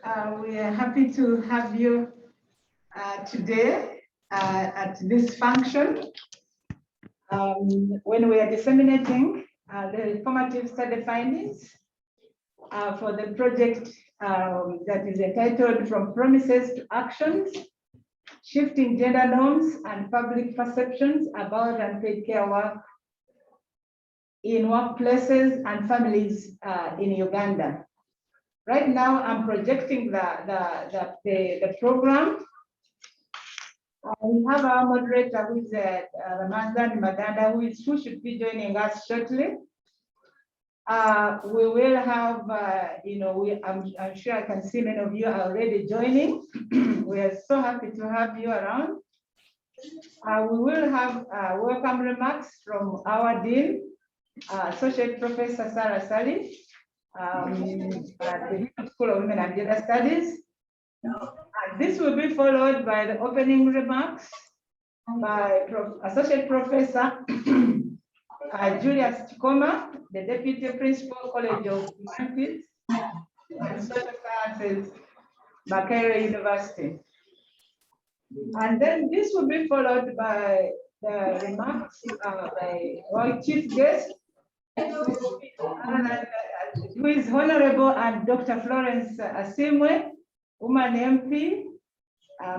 We are happy to have you today at this function when we are disseminating the formative study findings for the project that is entitled From Promises to Actions, Shifting Gender Norms and Public Perceptions about Unpaid Care Work in Workplaces and Families in Uganda. Right now, I'm projecting the program. We have our moderator, who is Ramanzan Madanda, who should be joining us shortly. We will have, I'm sure I can see many of you are already joining. We are so happy to have you around. We will have welcome remarks from our Dean, Associate Professor Sarah Sally, at the School of Women and Gender Studies. This will be followed by the opening remarks by Associate Professor Julius Chikoma, the Deputy Principal, College of Humanities and Social Sciences, Makerere University. And then this will be followed by the remarks by our chief guest, who is Honorable and Dr. Florence Asimwe, Woman MP,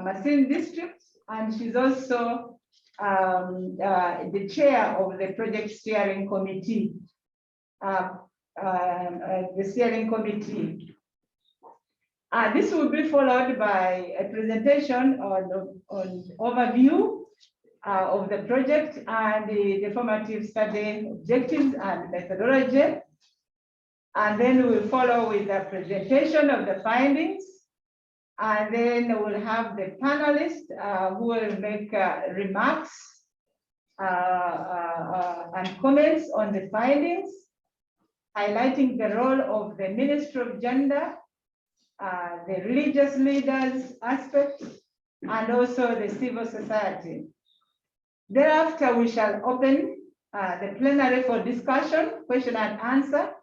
Masin District, and she's also the chair of the project steering committee. This will be followed by a presentation on overview of the project and the formative study objectives and methodology. And then we will follow with the presentation of the findings. And then we'll have the panelists who will make remarks and comments on the findings, highlighting the role of the Ministry of Gender, the religious leaders aspect, and also the civil society. Thereafter, we shall open the plenary for discussion, question and answer,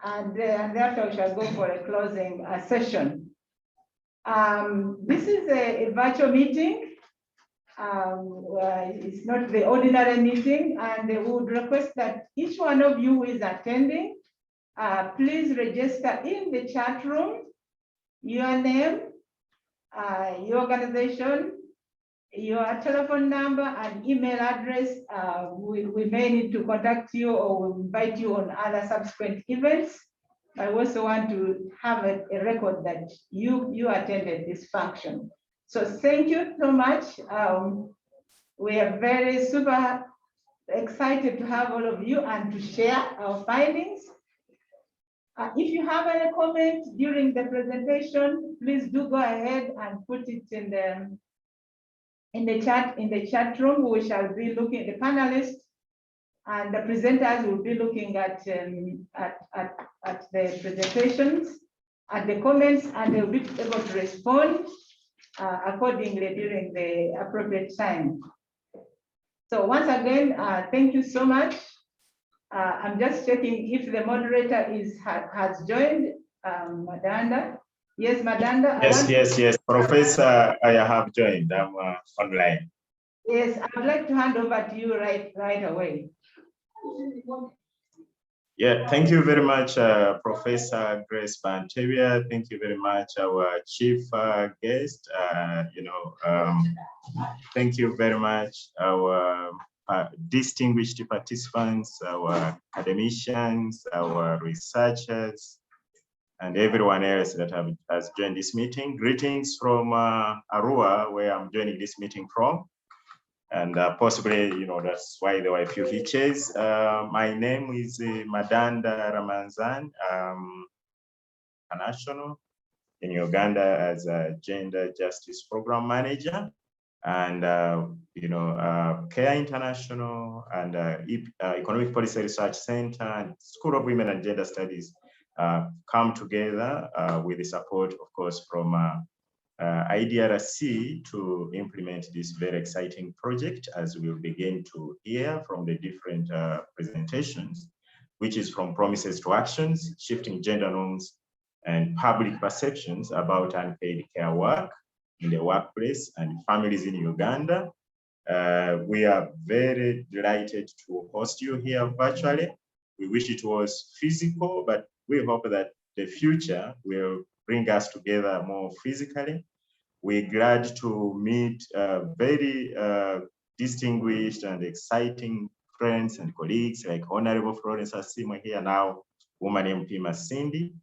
and thereafter we shall go for a closing session. This is a virtual meeting. It's not the ordinary meeting, and we would request that each one of you who is attending, please register in the chat room your name, your organization, your telephone number and email address. We may need to contact you or we'll invite you on other subsequent events. I also want to have a record that you attended this function. So thank you so much. We are very super excited to have all of you and to share our findings. If you have any comments during the presentation, please do go ahead and put it in the chat room. We shall be looking, the panelists and the presenters will be looking at the presentations and the comments, and they'll be able to respond accordingly during the appropriate time. So once again, thank you so much. I'm just checking if the moderator has joined, Madanda. Yes, Madanda. Yes, Professor, I have joined. I'm online. Yes, I would like to hand over to you right away. Yeah, thank you very much, Professor Grace Bantevia. Thank you very much, our chief guest. Thank you very much, our distinguished participants, our academicians, our researchers, and everyone else that has joined this meeting. Greetings from Arua, where I'm joining this meeting from. And possibly, that's why there were a few hitches. My name is Madanda Ramanzan, international in Uganda as a Gender Justice Program Manager. And, CARE International and Economic Policy Research Center and School of Women and Gender Studies come together with the support, of course, from EPRC to implement this very exciting project, as we'll begin to hear from the different presentations, which is From Promises to Actions, Shifting Gender Norms and public perceptions about unpaid care work in the workplace and families in Uganda. We are very delighted to host you here virtually. We wish it was physical, but we hope that the future will bring us together more physically. We're glad to meet very distinguished and exciting friends and colleagues like Honorable Florence Asimo here now, Woman MP Masindi.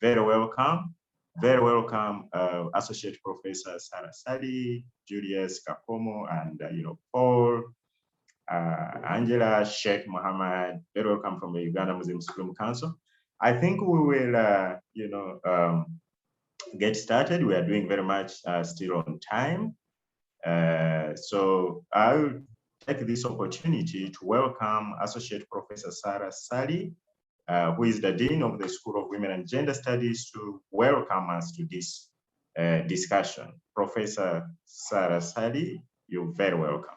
Very welcome. Very welcome, Associate Professor Sarah Sadi, Julius Kapomo, and Paul, Angela, Sheikh Mohammed. Very welcome from the Uganda Muslim Supreme Council. I think we will, get started. We are doing very much still on time. So I'll take this opportunity to welcome Associate Professor Sarah Sadi, who is the Dean of the School of Women and Gender Studies, to welcome us to this discussion. Professor Sarah Sadi, you're very welcome.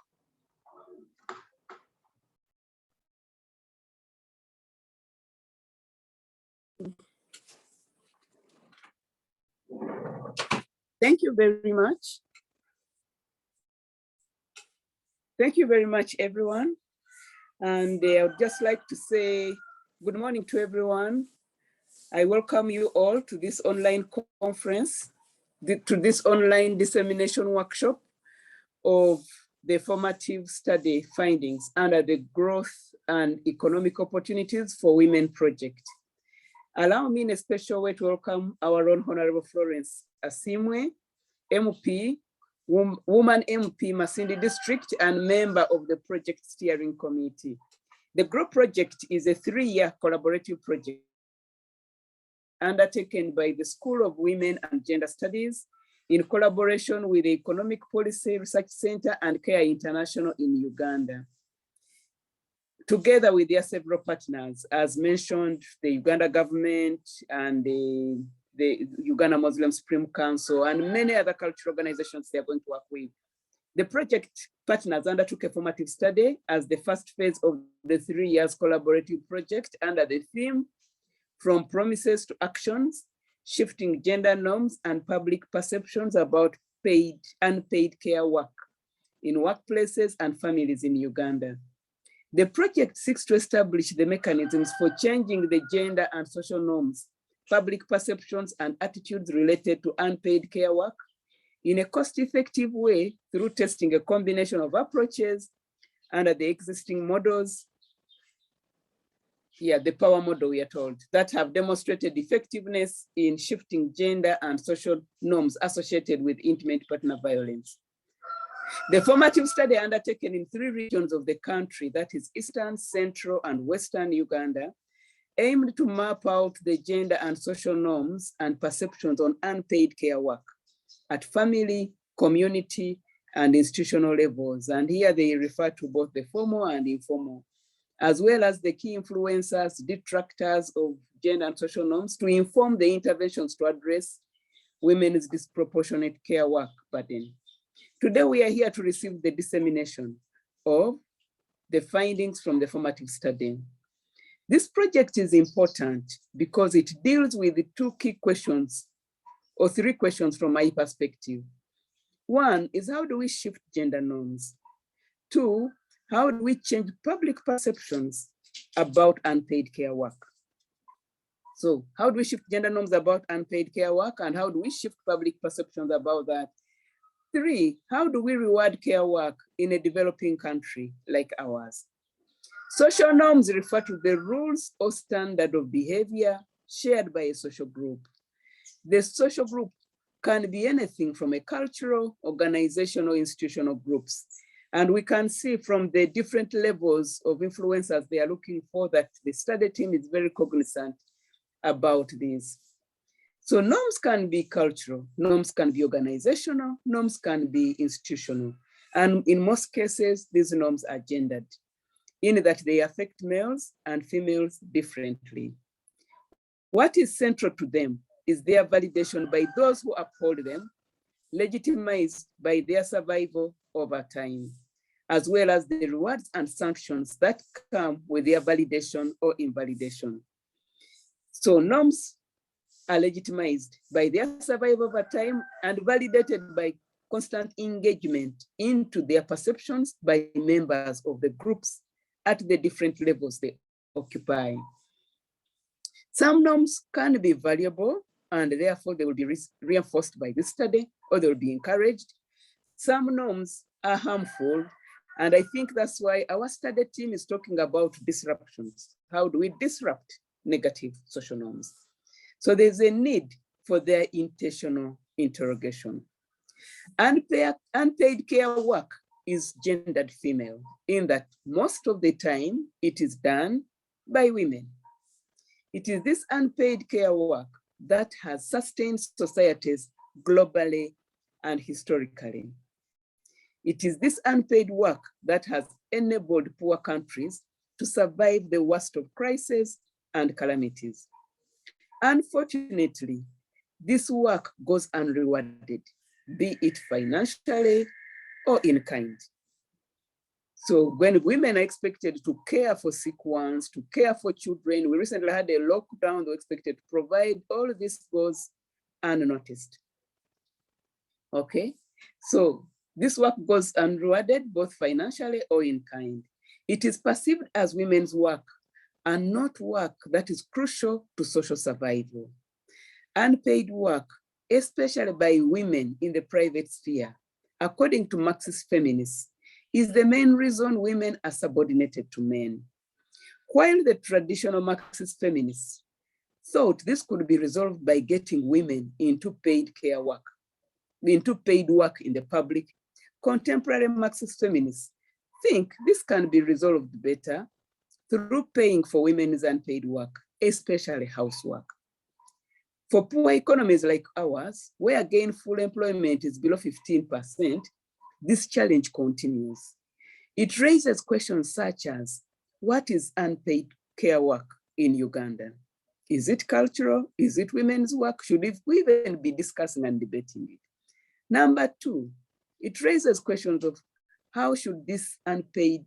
Thank you very much. Thank you very much, everyone. And I would just like to say good morning to everyone. I welcome you all to this online conference, to this online dissemination workshop of the formative study findings under the Growth and Economic Opportunities for Women project. Allow me in a special way to welcome our own Honorable Florence Asimwe, MP, Woman MP Masindi District, and member of the Project Steering Committee. The GrOW project is a 3-year collaborative project undertaken by the School of Women and Gender Studies in collaboration with the Economic Policy Research Center and Care International in Uganda. Together with their several partners, as mentioned, the Uganda government and the Uganda Muslim Supreme Council and many other cultural organizations they are going to work with. The project partners undertook a formative study as the first phase of the 3 years collaborative project under the theme, From Promises to Actions, Shifting Gender Norms and Public Perceptions about unpaid care work in workplaces and families in Uganda. The project seeks to establish the mechanisms for changing the gender and social norms, public perceptions and attitudes related to unpaid care work in a cost-effective way through testing a combination of approaches under the existing models, the power model we are told, that have demonstrated effectiveness in shifting gender and social norms associated with intimate partner violence. The formative study undertaken in 3 regions of the country, that is Eastern, Central, and Western Uganda, aimed to map out the gender and social norms and perceptions on unpaid care work at family, community, and institutional levels. And here they refer to both the formal and informal, as well as the key influencers, detractors of gender and social norms to inform the interventions to address women's disproportionate care work burden. Today, we are here to receive the dissemination of the findings from the formative study. This project is important because it deals with the 2 key questions or 3 questions from my perspective. 1 is, how do we shift gender norms? 2, how do we change public perceptions about unpaid care work? So how do we shift gender norms about unpaid care work, and how do we shift public perceptions about that? 3, how do we reward care work in a developing country like ours? Social norms refer to the rules or standard of behavior shared by a social group. The social group can be anything from a cultural, organizational, institutional groups. And we can see from the different levels of influencers they are looking for that the study team is very cognizant about this. So norms can be cultural, norms can be organizational, norms can be institutional. And in most cases, these norms are gendered, in that they affect males and females differently. What is central to them is their validation by those who uphold them, legitimized by their survival over time, as well as the rewards and sanctions that come with their validation or invalidation. So norms are legitimized by their survival over time and validated by constant engagement into their perceptions by members of the groups at the different levels they occupy. Some norms can be valuable and therefore they will be reinforced by this study or they will be encouraged. Some norms are harmful, and I think that's why our study team is talking about disruptions. How do we disrupt negative social norms? So there's a need for their intentional interrogation. Unpaid care work is gendered female in that most of the time it is done by women. It is this unpaid care work that has sustained societies globally and historically. It is this unpaid work that has enabled poor countries to survive the worst of crises and calamities. Unfortunately, this work goes unrewarded, be it financially or in kind. So when women are expected to care for sick ones, to care for children, we recently had a lockdown, they were expected to provide, all of this goes unnoticed. Okay, so this work goes unrewarded, both financially or in kind. It is perceived as women's work and not work that is crucial to social survival. Unpaid work, especially by women in the private sphere, according to Marxist feminists, is the main reason women are subordinated to men. While the traditional Marxist feminists thought this could be resolved by getting women into paid care work, into paid work in the public, contemporary Marxist feminists think this can be resolved better through paying for women's unpaid work, especially housework. For poor economies like ours, where gainful employment is below 15%, this challenge continues. It raises questions such as, what is unpaid care work in Uganda? Is it cultural? Is it women's work? Should we even be discussing and debating it? Number two, it raises questions of how should this unpaid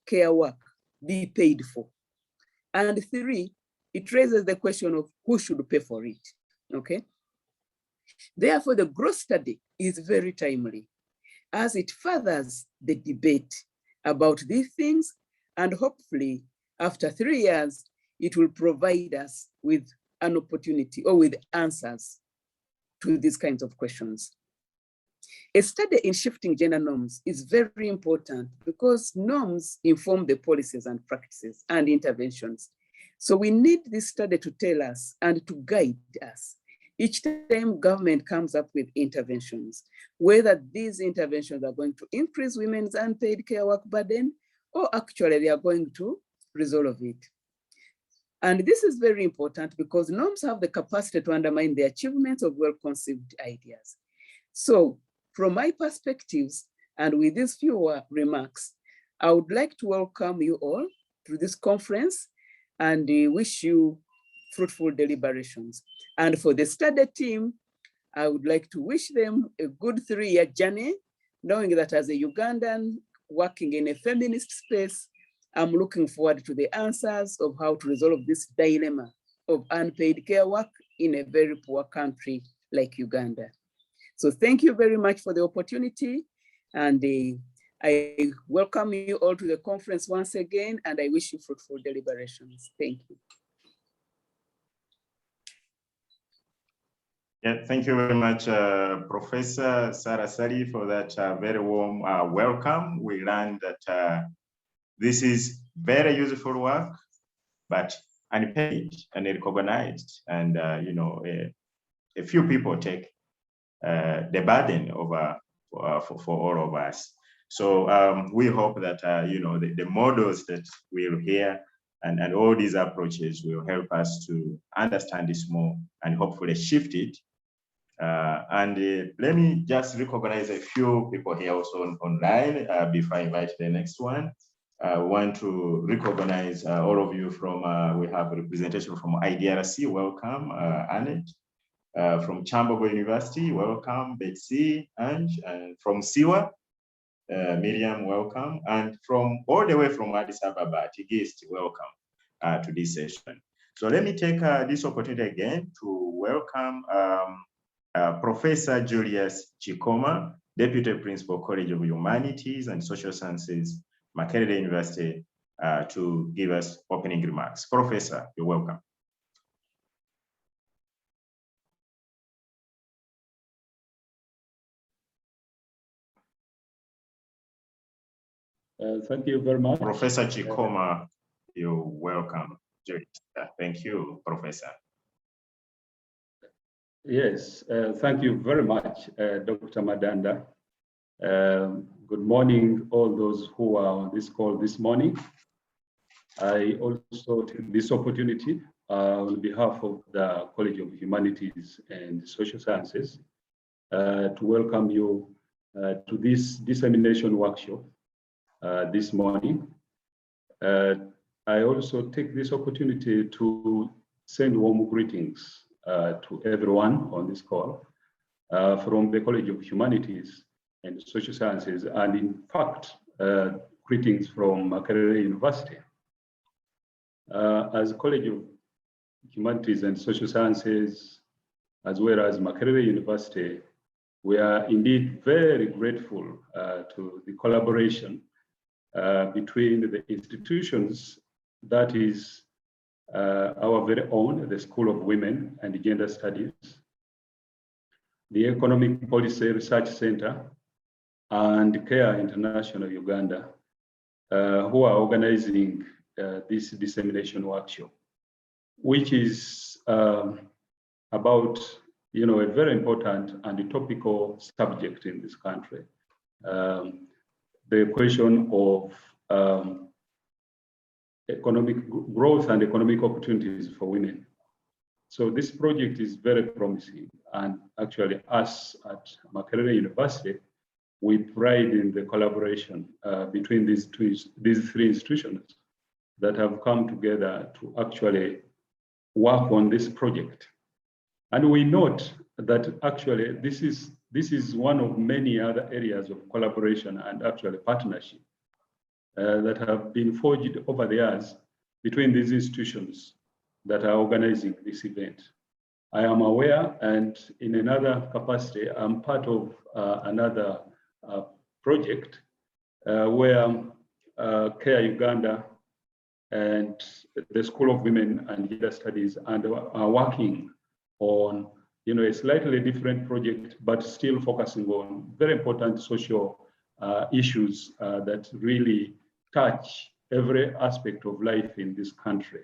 care work be paid for? And three, it raises the question of who should pay for it, okay? Therefore, the GrOW study is very timely as it furthers the debate about these things, and hopefully after 3 years, it will provide us with an opportunity or with answers to these kinds of questions. A study in shifting gender norms is very important because norms inform the policies and practices and interventions. So we need this study to tell us and to guide us each time government comes up with interventions, whether these interventions are going to increase women's unpaid care work burden or actually they are going to resolve it. And this is very important because norms have the capacity to undermine the achievements of well-conceived ideas. So from my perspectives, and with these few remarks, I would like to welcome you all to this conference and wish you fruitful deliberations. And for the study team, I would like to wish them a good 3-year journey, knowing that as a Ugandan working in a feminist space, I'm looking forward to the answers of how to resolve this dilemma of unpaid care work in a very poor country like Uganda. So thank you very much for the opportunity. And I welcome you all to the conference once again, and I wish you fruitful deliberations. Thank you. Yeah, thank you very much, Professor Sarah Sari, for that very warm welcome. We learned that this is very useful work, but unpaid and recognized. And, you know, a few people take the burden over for all of us. So we hope that, you know, the models that we'll hear and all these approaches will help us to understand this more and hopefully shift it. Let me just recognize a few people here also online before I invite the next one. I want to recognize all of you from, we have a representation from EPRC, welcome, Annette. From Chambogo University, welcome, Betsy, Ange, and from Siwa, Miriam, welcome. And from all the way from Addis Ababa, Tigist, welcome to this session. So let me take this opportunity again to welcome Professor Julius Chikoma, Deputy Principal, College of Humanities and Social Sciences, Makerere University, to give us opening remarks. Professor, you're welcome. Thank you very much. Professor Chikoma, you're welcome. Thank you, Professor. Yes, thank you very much, Dr. Madanda. Good morning, all those who are on this call this morning. I also take this opportunity on behalf of the College of Humanities and Social Sciences to welcome you to this dissemination workshop this morning. I also take this opportunity to send warm greetings to everyone on this call from the College of Humanities and Social Sciences, and in fact, greetings from Makerere University. As College of Humanities and Social Sciences, as well as Makerere University, we are indeed very grateful to the collaboration between the institutions that is our very own, the School of Women and Gender Studies, the Economic Policy Research Center, and CARE International Uganda, who are organizing this dissemination workshop, which is about a very important and topical subject in this country. The question of economic growth and economic opportunities for women. So this project is very promising, and actually us at Makerere University, we pride in the collaboration between these three institutions that have come together to actually work on this project. And we note that actually this is one of many other areas of collaboration and actually partnership that have been forged over the years between these institutions that are organizing this event. I am aware, and in another capacity, I'm part of another project where CARE Uganda and the School of Women and Gender Studies are working on a slightly different project, but still focusing on very important social issues that really touch every aspect of life in this country.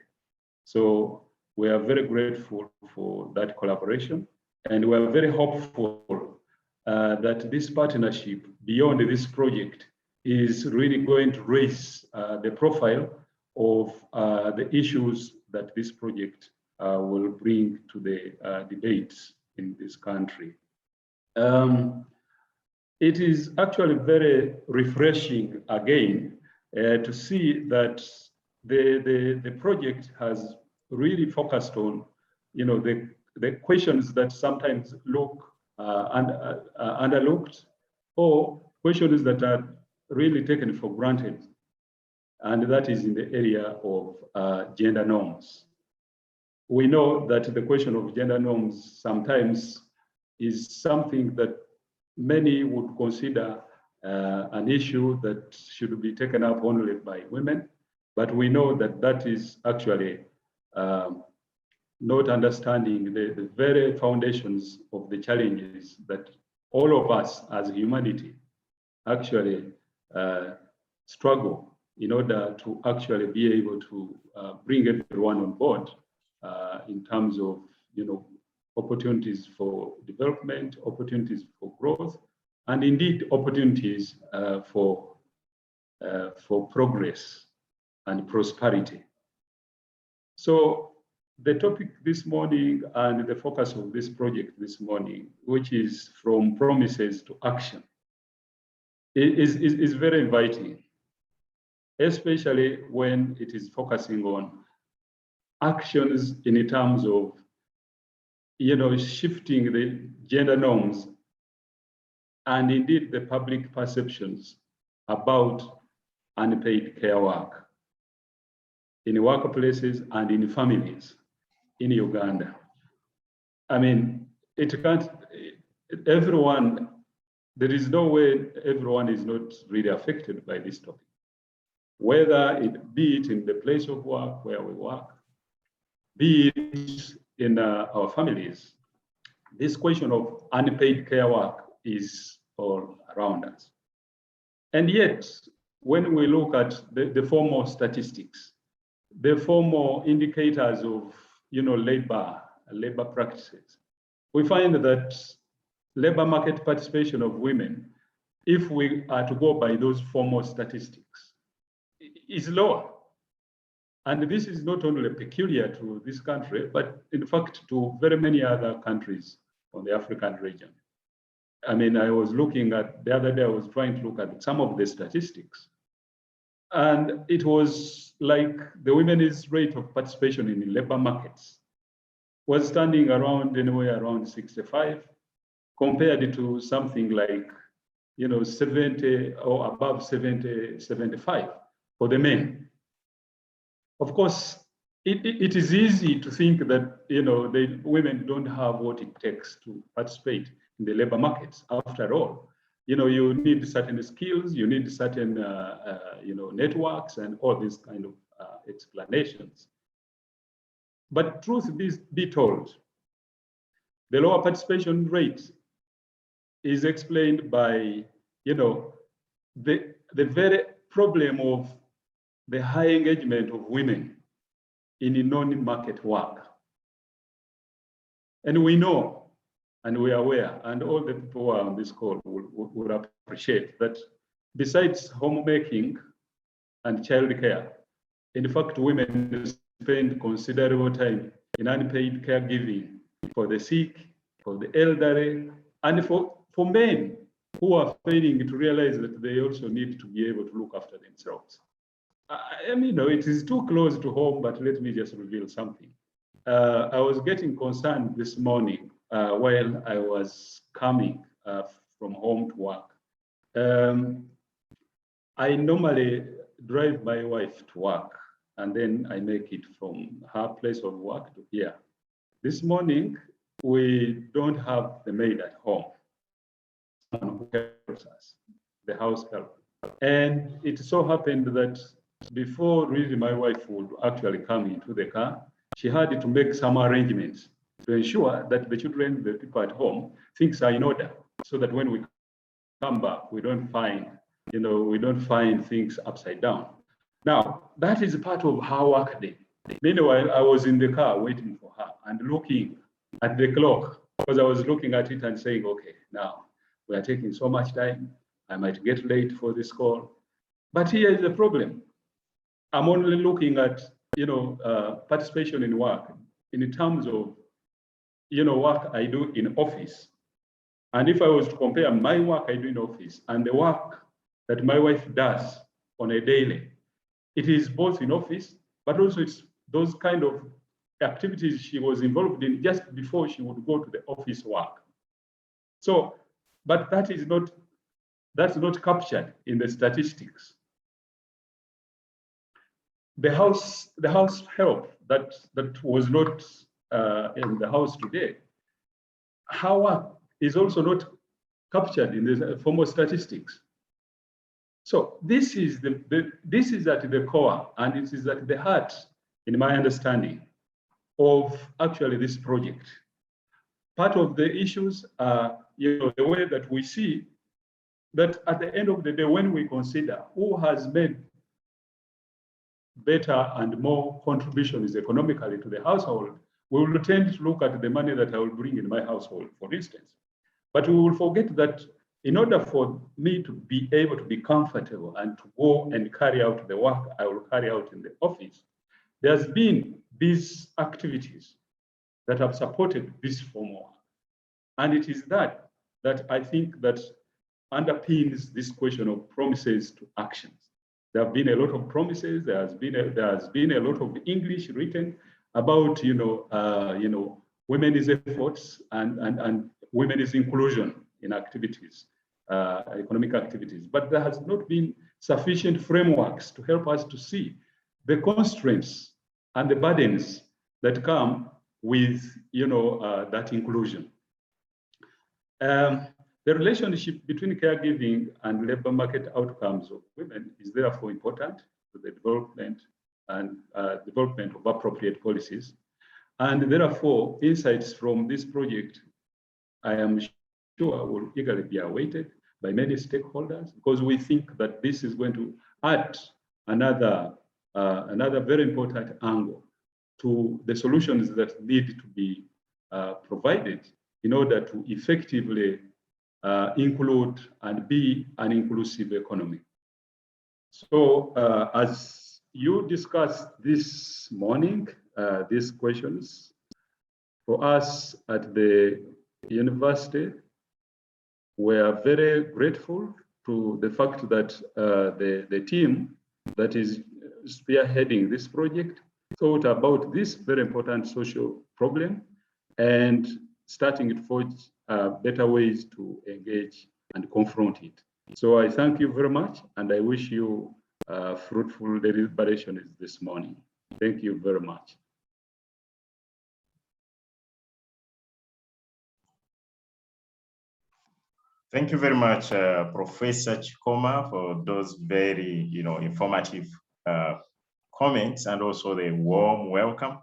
So we are very grateful for that collaboration, and we are very hopeful that this partnership beyond this project is really going to raise the profile of the issues that this project will bring to the debates in this country. It is actually very refreshing again to see that the project has really focused on the questions that sometimes look underlooked, or questions that are really taken for granted, and that is in the area of gender norms. We know that the question of gender norms sometimes is something that many would consider an issue that should be taken up only by women, but we know that that is actually not understanding the very foundations of the challenges that all of us as humanity actually struggle in order to actually be able to bring everyone on board in terms of opportunities for development, opportunities for growth, and indeed opportunities for progress and prosperity. So the topic this morning and the focus of this project this morning, which is from promises to action, is very inviting, especially when it is focusing on actions in terms of shifting the gender norms and indeed the public perceptions about unpaid care work in workplaces and in families, in Uganda. I mean, it can't, everyone, there is no way everyone is not really affected by this topic. Whether it be it in the place of work where we work, be it in our families, this question of unpaid care work is all around us. And yet, when we look at the formal statistics, the formal indicators of labor practices, we find that labor market participation of women, if we are to go by those formal statistics, is lower. And this is not only peculiar to this country, but in fact to very many other countries on the African region. I mean, I was looking at, the other day, I was trying to look at some of the statistics. And it was like the women's rate of participation in the labor markets was standing around anywhere around 65, compared to something like 70 or above 70, 75 for the men. Of course, it is easy to think that the women don't have what it takes to participate in the labor markets. After all, you need certain skills, you need certain networks, and all these kind of explanations. But truth be told, the lower participation rate is explained by the very problem of the high engagement of women in non-market work. And we know, and we are aware, and all the people who are on this call will appreciate that besides homemaking and childcare, in fact, women spend considerable time in unpaid caregiving for the sick, for the elderly, and for men who are failing to realize that they also need to be able to look after themselves. I mean, it is too close to home, but let me just reveal something. I was getting concerned this morning while I was coming from home to work. I normally drive my wife to work, and then I make it from her place of work to here. This morning, we don't have the maid at home. Someone who helps us, the house help. And it so happened that before really my wife would actually come into the car, she had to make some arrangements to ensure that the children, the people at home, things are in order, so that when we come back, we don't find things upside down. Now, that is part of her work day. Meanwhile, I was in the car waiting for her and looking at the clock, because I was looking at it and saying, okay, now we are taking so much time. I might get late for this call. But here is the problem. I'm only looking at, participation in work in terms of, work I do in office. And if I was to compare my work I do in office and the work that my wife does on a daily, it is both in office, but also it's those kind of activities she was involved in just before she would go to the office work. So, but that's not captured in the statistics. The house help that was not in the house today, her work is also not captured in the formal statistics. So this is this is at the core, and it is at the heart, in my understanding, of actually this project. Part of the issues are the way that we see that at the end of the day, when we consider who has made better and more contributions economically to the household, we will tend to look at the money that I will bring in my household, for instance. But we will forget that in order for me to be able to be comfortable and to go and carry out the work I will carry out in the office, there's been these activities that have supported this formal work. And it is that I think that underpins this question of promises to actions. There have been a lot of promises. There has been a lot of English written about women's efforts and women's inclusion in activities, economic activities. But there has not been sufficient frameworks to help us to see the constraints and the burdens that come with that inclusion. The relationship between caregiving and labor market outcomes of women is therefore important to the development and development of appropriate policies. And therefore, insights from this project, I am sure, will eagerly be awaited by many stakeholders, because we think that this is going to add another very important angle to the solutions that need to be provided in order to effectively include and be an inclusive economy. So as you discussed this morning, these questions, for us at the university, we are very grateful to the fact that the team that is spearheading this project thought about this very important social problem and starting to forge better ways to engage and confront it. So I thank you very much, and I wish you fruitful deliberations this morning. Thank you very much. Thank you very much, Professor Chikoma, for those very, informative comments and also the warm welcome.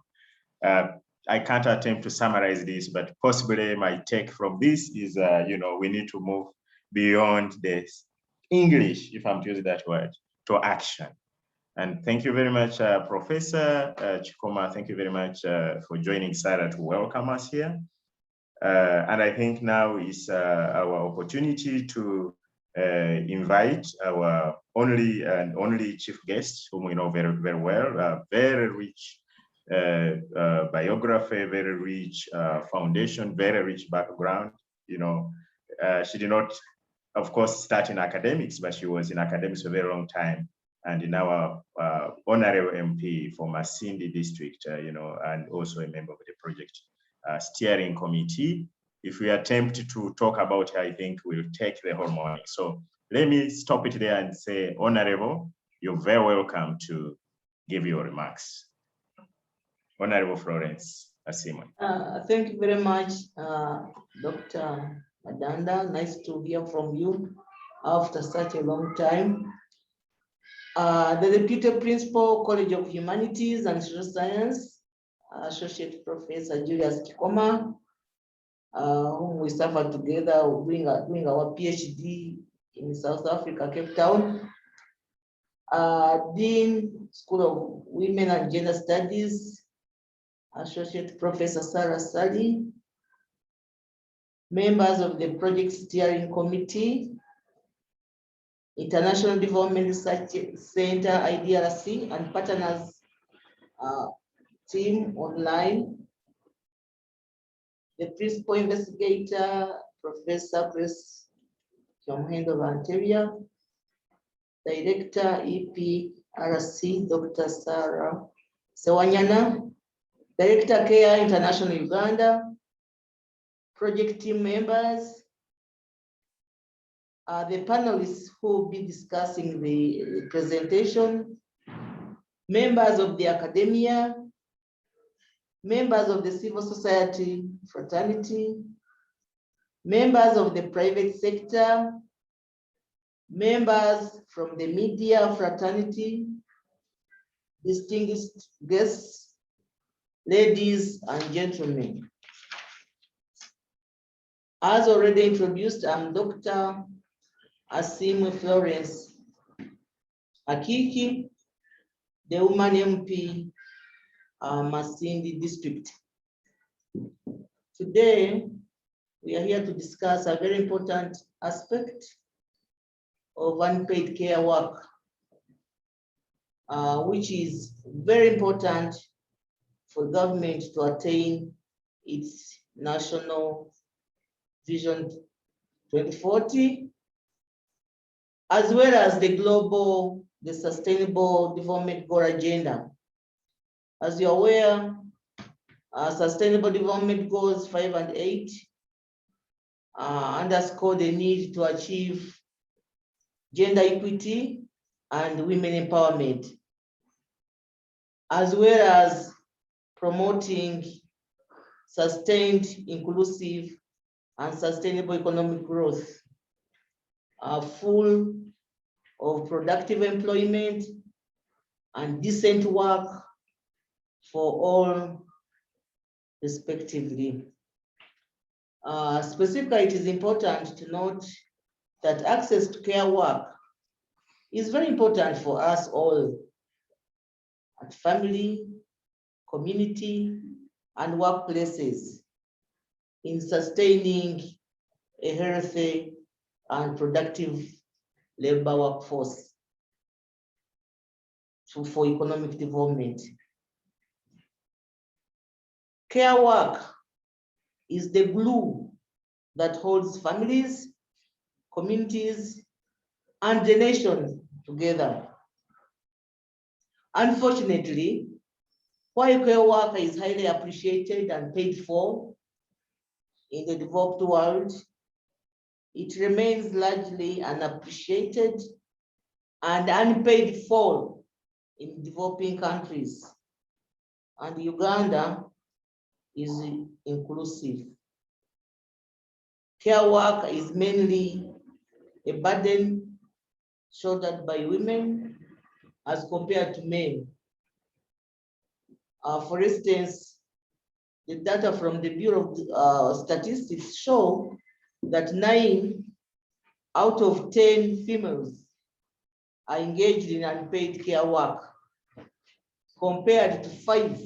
I can't attempt to summarize this, but possibly my take from this is, we need to move beyond this English, if I'm to use that word, to action. And thank you very much, Professor Chikoma. Thank you very much for joining Sarah to welcome us here. And I think now is our opportunity to invite our only chief guest, whom we know very, very well, very rich biography, very rich foundation, very rich background. She did not, of course, start in academics, but she was in academics for a very long time. And in our honorable MP for Masindi district, and also a member of the project steering committee. If we attempt to talk about her, I think we'll take the whole morning. So let me stop it there and say, Honorable, you're very welcome to give your remarks. Honorable Florence Asimwe. Thank you very much, Dr. Madanda. Nice to hear from you after such a long time. The Deputy Principal, College of Humanities and Social Science, Associate Professor Julius Chikoma, whom we suffered together doing our PhD in South Africa, Cape Town. Dean, School of Women and Gender Studies, Associate Professor Sarah Sali, members of the Project Steering Committee, International Development Research Center, EPRC, and partners team online, the Principal Investigator, Professor Chris Kyomhendo Vanteria, Director, EPRC, Dr. Sarah Sewanyana, Director, Care International Uganda, project team members, the panelists who will be discussing the presentation, members of the academia, members of the civil society fraternity, members of the private sector, members from the media fraternity, distinguished guests, ladies and gentlemen. As already introduced, I'm Dr. Asimwe Florence Akiki, the woman MP, Masindi district. Today, we are here to discuss a very important aspect of unpaid care work, which is very important for government to attain its national Vision 2040, as well as the Sustainable Development Goal Agenda. As you're aware, Sustainable Development Goals 5 and 8 underscore the need to achieve gender equity and women empowerment, as well as promoting sustained, inclusive, and sustainable economic growth, full of productive employment and decent work for all, respectively. Specifically, it is important to note that access to care work is very important for us all at family, community, and workplaces in sustaining a healthy and productive labor workforce for economic development. Care work is the glue that holds families, communities, and the nation together. Unfortunately, while care work is highly appreciated and paid for in the developed world, it remains largely unappreciated and unpaid for in developing countries. And Uganda is inclusive. Care work is mainly a burden shouldered by women as compared to men. For instance, the data from the Bureau of Statistics show that 9 out of 10 females are engaged in unpaid care work, compared to 5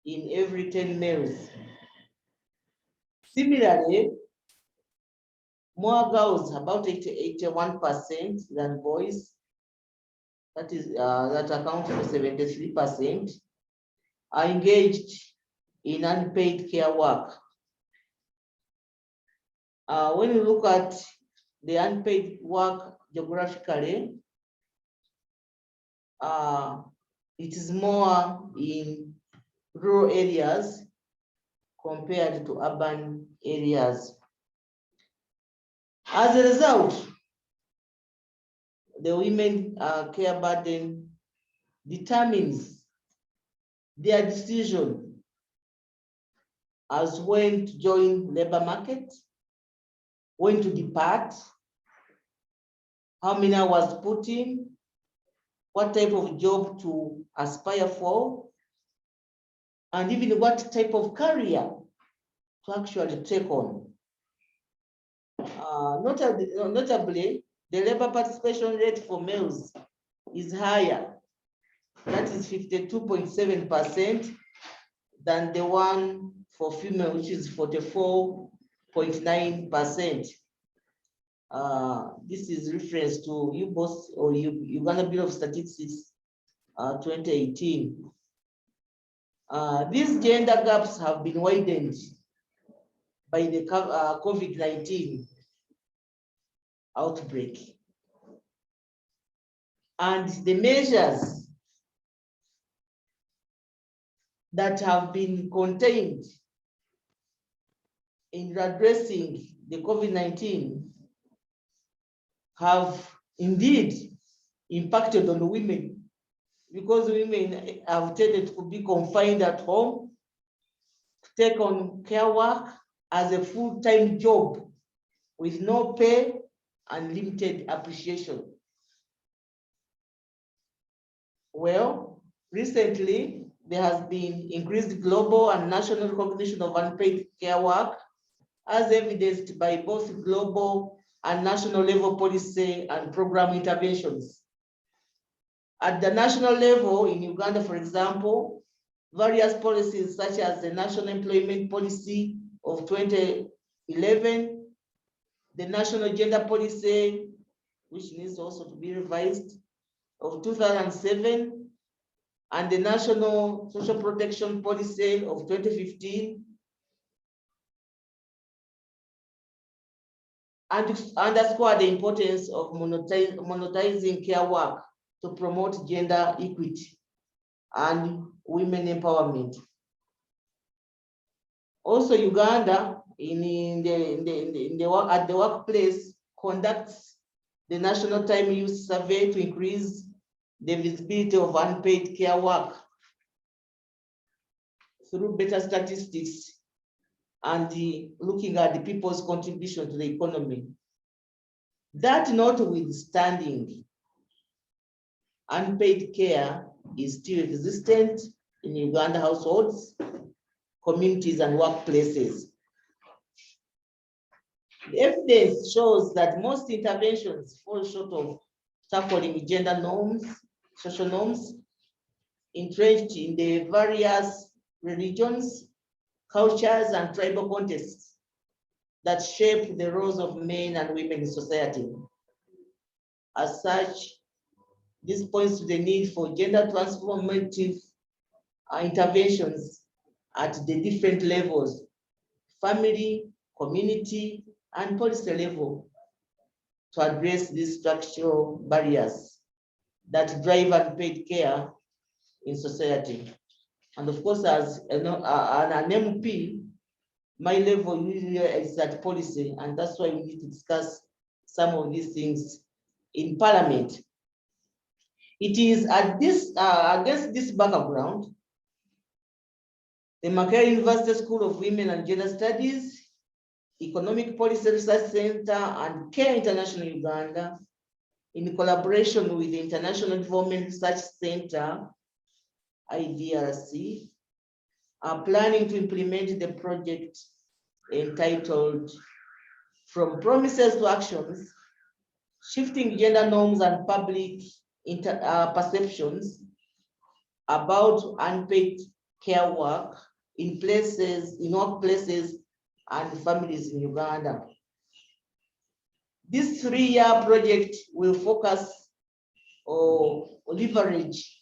in every 10 males. Similarly, more girls, about 81% than boys, that account for 73%, are engaged in unpaid care work. When you look at the unpaid work geographically, it is more in rural areas compared to urban areas. As a result, the women care burden determines their decision as when to join labor market, when to depart, how many hours put in, what type of job to aspire for, and even what type of career to actually take on. Notably, the labor participation rate for males is higher, that is 52.7%, than the one for female, which is 44.9%. This is reference to UBOS or Uganda Bureau of Statistics 2018. These gender gaps have been widened by the COVID-19 outbreak. And the measures that have been contained in addressing the COVID-19 have indeed impacted on women, because women have tended to be confined at home, to take on care work as a full-time job with no pay and limited appreciation. Well, recently, there has been increased global and national recognition of unpaid care work, as evidenced by both global and national level policy and program interventions. At the national level in Uganda, for example, various policies such as the National Employment Policy of 2011, the National Gender Policy, which needs also to be revised, of 2007, and the National Social Protection Policy of 2015, and underscore the importance of monetizing care work to promote gender equity and women empowerment. Also, Uganda at the workplace conducts the National Time Use Survey to increase the visibility of unpaid care work. through better statistics and looking at the people's contribution to the economy. That notwithstanding, unpaid care is still existent in Uganda households, communities, and workplaces. The evidence shows that most interventions fall short of tackling gender norms, social norms, entrenched in the various religions, cultures, and tribal contexts that shape the roles of men and women in society. As such, this points to the need for gender transformative interventions at the different levels: family, community, and policy level, to address these structural barriers that drive unpaid care in society. And of course, as an MP, my level usually is at policy, and that's why we need to discuss some of these things in Parliament. It is at this against this background, the Makerere University School of Women and Gender Studies, Economic Policy Research Center, and Care International Uganda, in collaboration with the International Development Research Center, EPRC, are planning to implement the project entitled From Promises to Actions, Shifting Gender Norms and Public Perceptions about Unpaid Care Work in workplaces and families in Uganda. This 3-year project will focus or leverage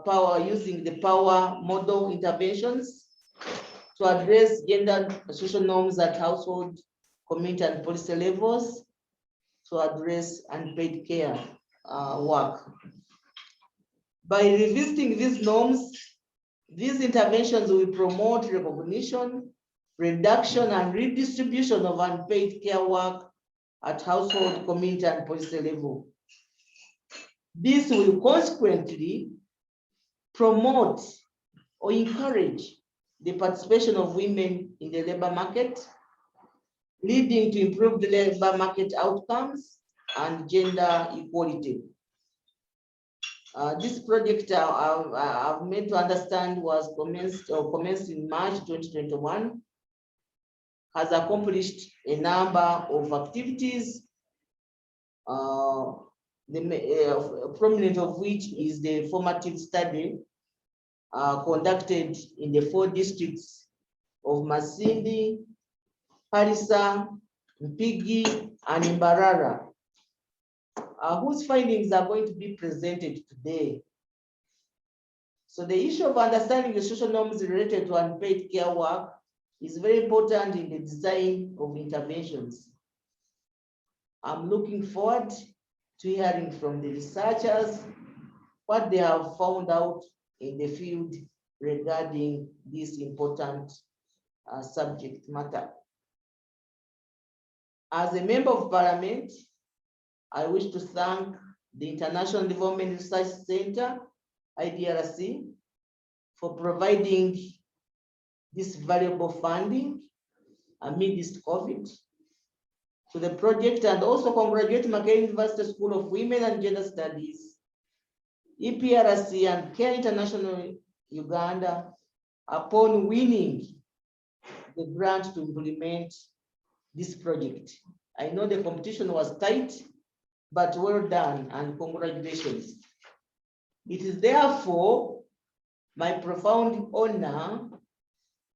power, using the power model interventions to address gender social norms at household, community, and policy levels, to address unpaid care work. By revisiting these norms, these interventions will promote recognition, reduction, and redistribution of unpaid care work at household, community, and policy level. This will consequently promote or encourage the participation of women in the labor market, leading to improved labor market outcomes and gender equality. This project, I've made to understand, was commenced in March 2021, has accomplished a number of activities, prominent of which is the formative study conducted in the 4 districts of Masindi, Parisa, Mpigi, and Imbarara, whose findings are going to be presented today. So the issue of understanding the social norms related to unpaid care work is very important in the design of interventions. I'm looking forward to hearing from the researchers what they have found out in the field regarding this important subject matter. As a member of Parliament, I wish to thank the International Development Research Center, EPRC, for providing this valuable funding amidst COVID to the project, and also congratulate Makerere University School of Women and Gender Studies, EPRC, and Care International Uganda upon winning the grant to implement this project. I know the competition was tight, but well done and congratulations. It is therefore my profound honor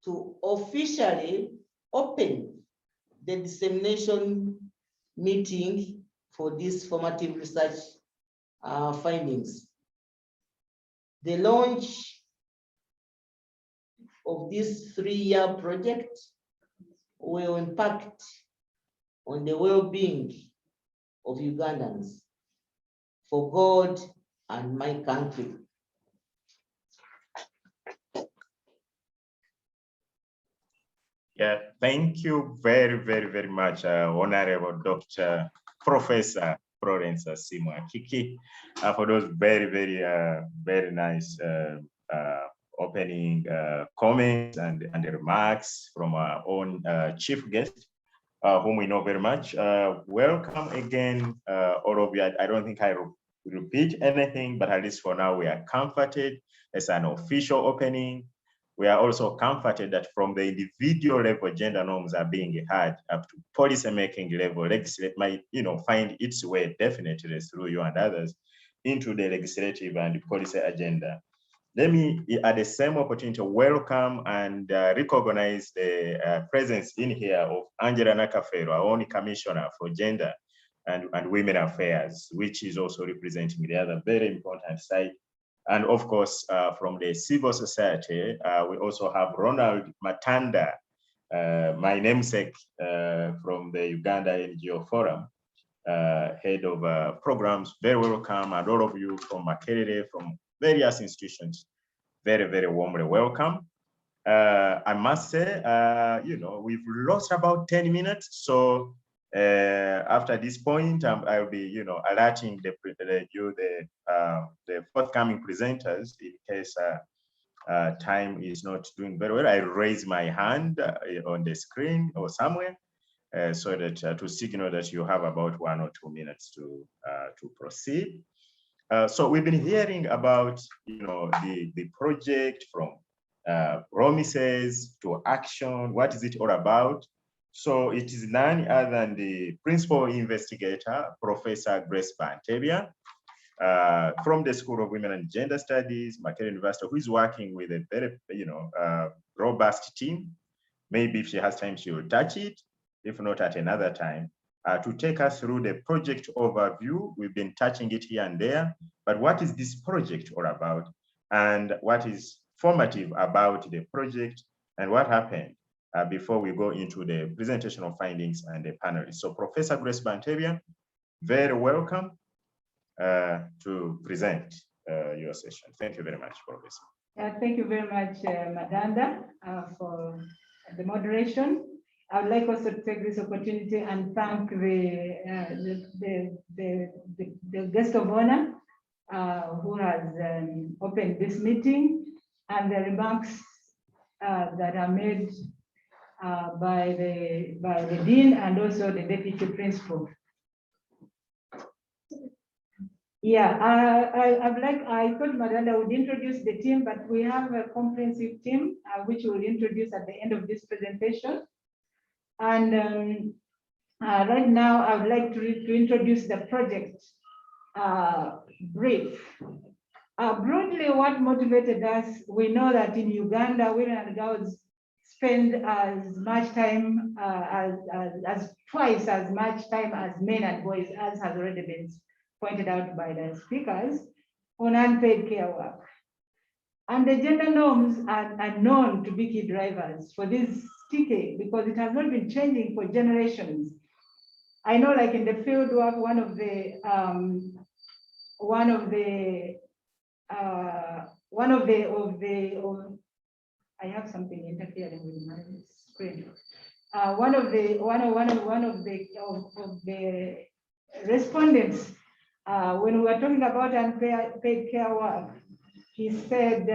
to officially open the dissemination meeting for this formative research findings. The launch of this 3-year project will impact on the well-being of Ugandans for God and my country. Yeah, thank you very, very, very much, Honorable Dr. Professor Florence Asimu Akiki, for those very, very, very nice opening comments and remarks from our own chief guest, whom we know very much. Welcome again, all of you. I don't think I repeat anything, but at least for now, we are comforted. It's an official opening. We are also comforted that from the individual level, gender norms are being had up to policy making level. Legislate might, find its way definitely through you and others into the legislative and policy agenda. Let me, at the same opportunity, welcome and recognize the presence in here of Angela Nakafero, our own commissioner for gender and women affairs, which is also representing the other very important side. And of course, from the civil society, we also have Ronald Matanda, my namesake from the Uganda NGO Forum, head of programs. Very welcome, and all of you from Makerere, from various institutions, very, very warmly welcome. I must say, we've lost about 10 minutes, so after this point, I'll be, alerting the forthcoming presenters in case time is not doing very well. I raise my hand on the screen or somewhere so that to signal that you have about 1 or 2 minutes to proceed. So we've been hearing about, the project from promises to action. What is it all about? So it is none other than the principal investigator, Professor Grace Bantebia, from the School of Women and Gender Studies, Makerere University, who is working with a very, robust team. Maybe if she has time, she will touch it. If not, at another time, to take us through the project overview. We've been touching it here and there, but what is this project all about? And what is formative about the project, and what happened before we go into the presentation of findings and the panelists. So Professor Grace Bantebia, very welcome to present your session. Thank you very much, Professor. Thank you very much, Madanda, for the moderation. I would like also to take this opportunity and thank the guest of honor who has opened this meeting, and the remarks that are made by the dean and also the deputy principal. Yeah, I thought Madanda would introduce the team, but we have a comprehensive team which we'll introduce at the end of this presentation. And right now, I would like to introduce the project brief. Broadly, what motivated us, we know that in Uganda, women and girls spend as much time, as twice as much time as men and boys, as has already been pointed out by the speakers, on unpaid care work. And the gender norms are known to be key drivers for this decade because it has not been changing for generations. I know, like in the field work, I have something interfering with my screen. One of the respondents, when we were talking about unpaid care work, he said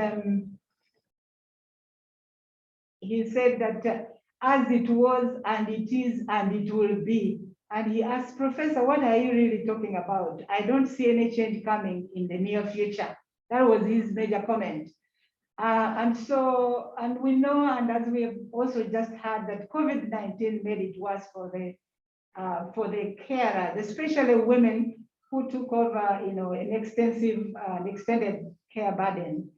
that as it was and it is and it will be. And he asked, Professor, what are you really talking about? I don't see any change coming in the near future. That was his major comment. And we know, and as we have also just heard, that COVID-19 made it worse for the carers, especially women who took over, an extended care burden.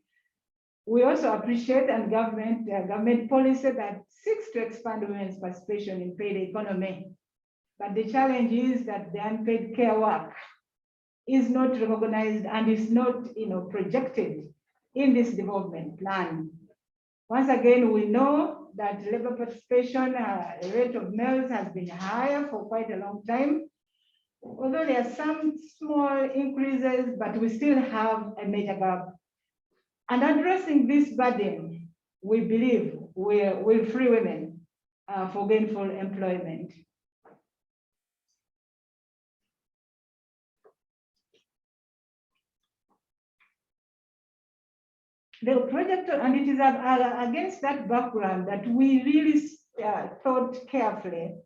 We also appreciate and government policy that seeks to expand women's participation in paid economy. But the challenge is that the unpaid care work is not recognized and is not, projected in this development plan. Once again, we know that labor participation rate of males has been higher for quite a long time. Although there are some small increases, but we still have a major gap. And addressing this burden, we believe will free women for gainful employment. The project, and it is against that background that we really thought carefully,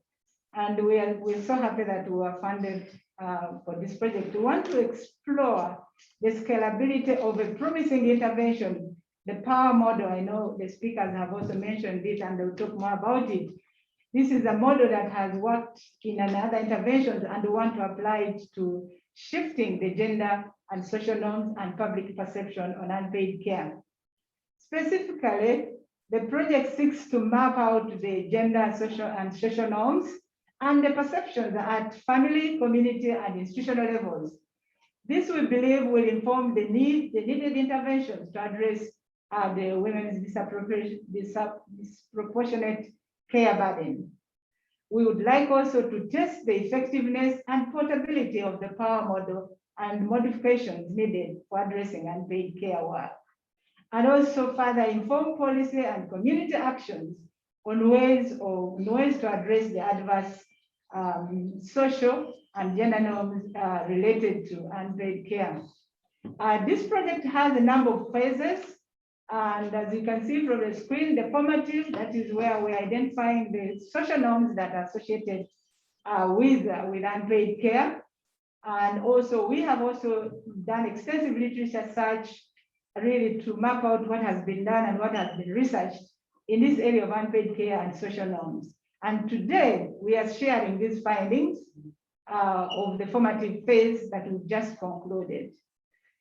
and we're so happy that we were funded for this project. We want to explore the scalability of a promising intervention, the power model. I know the speakers have also mentioned it, and they'll talk more about it. This is a model that has worked in another interventions, and we want to apply it to shifting the gender and social norms and public perception on unpaid care. Specifically, the project seeks to map out the gender, social norms and the perceptions at family, community, and institutional levels. This, we believe, will inform the needed interventions to address the women's disproportionate care burden. We would like also to test the effectiveness and portability of the power model and modifications needed for addressing unpaid care work, and also further inform policy and community actions on ways to address the adverse social and gender norms related to unpaid care. This project has a number of phases, and as you can see from the screen, the formative, that is where we're identifying the social norms that are associated with unpaid care. And also, we have also done extensive literature search really to map out what has been done and what has been researched in this area of unpaid care and social norms. And today, we are sharing these findings of the formative phase that we've just concluded.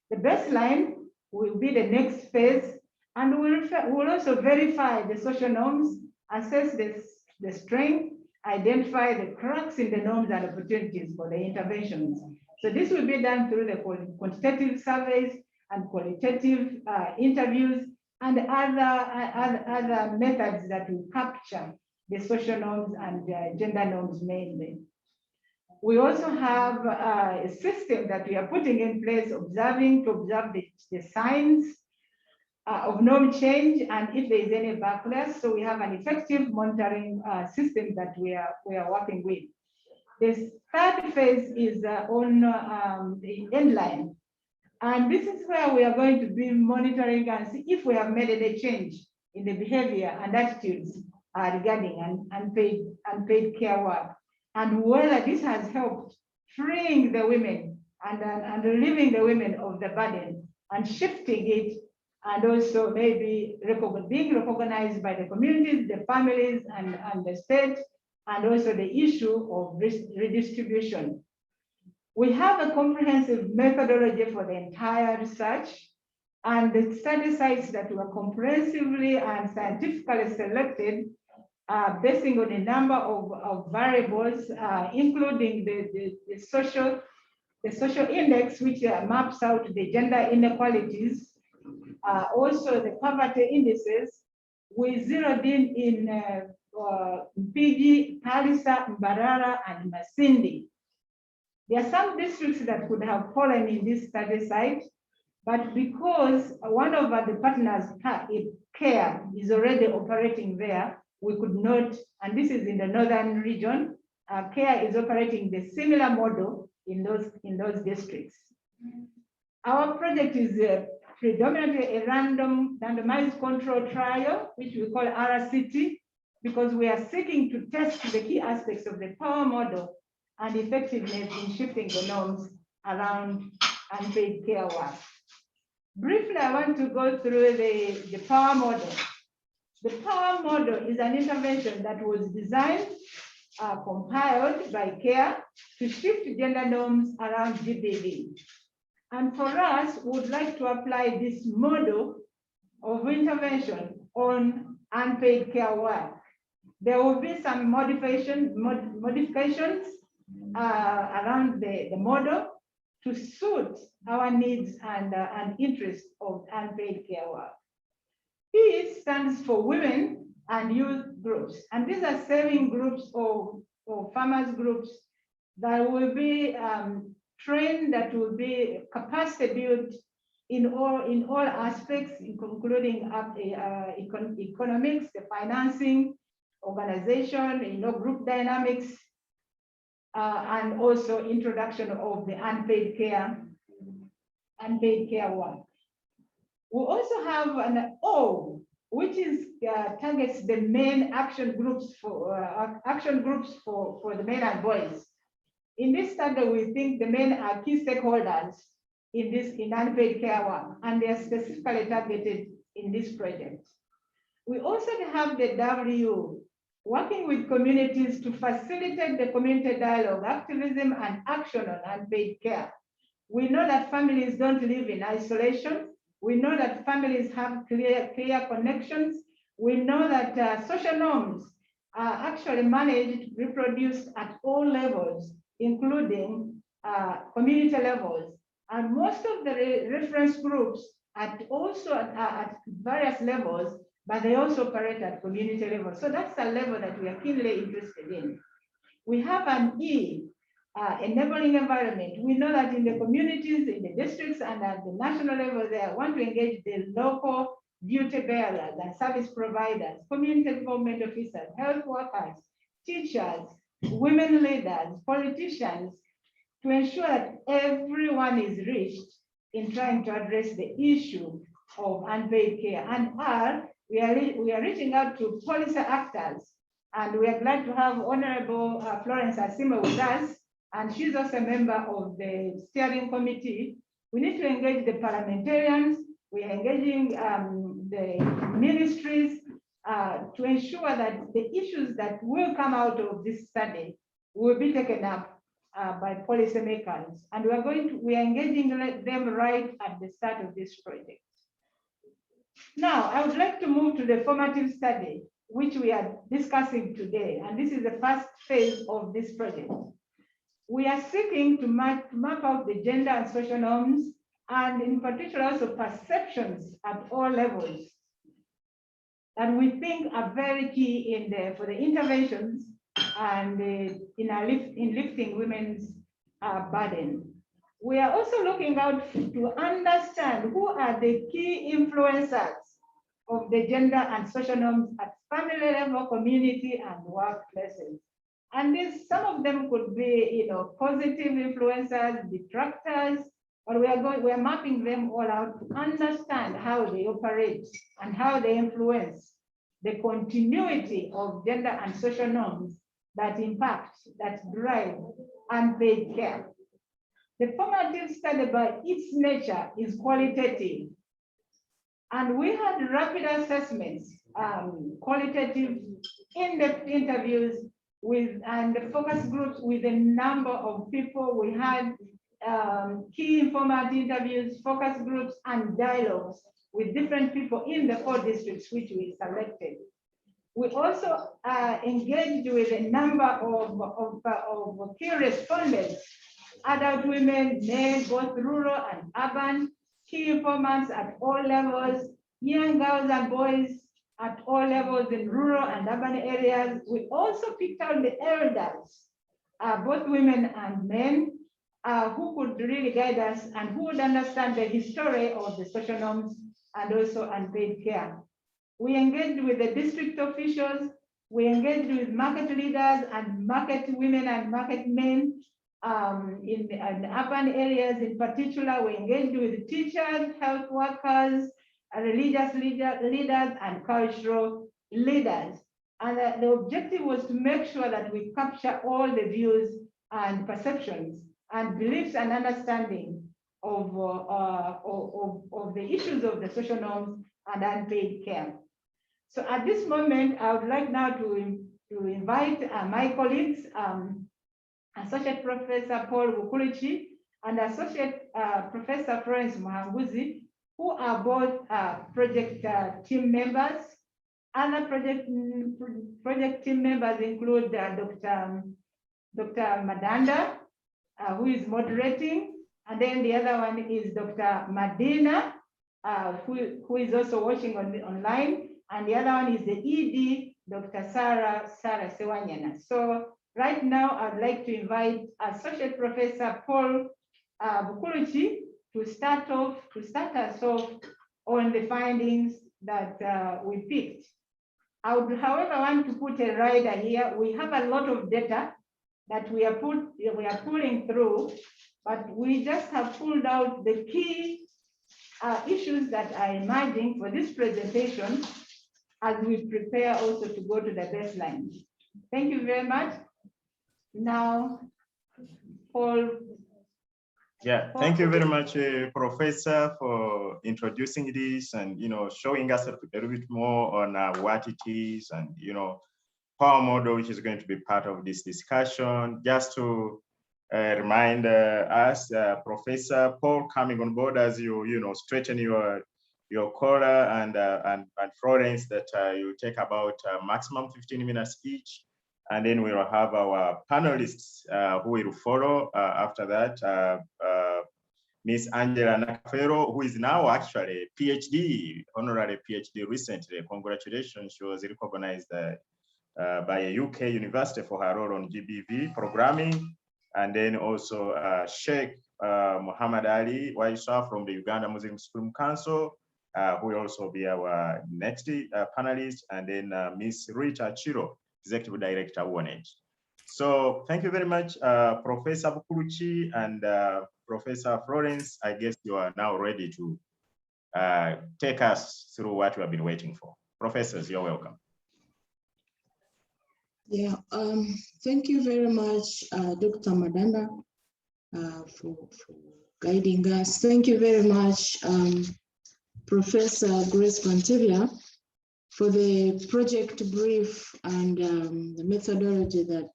The baseline will be the next phase, and we'll also verify the social norms, assess the strength, identify the cracks in the norms and opportunities for the interventions. So this will be done through the quantitative surveys and qualitative interviews and other methods that will capture the social norms and gender norms mainly. We also have a system that we are putting in place, to observe the signs of norm change, and if there is any backlash. So we have an effective monitoring system that we are working with. This third phase is on the end line. And this is where we are going to be monitoring and see if we have made any change in the behavior and attitudes regarding unpaid care work, and whether this has helped freeing the women and relieving the women of the burden and shifting it, and also maybe being recognized by the communities, the families, and the state, and also the issue of redistribution. We have a comprehensive methodology for the entire research, and the study sites that were comprehensively and scientifically selected basing on a number of variables, including the social index, which maps out the gender inequalities, also the poverty indices. We zeroed in Mpigi, Kalisa, Mbarara, and Masindi. There are some districts that could have fallen in this study site, but because one of the partners, CARE, is already operating there, we could not, and this is in the northern region, CARE is operating the similar model in those districts. Our project is predominantly a randomized control trial, which we call RCT, because we are seeking to test the key aspects of the power model and effectiveness in shifting the norms around unpaid care work. Briefly, I want to go through the power model. The power model is an intervention that was designed, compiled by CARE to shift gender norms around GBV. And for us, we would like to apply this model of intervention on unpaid care work. There will be some modifications around the model to suit our needs and interests of unpaid care work. P stands for women and youth groups, and these are saving groups or farmers groups that will be trained, that will be capacity built in all aspects, including economics, the financing, organization, group dynamics, and also introduction of the unpaid care work. We also have an O, which is targets the main action groups for the men and boys. In this study, we think the men are key stakeholders in unpaid care work, and they are specifically targeted in this project. We also have the W, working with communities to facilitate the community dialogue, activism, and action on unpaid care. We know that families don't live in isolation. We know that families have clear connections. We know that social norms are actually managed, reproduced at all levels, including community levels. And most of the reference groups also at various levels, but they also operate at community level. So that's a level that we are keenly interested in. We have an E, enabling environment. We know that in the communities, in the districts, and at the national level, they want to engage the local duty bearers and service providers, community development officers, health workers, teachers, women leaders, politicians, to ensure that everyone is reached in trying to address the issue of unpaid care. And we are reaching out to policy actors, and we are glad to have Honorable Florence Asima with us, and she's also a member of the steering committee. We need to engage the parliamentarians. We are engaging the ministries to ensure that the issues that will come out of this study will be taken up by policymakers. And we are engaging them right at the start of this project. Now, I would like to move to the formative study, which we are discussing today. And this is the first phase of this project. We are seeking to map out the gender and social norms, and in particular also perceptions at all levels that we think are very key for the interventions and in lifting women's burden. We are also looking out to understand who are the key influencers of the gender and social norms at family level, community, and workplaces. And some of them could be, positive influencers, detractors, but we are mapping them all out to understand how they operate and how they influence the continuity of gender and social norms that impact, that drive unpaid care. The formative study by its nature is qualitative. And we had rapid assessments, qualitative in-depth interviews and the focus groups with a number of people. We had key informative interviews, focus groups, and dialogues with different people in the 4 districts which we selected. We also engaged with a number of key respondents, adult women, men, both rural and urban, key informants at all levels, young girls and boys at all levels in rural and urban areas. We also picked out the elders, both women and men, who could really guide us and who would understand the history of the social norms and also unpaid care. We engaged with the district officials. We engaged with market leaders and market women and market men in the urban areas. In particular, we engaged with teachers, health workers, religious leaders, and cultural leaders. And the objective was to make sure that we capture all the views and perceptions and beliefs and understanding of the issues of the social norms and unpaid care. So at this moment, I would like now to invite my colleagues, Associate Professor Paul Bukulichi and Associate Professor Florence Muhanguzi, who are both project team members. Other project team members include Dr. Madanda, who is moderating, and then the other one is Dr. Madina, who is also watching online, and the other one is the ED, Dr. Sarah Sewanyana. So right now, I'd like to invite Associate Professor Paul Bukulichi to start us off on the findings that we picked. I would, however, want to put a rider here. We have a lot of data that we are pulling through, but we just have pulled out the key issues that are emerging for this presentation as we prepare also to go to the baseline. Thank you very much. Now, Paul. Yeah, thank you very much, Professor, for introducing this and showing us a little bit more on what it is and power model, which is going to be part of this discussion. Just to remind us, Professor Paul, coming on board as you straighten your collar and Florence, that you take about maximum 15 minutes each. And then we will have our panelists who will follow after that. Miss Angela Nakafero, who is now actually a PhD, honorary PhD recently. Congratulations, she was recognized by a UK university for her role on GBV programming. And then also Sheikh Muhammad Ali Waisa from the Uganda Muslim Supreme Council, who will also be our next panelist. And then Miss Rita Chiro, Executive Director, UNAIDS. So thank you very much, Professor Bukuluchi and Professor Florence. I guess you are now ready to take us through what we have been waiting for. Professors, you're welcome. Yeah, thank you very much, Dr. Madanda, for guiding us. Thank you very much, Professor Grace Montevia, for the project brief and the methodology that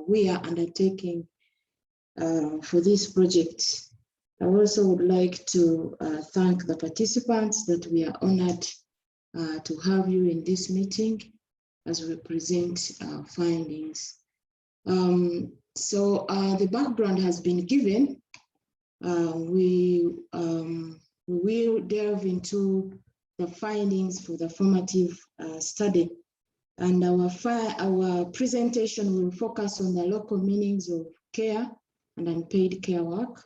we are undertaking for this project. I also would like to thank the participants that we are honored to have you in this meeting as we present our findings. So the background has been given. We will delve into the findings for the formative study. And our presentation will focus on the local meanings of care and unpaid care work,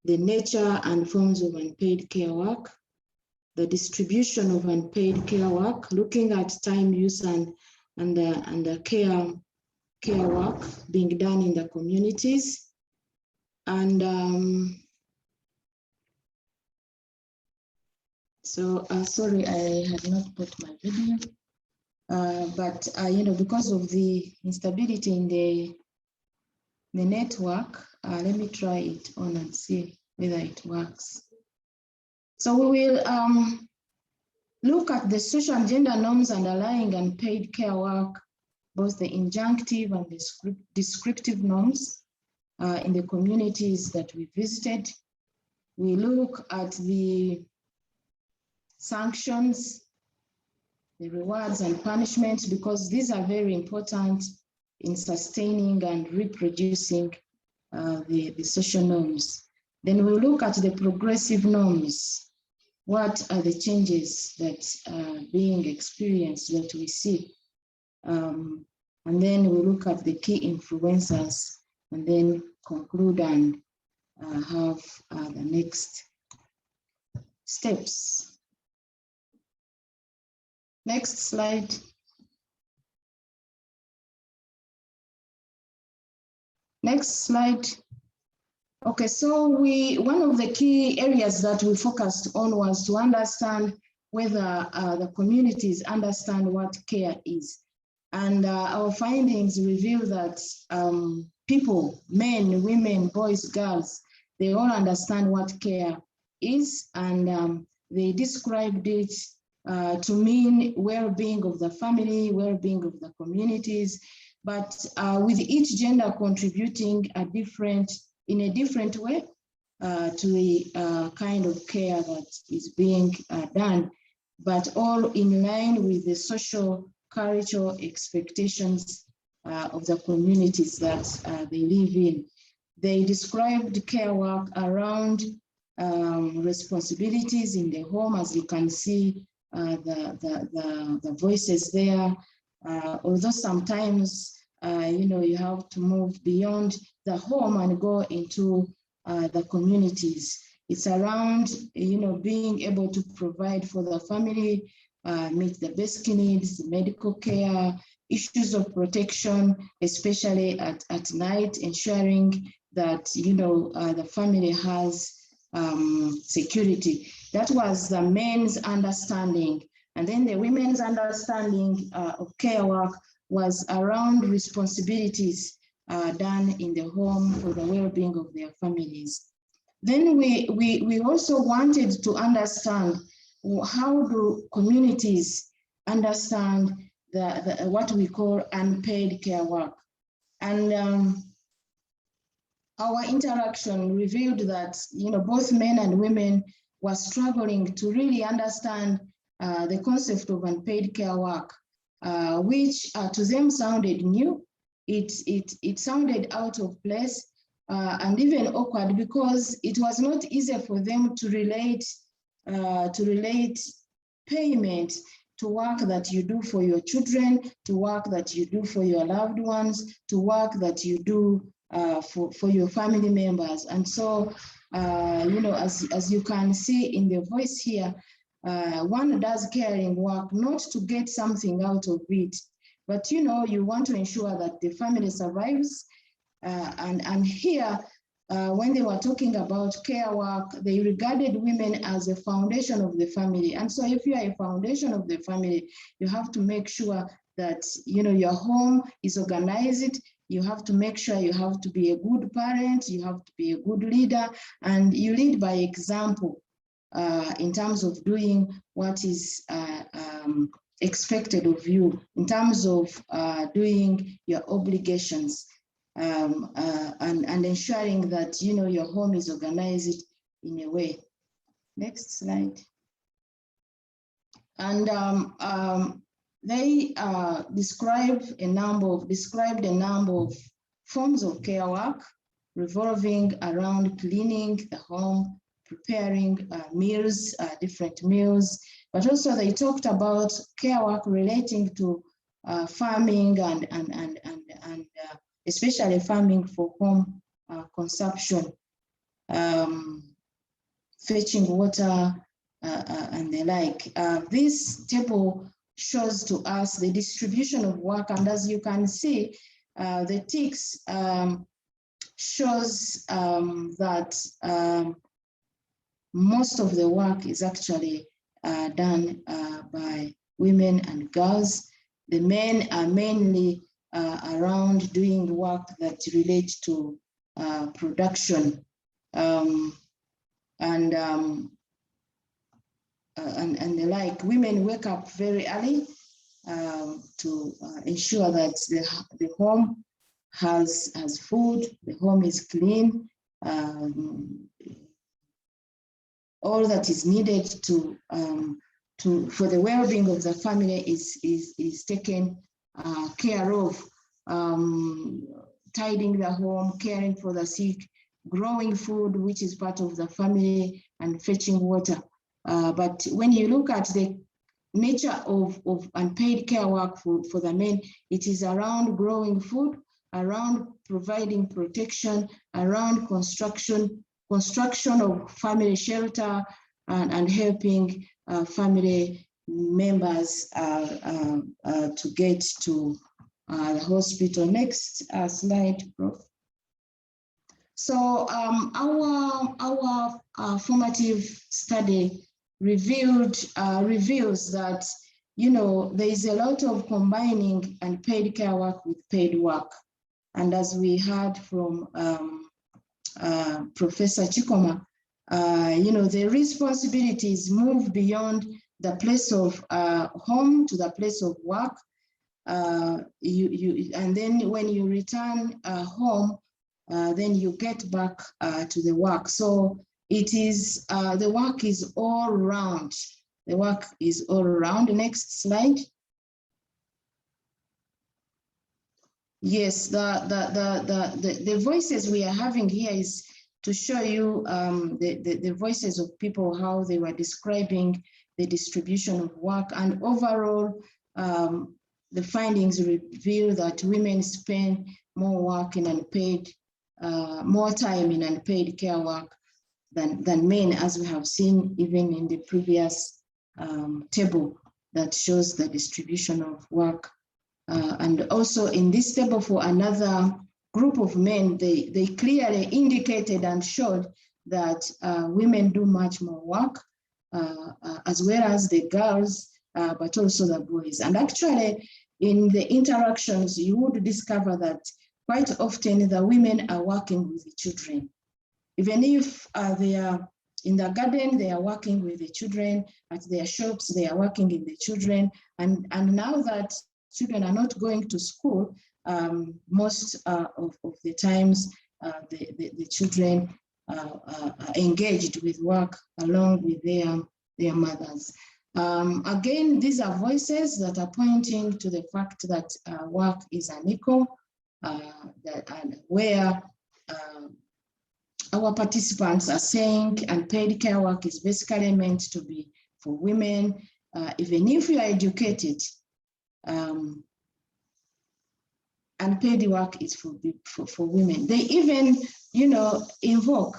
the nature and forms of unpaid care work, the distribution of unpaid care work, looking at time use and the care work being done in the communities. And sorry, I had not put my video, but because of the instability in the network, let me try it on and see whether it works. So we will look at the social and gender norms underlying unpaid care work, both the injunctive and the descriptive norms in the communities that we visited. We look at the sanctions, the rewards and punishments, because these are very important in sustaining and reproducing the social norms. Then we look at the progressive norms. What are the changes that are being experienced that we see? And then we look at the key influencers and then conclude and have the next steps. Next slide. Next slide. Okay, so one of the key areas that we focused on was to understand whether the communities understand what care is. And our findings reveal that people, men, women, boys, girls, they all understand what care is, and they described it to mean well-being of the family, well-being of the communities, but with each gender contributing in a different way to the kind of care that is being done, but all in line with the social, cultural expectations of the communities that they live in. They described care work around responsibilities in the home, as you can see the voices there. Although sometimes you have to move beyond the home and go into the communities. It's around being able to provide for the family, meet the basic needs, medical care, issues of protection, especially at night, ensuring that the family has security. That was the men's understanding. And then the women's understanding of care work was around responsibilities done in the home for the well-being of their families. Then we also wanted to understand how do communities understand what we call unpaid care work. And our interaction revealed that both men and women were struggling to really understand the concept of unpaid care work, which to them sounded new. It sounded out of place and even awkward, because it was not easy for them to relate payment to work that you do for your children, to work that you do for your loved ones, to work that you do for your family members. And so, as you can see in the voice here, one does caring work not to get something out of it, but you want to ensure that the family survives. And here, when they were talking about care work, they regarded women as a foundation of the family. And so if you are a foundation of the family, you have to make sure that your home is organized. You have to make sure you have to be a good parent, you have to be a good leader, and you lead by example in terms of doing what is expected of you, in terms of doing your obligations. And ensuring that your home is organized in a way. Next slide. And they described a number of forms of care work revolving around cleaning the home, preparing meals, different meals, but also they talked about care work relating to farming and especially farming for home consumption, fetching water, and the like. This table shows to us the distribution of work, and as you can see, the ticks shows that most of the work is actually done by women and girls. The men are mainly around doing work that relates to production, and the like. Women wake up very early to ensure that the home has food, the home is clean, all that is needed for the well-being of the family is taken care of, tidying the home, caring for the sick, growing food, which is part of the family, and fetching water. But when you look at the nature of unpaid care work for the men, it is around growing food, around providing protection, around construction of family shelter, and helping family members to get to the hospital. Next slide, Prof. So our formative study reveals that there is a lot of combining unpaid care work with paid work, and as we heard from Professor Chikoma, the responsibilities move beyond the place of home to the place of work. And then when you return home, then you get back to the work. So it is, the work is all around. The work is all around. Next slide. Yes, the voices we are having here is to show you the voices of people, how they were describing the distribution of work. And overall, the findings reveal that women spend more work in unpaid, more time in unpaid care work than men, as we have seen even in the previous table that shows the distribution of work. And also in this table for another group of men, they clearly indicated and showed that women do much more work. as well as the girls, but also the boys. And actually, in the interactions, you would discover that quite often the women are working with the children. Even if they are in the garden, they are working with the children. At their shops, they are working in the children. And now that children are not going to school, most of the times, the children are engaged with work along with their mothers. Again, these are voices that are pointing to the fact that work is unequal, where our participants are saying unpaid care work is basically meant to be for women. Even if you are educated, unpaid work is for women. They even, invoke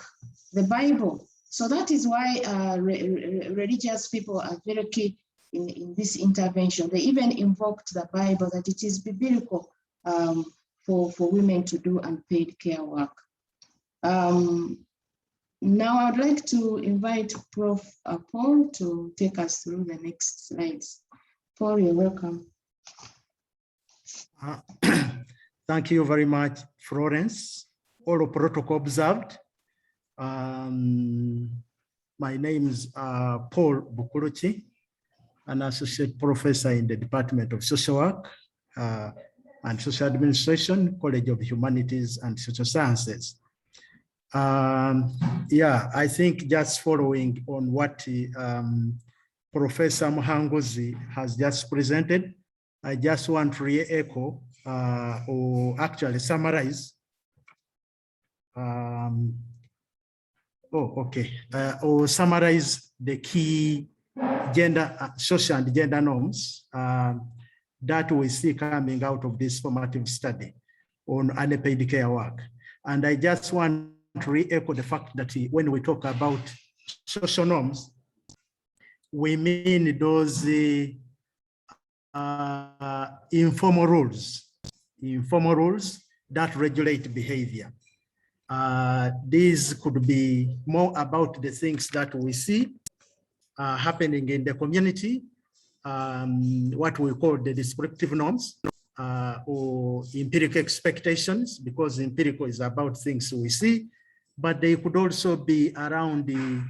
the Bible. So that is why religious people are very key in this intervention. They even invoked the Bible, that it is biblical for women to do unpaid care work. Now I'd like to invite Prof. Paul to take us through the next slides. Paul, you're welcome. Thank you very much, Florence. All protocol observed. My name is Paul Bukuruchi, an associate professor in the Department of Social Work and Social Administration, College of Humanities and Social Sciences. I think just following on what Professor Muhanguzi has just presented, I just want to re-echo or actually summarize or summarize the key gender, social and gender norms that we see coming out of this formative study on unpaid care work. And I just want to re-echo the fact that when we talk about social norms, we mean those informal rules that regulate behavior. These could be more about the things that we see happening in the community, what we call the descriptive norms or empirical expectations, because empirical is about things we see, but they could also be around the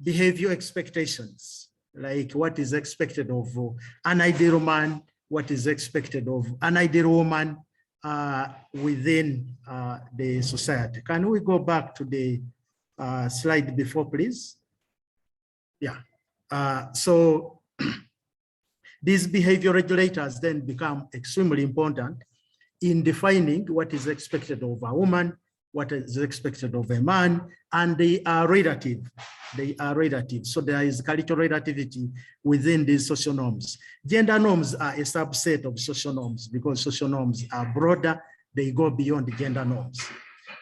behavior expectations, like what is expected of an ideal man, what is expected of an ideal woman within the society. Can we go back to the slide before, please? Yeah. So these behavior regulators then become extremely important in defining what is expected of a woman, what is expected of a man, and they are relative. They are relative. So there is cultural relativity within these social norms. Gender norms are a subset of social norms because social norms are broader. They go beyond gender norms.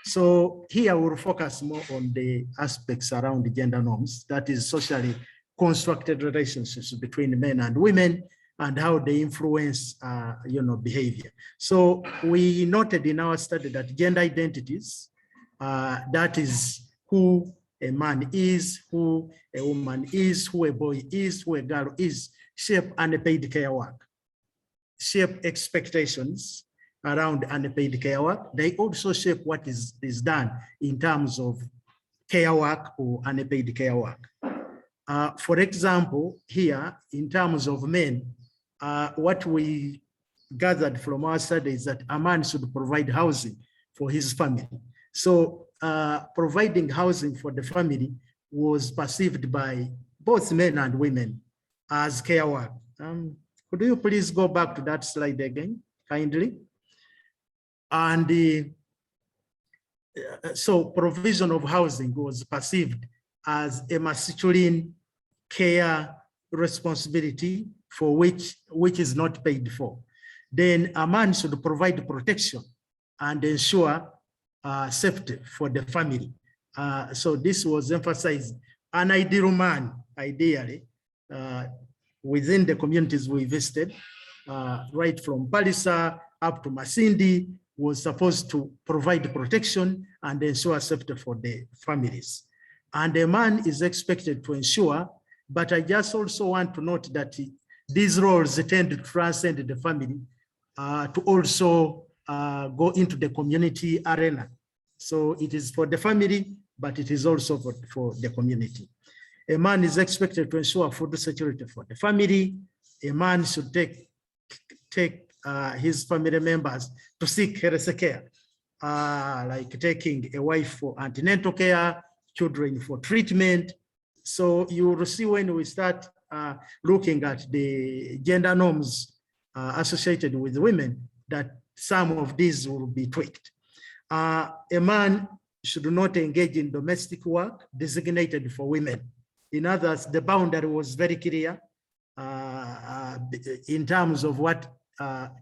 So here we'll focus more on the aspects around the gender norms, that is socially constructed relationships between men and women and how they influence behavior. So we noted in our study that gender identities, that is who a man is, who a woman is, who a boy is, who a girl is, shape unpaid care work, shape expectations around unpaid care work. They also shape what is done in terms of care work or unpaid care work. For example, here, in terms of men, what we gathered from our study is that a man should provide housing for his family. So providing housing for the family was perceived by both men and women as care work. Could you please go back to that slide again, kindly? And so provision of housing was perceived as a masculine care responsibility for which is not paid for. Then a man should provide protection and ensure safety for the family. So this was emphasized. An ideal man, ideally, within the communities we visited, right from Palisa up to Masindi, was supposed to provide protection and ensure safety for the families. And a man is expected to ensure, but I just also want to note that these roles tend to transcend the family to also go into the community arena. So it is for the family, but it is also for the community. A man is expected to ensure food security for the family. A man should take his family members to seek health care, like taking a wife for antenatal care, children for treatment. So you will see when we start looking at the gender norms associated with women, that some of these will be tweaked. A man should not engage in domestic work designated for women. In others, the boundary was very clear in terms of what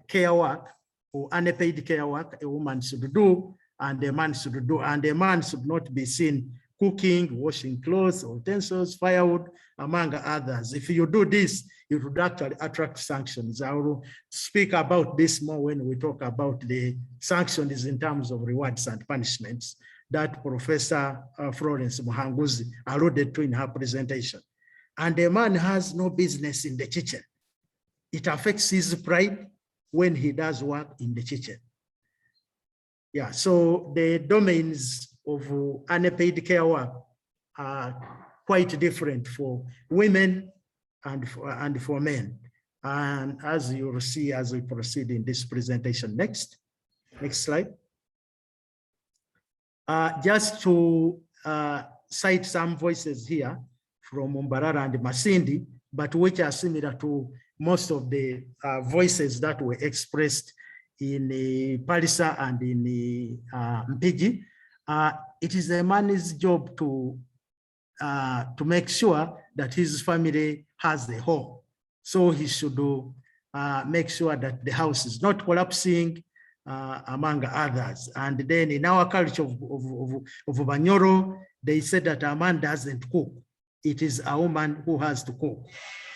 care work or unpaid care work a woman should do and a man should do. And a man should not be seen cooking, washing clothes, utensils, firewood, among others. If you do this, it would actually attract sanctions. I will speak about this more when we talk about the sanctions in terms of rewards and punishments that Professor Florence Muhanguzi alluded to in her presentation. And a man has no business in the kitchen. It affects his pride when he does work in the kitchen. Yeah, so the domains of unpaid care work are quite different for women and for men. And as you will see as we proceed in this presentation. Next slide. Just to cite some voices here from Mbarara and Masindi, but which are similar to most of the voices that were expressed in Palisa and in Mpigi. It is a man's job to make sure that his family has a home. So he should make sure that the house is not collapsing, among others. And then in our culture of Banyoro, they said that a man doesn't cook. It is a woman who has to cook.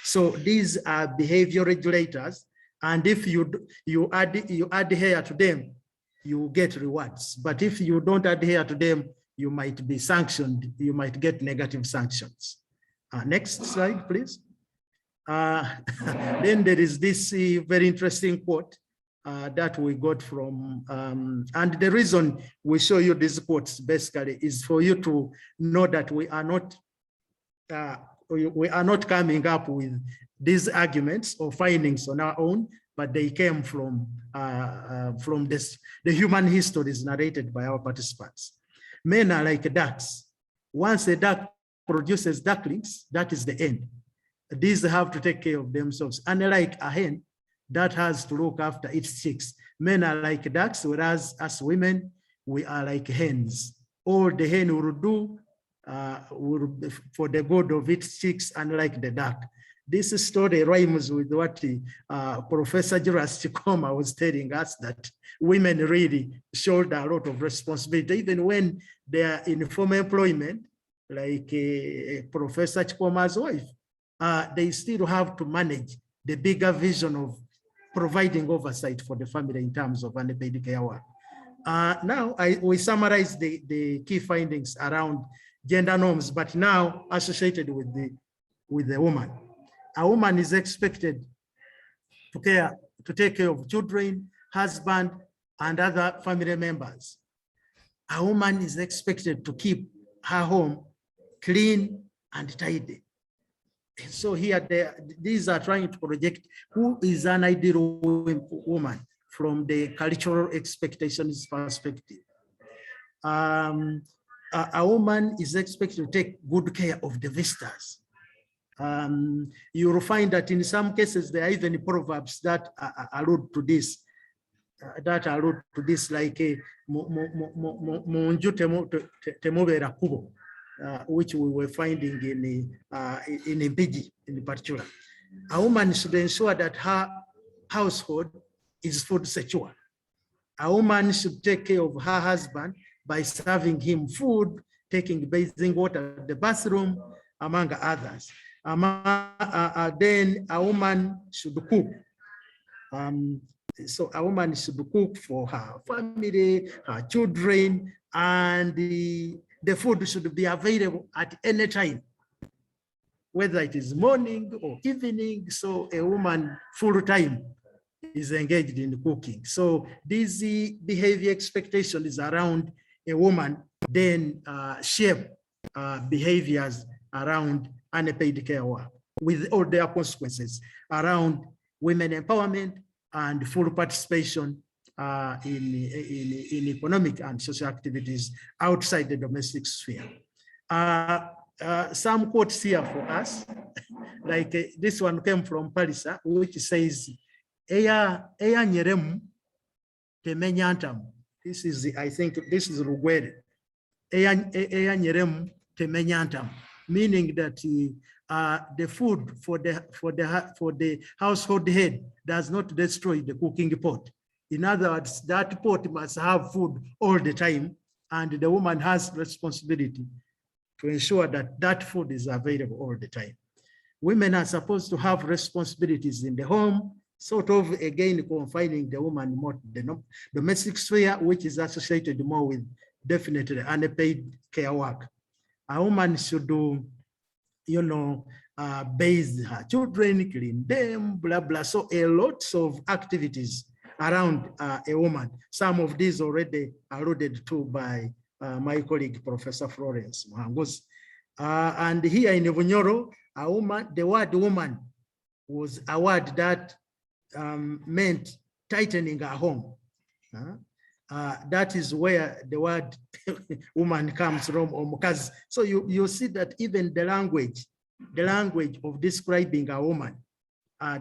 So these are behavior regulators. And if you adhere to them, you get rewards. But if you don't adhere to them, you might be sanctioned. You might get negative sanctions. Next slide, please. Then there is this very interesting quote that we got from, and the reason we show you these quotes basically is for you to know that we are not coming up with these arguments or findings on our own, but they came from the human histories narrated by our participants. Men are like ducks. Once a duck produces ducklings, that is the end. These have to take care of themselves. Unlike a hen that has to look after its chicks. Men are like ducks, whereas as women, we are like hens. All the hen will do will be for the good of its chicks, unlike the duck. This story rhymes with what Professor Juras Chikoma was telling us, that women really shoulder a lot of responsibility, even when they are in formal employment, like Professor Chikoma's wife. They still have to manage the bigger vision of providing oversight for the family in terms of unpaid care work. Now, we summarize the key findings around gender norms, but now associated with the woman. A woman is expected to take care of children, husband, and other family members. A woman is expected to keep her home clean and tidy. So here, these are trying to project who is an ideal woman from the cultural expectations perspective. A woman is expected to take good care of the visitors. You will find that in some cases, there are even proverbs that allude to this, like which we were finding in Mpigi in particular. A woman should ensure that her household is food secure. A woman should take care of her husband by serving him food, taking bathing water at the bathroom, among others. Then a woman should cook. So a woman should cook for her family, her children, and the food should be available at any time, whether it is morning or evening. So a woman full time is engaged in cooking. So these behavior expectations around a woman then shape behaviors around unpaid care work with all their consequences around women empowerment and full participation in economic and social activities outside the domestic sphere. Some quotes here for us, like this one came from Palisa, which says, Eya nyeremu temenya ntamu. This is, I think, this is Rugwere. Eya nyeremu temenya ntamu, meaning that the food for the household head does not destroy the cooking pot. In other words, that pot must have food all the time, and the woman has responsibility to ensure that that food is available all the time. Women are supposed to have responsibilities in the home, sort of again confining the woman more to the domestic sphere, which is associated more with definitely unpaid care work. A woman should do, you know, bathe her children, clean them, blah, blah. So a lot of activities around a woman. Some of these already alluded to by my colleague, Professor Florence Muhanguzi. And here in Vunyoro, a woman, the word woman was a word that meant tightening her home. That is where the word woman comes from, or mukazi. So you see that even the language of describing a woman,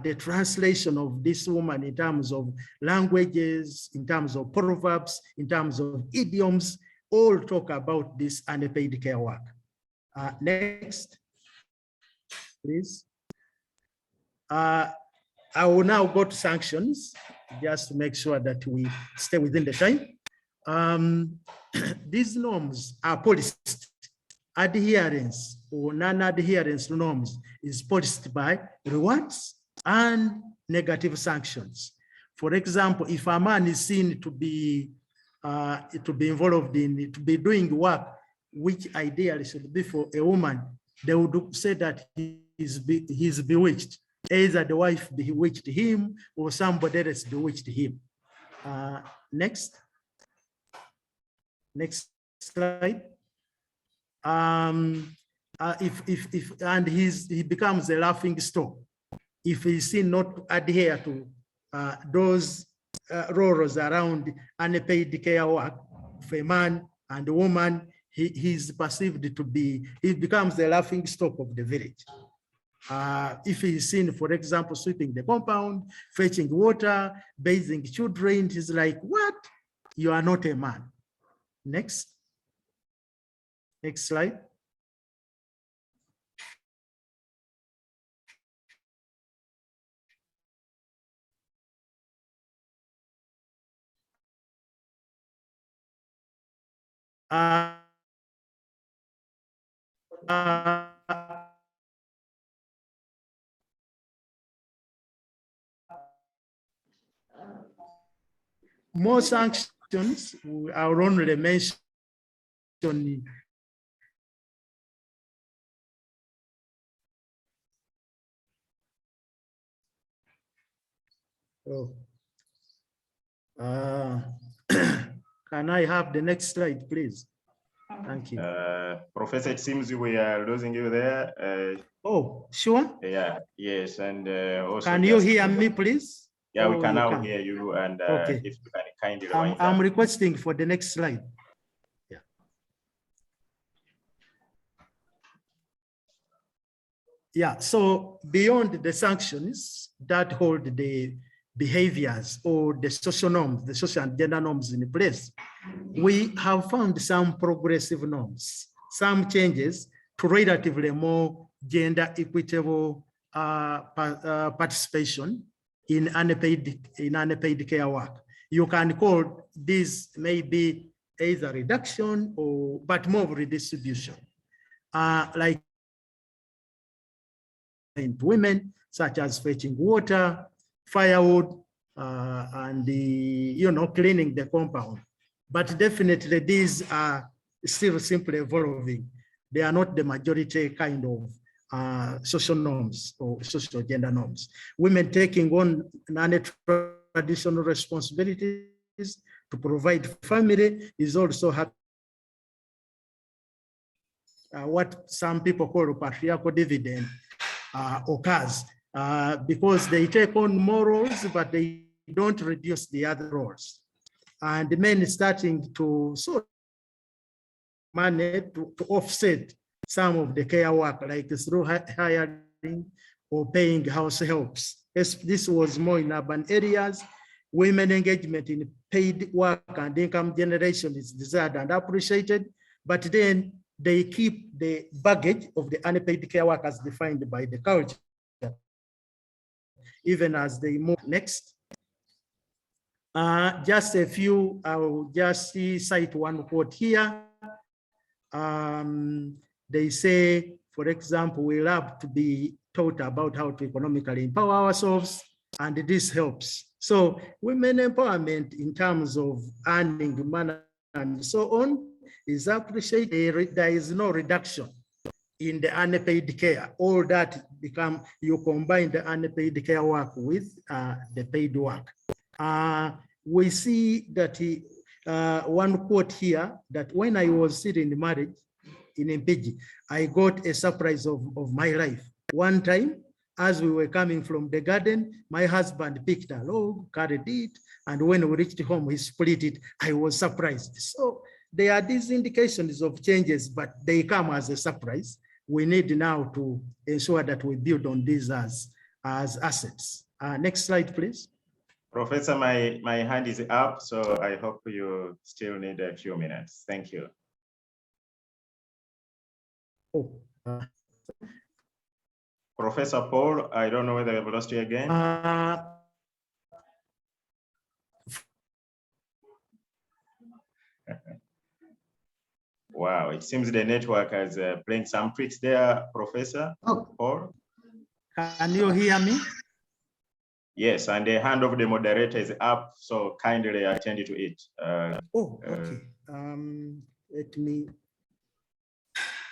the translation of this woman in terms of languages, in terms of proverbs, in terms of idioms, all talk about this unpaid care work. Next, please. I will now go to sanctions, just to make sure that we stay within the time. These norms are policed. Adherence or non-adherence to norms is policed by rewards and negative sanctions. For example, if a man is seen to be involved in, to be doing work which ideally should be for a woman, they would say that he's bewitched. Either the wife bewitched him or somebody else bewitched him. Next slide. And he becomes a laughing stock if he's seen not to adhere to those roles around unpaid care work for a man and a woman. He's perceived to be, he becomes the laughing stock of the village. If he's seen, for example, sweeping the compound, fetching water, bathing children, he's like, what? You are not a man. Next slide. More sanctions are only mentioned. Oh. Can I have the next slide, please? Thank you. Professor, it seems we are losing you there. Oh, sure. Yeah, yes, and also. Can you hear me, please? Yeah, we can now can hear you, and okay. if you can kindly I'm requesting for the next slide. Yeah. Yeah, so beyond the sanctions that hold the behaviors or the social norms, the social and gender norms in place, we have found some progressive norms, some changes to relatively more gender equitable participation in unpaid care work. You can call this maybe either reduction or, but more redistribution. Like women, such as fetching water, firewood, and cleaning the compound. But definitely these are still simply evolving. They are not the majority kind of social norms or social gender norms. Women taking on non-traditional responsibilities to provide family is also happening. What some people call patriarchal dividend occurs because they take on more roles, but they don't reduce the other roles. And the men starting to sort of manage to offset some of the care work, like through hiring or paying house helps. This was more in urban areas. Women engagement in paid work and income generation is desired and appreciated, but then they keep the baggage of the unpaid care work as defined by the culture, even as they move next. Just a few, I will just cite one quote here. They say, for example, we love to be taught about how to economically empower ourselves, and this helps. So women empowerment in terms of earning money and so on is appreciated. There is no reduction in the unpaid care. All that become, you combine the unpaid care work with the paid work. We see that one quote here, that when I was still in marriage in Mpigi, I got a surprise of my life. One time, as we were coming from the garden, my husband picked a log, carried it, and when we reached home, he split it. I was surprised. So there are these indications of changes, but they come as a surprise. We need now to ensure that we build on these as assets. Next slide, please. Professor, my hand is up, so I hope you still need a few minutes. Thank you. Oh, Professor Paul, I don't know whether I've lost you again. Wow, it seems the network is playing some tricks there, Professor Paul. Can you hear me? Yes, and the hand of the moderator is up, so kindly attend to it. Okay. Let me.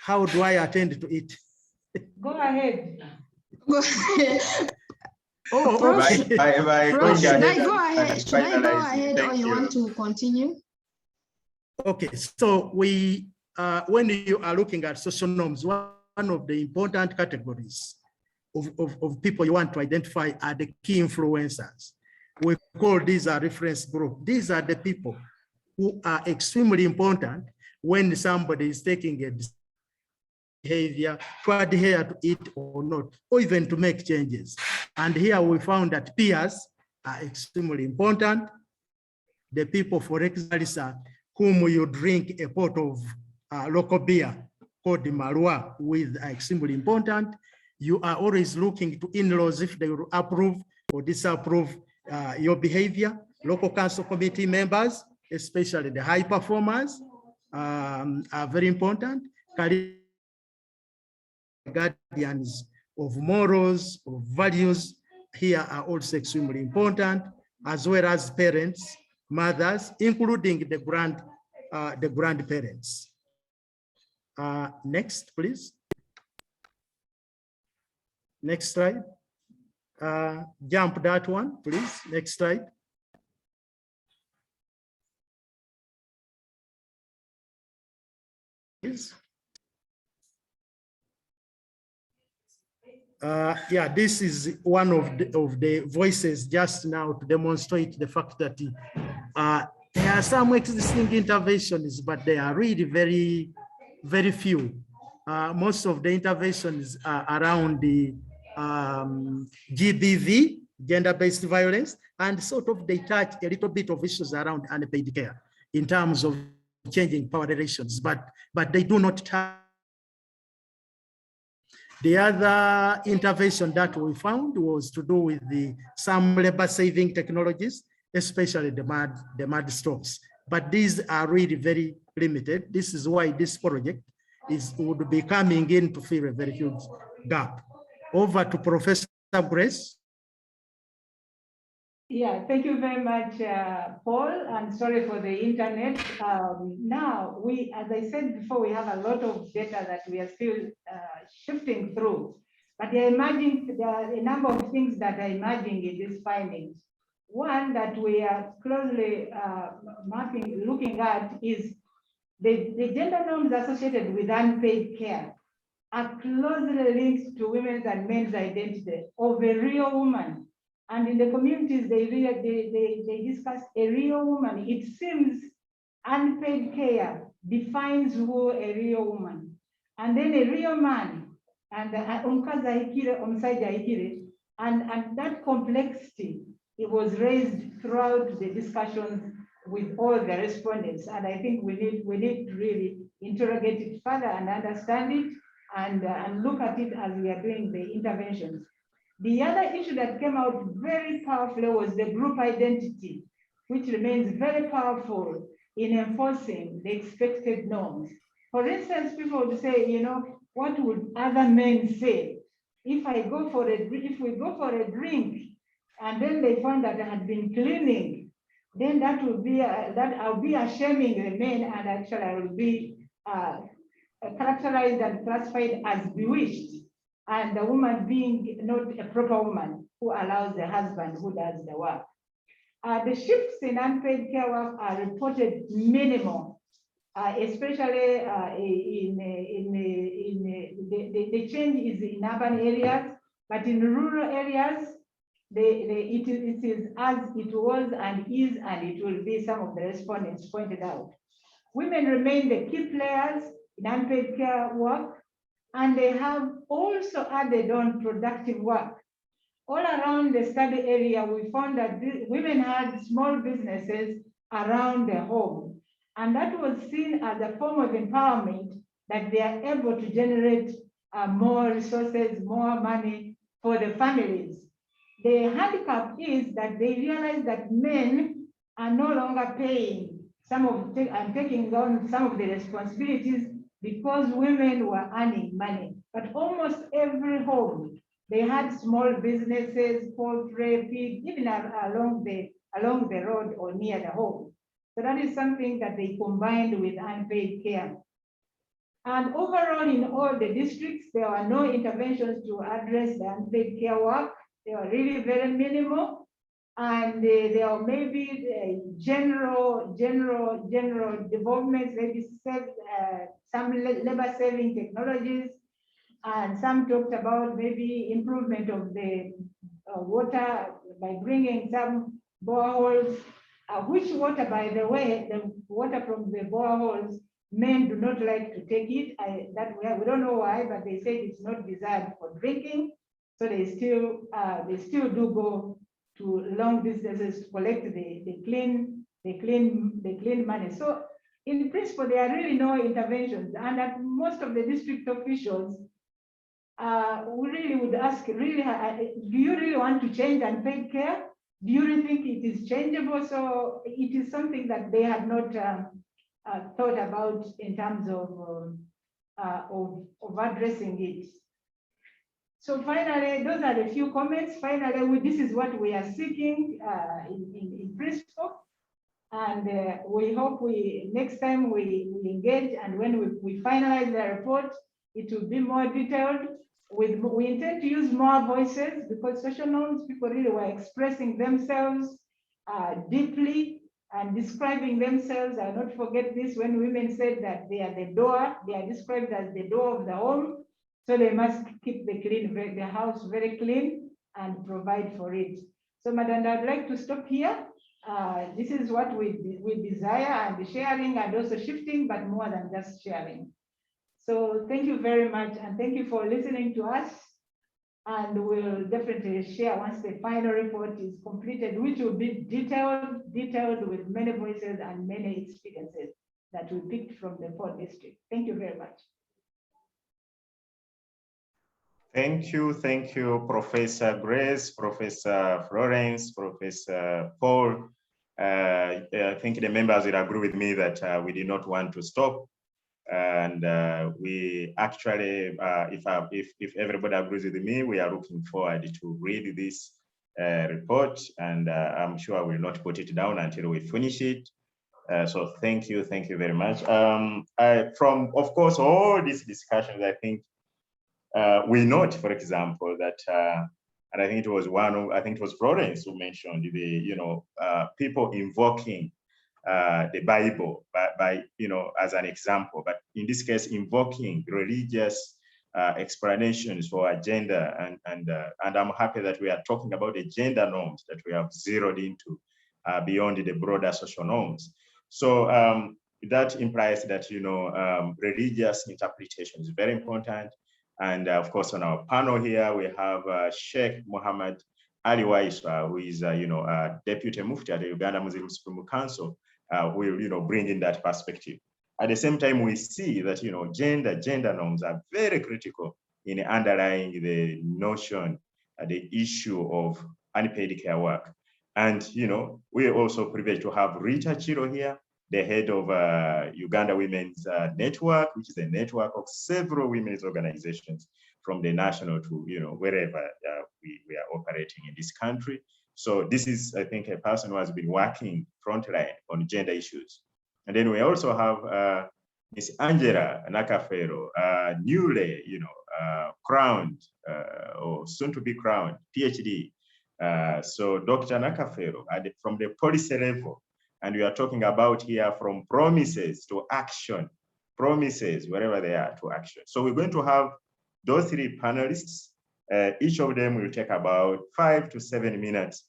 How do I attend to it? Go ahead. Go ahead. Oh, okay. Should I go ahead? Should I go ahead, or you want to continue? Okay, so we, when you are looking at social norms, one of the important categories of people you want to identify are the key influencers. We call these a reference group. These are the people who are extremely important when somebody is taking a behavior to adhere to it or not, or even to make changes. And here we found that peers are extremely important. The people, for example, whom you drink a pot of local beer called the Marua with are extremely important. You are always looking to in-laws if they will approve or disapprove your behavior. Local council committee members, especially the high performers, are very important. Guardians of morals, of values, here are also extremely important, as well as parents, mothers, including the grandparents. Next, please. Next slide. Jump that one, please. Next slide. Please. Yeah, this is one of the voices just now to demonstrate the fact that there are some existing interventions, but they are really very, very few. Most of the interventions are around the GBV, gender-based violence, and sort of they touch a little bit of issues around unpaid care in terms of changing power relations, but they do not touch. The other intervention that we found was to do with some labor-saving technologies, especially the mud stocks. But these are really very limited. This is why this project would be coming in to fill a very huge gap. Over to Professor Grace. Yeah, thank you very much, Paul, and sorry for the internet. Now, as I said before, we have a lot of data that we are still shifting through, but there are a number of things that are emerging in these findings. One that we are closely looking at is the gender norms associated with unpaid care are closely linked to women's and men's identity of a real woman. And in the communities, they discuss a real woman. It seems unpaid care defines who a real woman. And then a real man, and that complexity, it was raised throughout the discussions with all the respondents. And I think we need to really interrogate it further and understand it and look at it as we are doing the interventions. The other issue that came out very powerfully was the group identity, which remains very powerful in enforcing the expected norms. For instance, people would say, you know, what would other men say if we go for a drink and then they found that I had been cleaning, then that would be that I'll be shaming the men, and actually I will be characterized and classified as bewitched, and the woman being not a proper woman who allows the husband who does the work. The shifts in unpaid care work are reported minimal, especially the change is in urban areas, but in rural areas, it is as it was and is, and it will be, some of the respondents pointed out. Women remain the key players in unpaid care work, and they have also added on productive work. All around the study area, we found that women had small businesses around the home, and that was seen as a form of empowerment, that they are able to generate more resources, more money for the families. The handicap is that they realize that men are no longer paying and taking on some of the responsibilities because women were earning money. But almost every home, they had small businesses, poultry, pig, even along the road or near the home. So that is something that they combined with unpaid care. And overall, in all the districts, there were no interventions to address the unpaid care work. They were really very minimal. And there may be general developments, maybe some labor saving technologies, and some talked about maybe improvement of the water by bringing some boreholes, which water, by the way, the water from the boreholes, men do not like to take it. We don't know why, but they say it's not desired for drinking. So they still do go to long distances to collect the clean money. So in principle, there are really no interventions, and that most of the district officials we really would ask, do you really want to change unpaid care? Do you really think it is changeable? So it is something that they had not thought about in terms of addressing it. So finally, those are the few comments. Finally, this is what we are seeking in principle. And we hope next time we engage, and when we finalize the report, it will be more detailed. We intend to use more voices, because social norms, people really were expressing themselves deeply and describing themselves. I'll not forget this, when women said that they are the door, they are described as the door of the home. So they must keep the house very clean and provide for it. So Madam, I'd like to stop here. This is what we desire, and sharing and also shifting, but more than just sharing. So thank you very much, and thank you for listening to us. And we'll definitely share once the final report is completed, which will be detailed with many voices and many experiences that we picked from the 4 districts. Thank you very much. Thank you, Professor Grace, Professor Florence, Professor Paul. I think the members will agree with me that we did not want to stop. And we actually, if everybody agrees with me, we are looking forward to read this report, and I'm sure I will not put it down until we finish it. So thank you very much. From, of course, all these discussions, I think we note, for example, that, and I think it was Florence who mentioned the, people invoking the Bible by as an example, but in this case, invoking religious explanations for agenda, and I'm happy that we are talking about the gender norms that we have zeroed into beyond the broader social norms. So that implies that religious interpretation is very important. And of course, on our panel here we have Sheikh Muhammad Ali Waiswa, who is Deputy Mufti at the Uganda Muslim Supreme Council, who will bring in that perspective. At the same time, we see that gender norms are very critical in underlying the notion, the issue of unpaid care work. And we are also privileged to have Rita Chiro here, the head of Uganda Women's Network, which is a network of several women's organizations from the national to wherever we are operating in this country. So this is, I think, a person who has been working frontline on gender issues. And then we also have Ms. Angela Nakafero, newly crowned or soon to be crowned PhD. So Dr. Nakafero, from the policy level, and we are talking about here from promises to action, promises wherever they are to action. So we're going to have those three panelists. Each of them will take about 5 to 7 minutes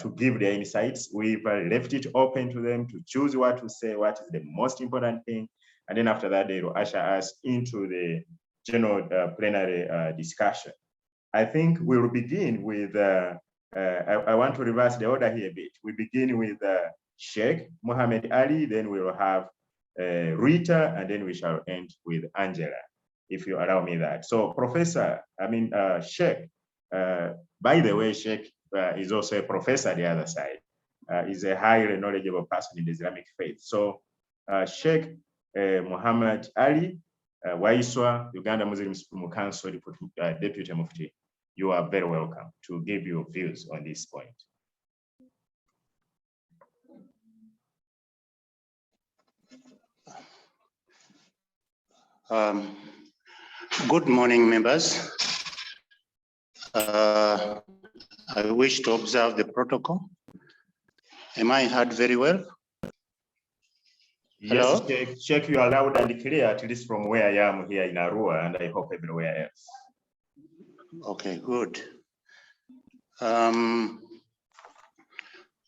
to give their insights. We've left it open to them to choose what to say, what is the most important thing. And then after that, they will usher us into the general plenary discussion. I think we will begin with, I want to reverse the order here a bit. We begin with Sheikh Muhammad Ali, then we will have Rita, and then we shall end with Angela, if you allow me that. So Sheikh, by the way, Sheikh is also a professor the other side, is a highly knowledgeable person in the Islamic faith. So Sheikh Muhammad Ali Waiswa, Uganda Muslim Supreme Council Deputy Mufti, you are very welcome to give your views on this point. Good morning, members. I wish to observe the protocol. Am I heard very well? Yes, Hello? Check you are loud and clear, at least from where I am here in Arua, and I hope everywhere else. Okay, good.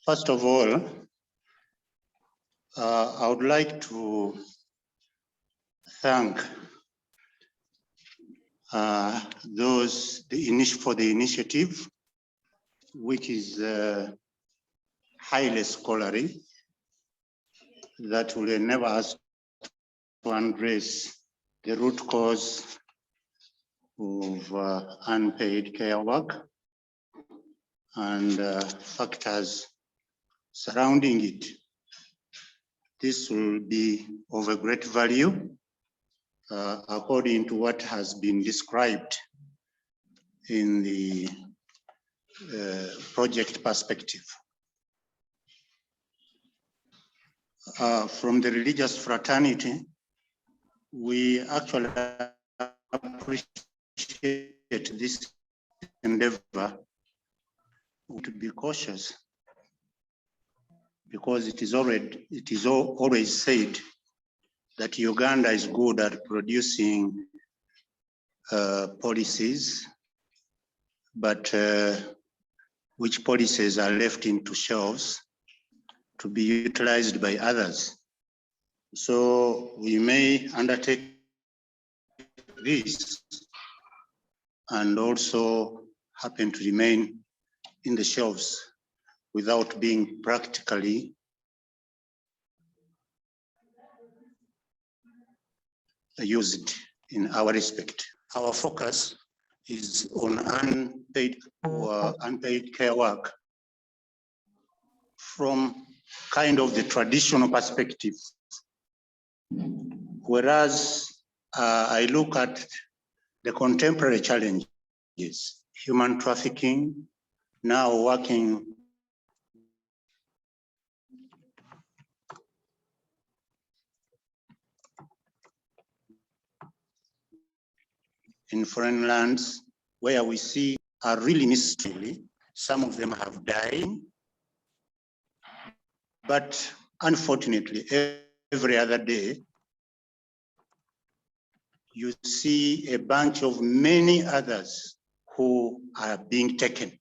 First of all, I would like to thank for the initiative, which is highly scholarly, that will enable us to address the root cause of unpaid care work and factors surrounding it. This will be of a great value according to what has been described in the project perspective. From the religious fraternity, we actually appreciate this endeavor to be cautious, because it is always said that Uganda is good at producing policies, but which policies are left into shelves to be utilized by others. So we may undertake this and also happen to remain in the shelves without being practically used in our respect. Our focus is on unpaid care work from kind of the traditional perspective. Whereas I look at the contemporary challenges, human trafficking, now working in foreign lands where we see are really mysteriously. Some of them have died, but unfortunately, every other day, you see a bunch of many others who are being taken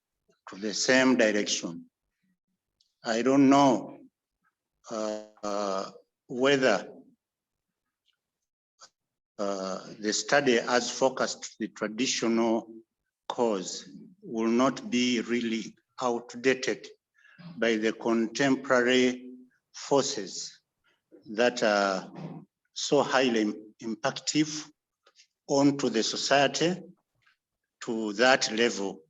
to the same direction. I don't know whether the study has focused the traditional cause will not be really outdated by the contemporary forces that are so highly impactful onto the society to that level.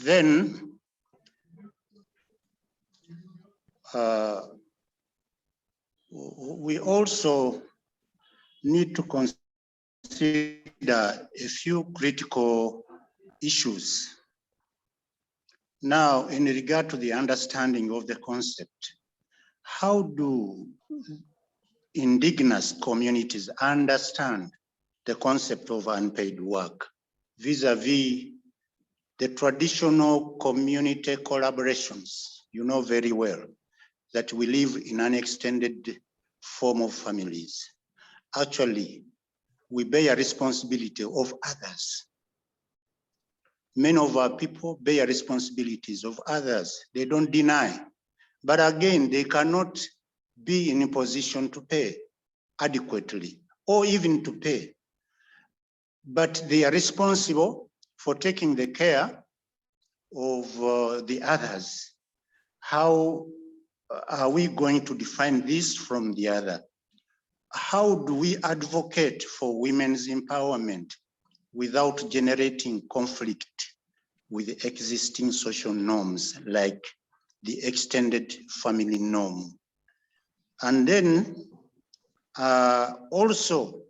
Then we also need to consider a few critical issues. Now, in regard to the understanding of the concept, how do indigenous communities understand the concept of unpaid work vis-a-vis the traditional community collaborations? You know very well that we live in an extended form of families. Actually, we bear responsibility of others. Many of our people bear responsibilities of others. They don't deny. But again, they cannot be in a position to pay adequately or even to pay. But they are responsible for taking the care of the others. How are we going to define this from the other? How do we advocate for women's empowerment without generating conflict with existing social norms like the extended family norm? And then also,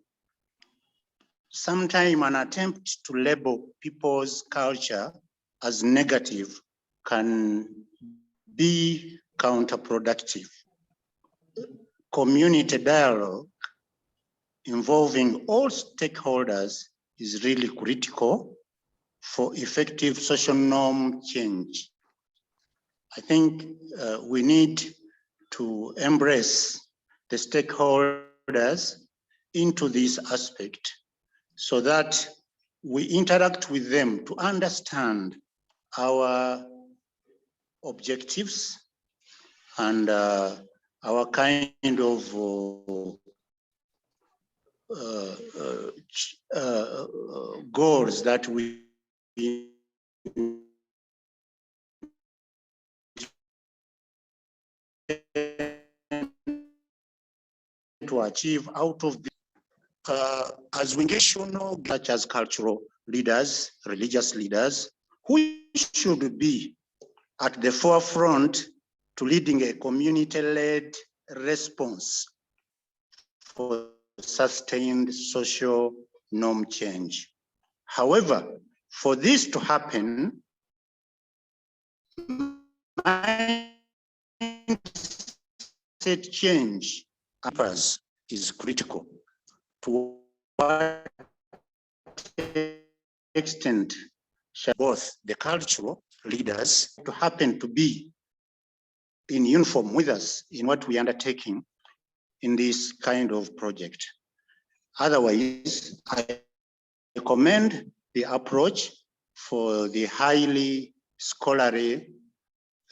sometimes an attempt to label people's culture as negative can be counterproductive. Community dialogue involving all stakeholders is really critical for effective social norm change. I think we need to embrace the stakeholders into this aspect so that we interact with them to understand our objectives and our kind of goals that we to achieve out of the, as we engage, such as cultural leaders, religious leaders, who should be at the forefront to leading a community-led response for sustained social norm change. However, for this to happen, mindset change is critical. To what extent shall both the cultural leaders to happen to be in uniform with us in what we are undertaking in this kind of project? Otherwise, I commend the approach for the highly scholarly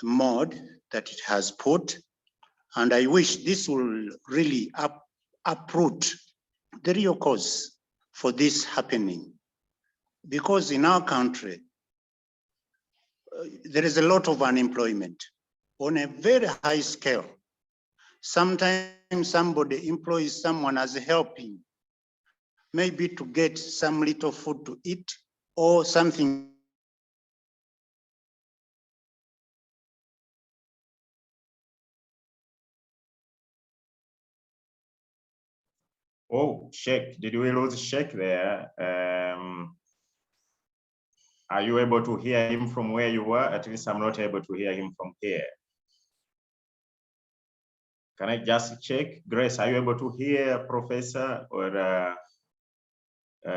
mode that it has put, and I wish this will really uproot the real cause for this happening. Because in our country, there is a lot of unemployment on a very high scale. Sometimes somebody employs someone as helping, maybe to get some little food to eat or something. Oh, Sheikh, did we lose Sheikh there? Are you able to hear him from where you were? At least I'm not able to hear him from here. Can I just check? Grace, are you able to hear Professor or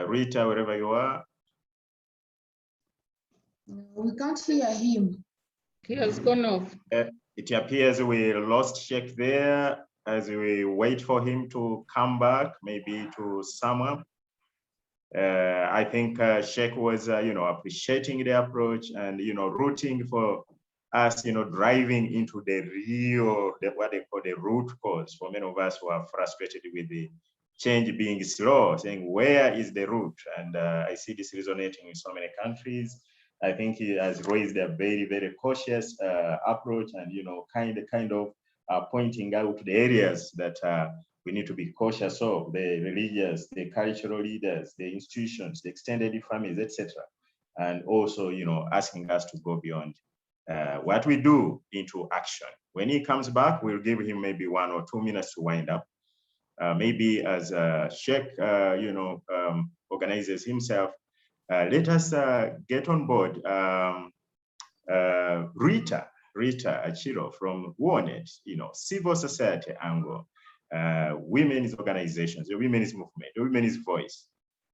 Rita, wherever you are? We can't hear him. He has gone off. It appears we lost Sheikh there as we wait for him to come back, maybe to somewhere. I think Sheikh was, appreciating the approach and, rooting for us, driving into the real, what they call the root cause for many of us who are frustrated with the change being slow, saying where is the root? And I see this resonating in so many countries. I think he has raised a very, very cautious approach and, kind of pointing out the areas that we need to be cautious of, the religious, the cultural leaders, the institutions, the extended families, etc. And also, asking us to go beyond what we do into action. When he comes back, we'll give him maybe 1 or 2 minutes to wind up. Maybe as Sheikh, organizes himself, let us get on board Rita Achiro from WARNET, civil society angle, women's organizations, the women's movement, the women's voice.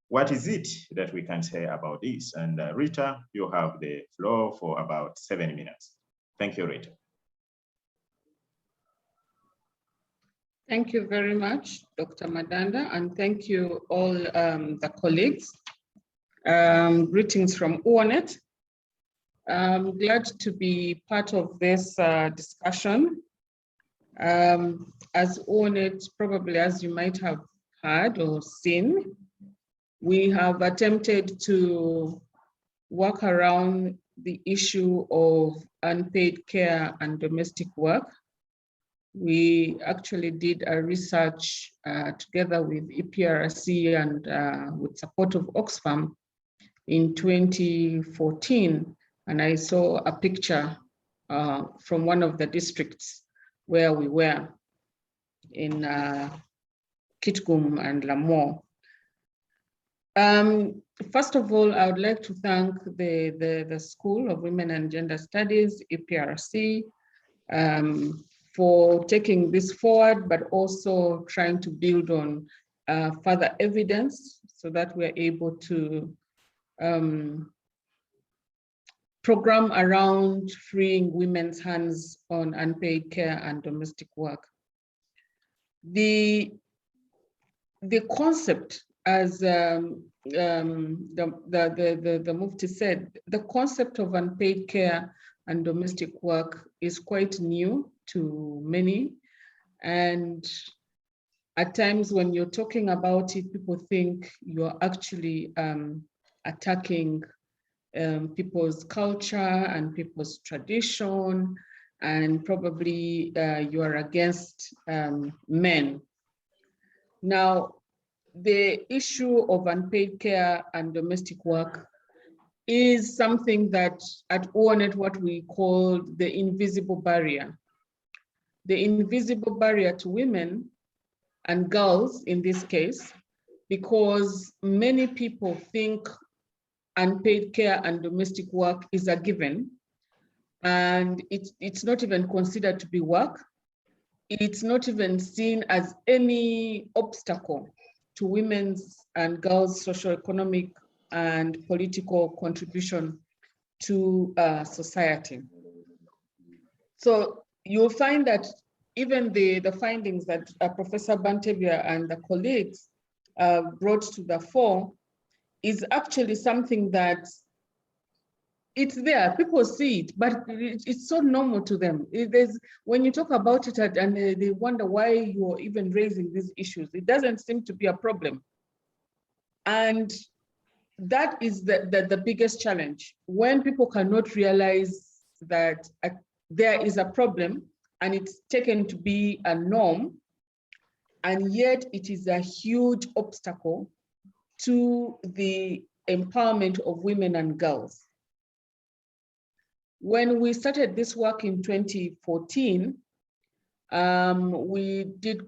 What is it that we can say about this? And Rita, you have the floor for about 7 minutes. Thank you, Rita. Thank you very much, Dr. Madanda, and thank you all the colleagues. Greetings from WARNET. I'm glad to be part of this discussion. As WARNET, probably as you might have heard or seen, we have attempted to work around the issue of unpaid care and domestic work. We actually did a research together with EPRC and with support of Oxfam in 2014. And I saw a picture from one of the districts where we were in Kitgum and Lamore. First of all, I would like to thank the School of Women and Gender Studies, EPRC, for taking this forward, but also trying to build on further evidence so that we're able to program around freeing women's hands on unpaid care and domestic work. The concept, as the Mufti said, the concept of unpaid care and domestic work is quite new to many. And at times when you're talking about it, people think you're actually attacking people's culture and people's tradition, and probably you are against men. Now, the issue of unpaid care and domestic work is something that at WARNET, what we call the invisible barrier. The invisible barrier to women and girls in this case, because many people think unpaid care and domestic work is a given, and it's not even considered to be work. It's not even seen as any obstacle to women's and girls' socioeconomic and political contribution to society. So you'll find that even the findings that Professor Bantevia and the colleagues brought to the fore is actually something that it's there, people see it, but it's so normal to them. When you talk about it and they wonder why you're even raising these issues, it doesn't seem to be a problem. And that is the biggest challenge, when people cannot realize that there is a problem and it's taken to be a norm, and yet it is a huge obstacle to the empowerment of women and girls. When we started this work in 2014, we did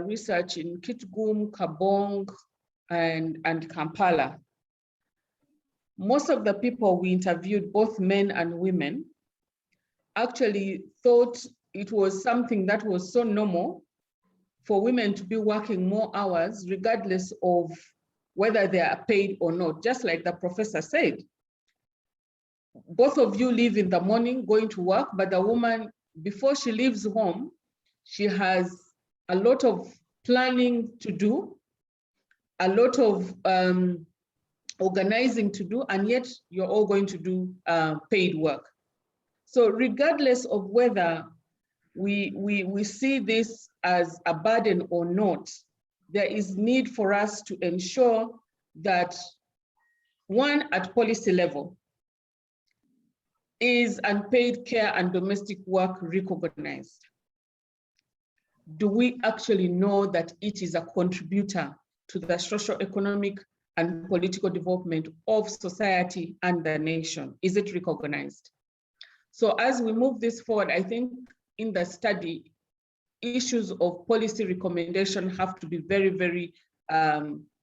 research in Kitgum, Kabong, and Kampala. most of the people we interviewed, both men and women, actually thought it was something that was so normal for women to be working more hours, regardless of whether they are paid or not. Just like the professor said, both of you leave in the morning going to work, but the woman, before she leaves home, she has a lot of planning to do, a lot of organizing to do, and yet you're all going to do paid work. So regardless of whether we see this as a burden or not, there is need for us to ensure that, one, at policy level, is unpaid care and domestic work recognized? Do we actually know that it is a contributor to the socio-economic and political development of society and the nation? Is it recognized? So as we move this forward, I think in the study, issues of policy recommendation have to be very, very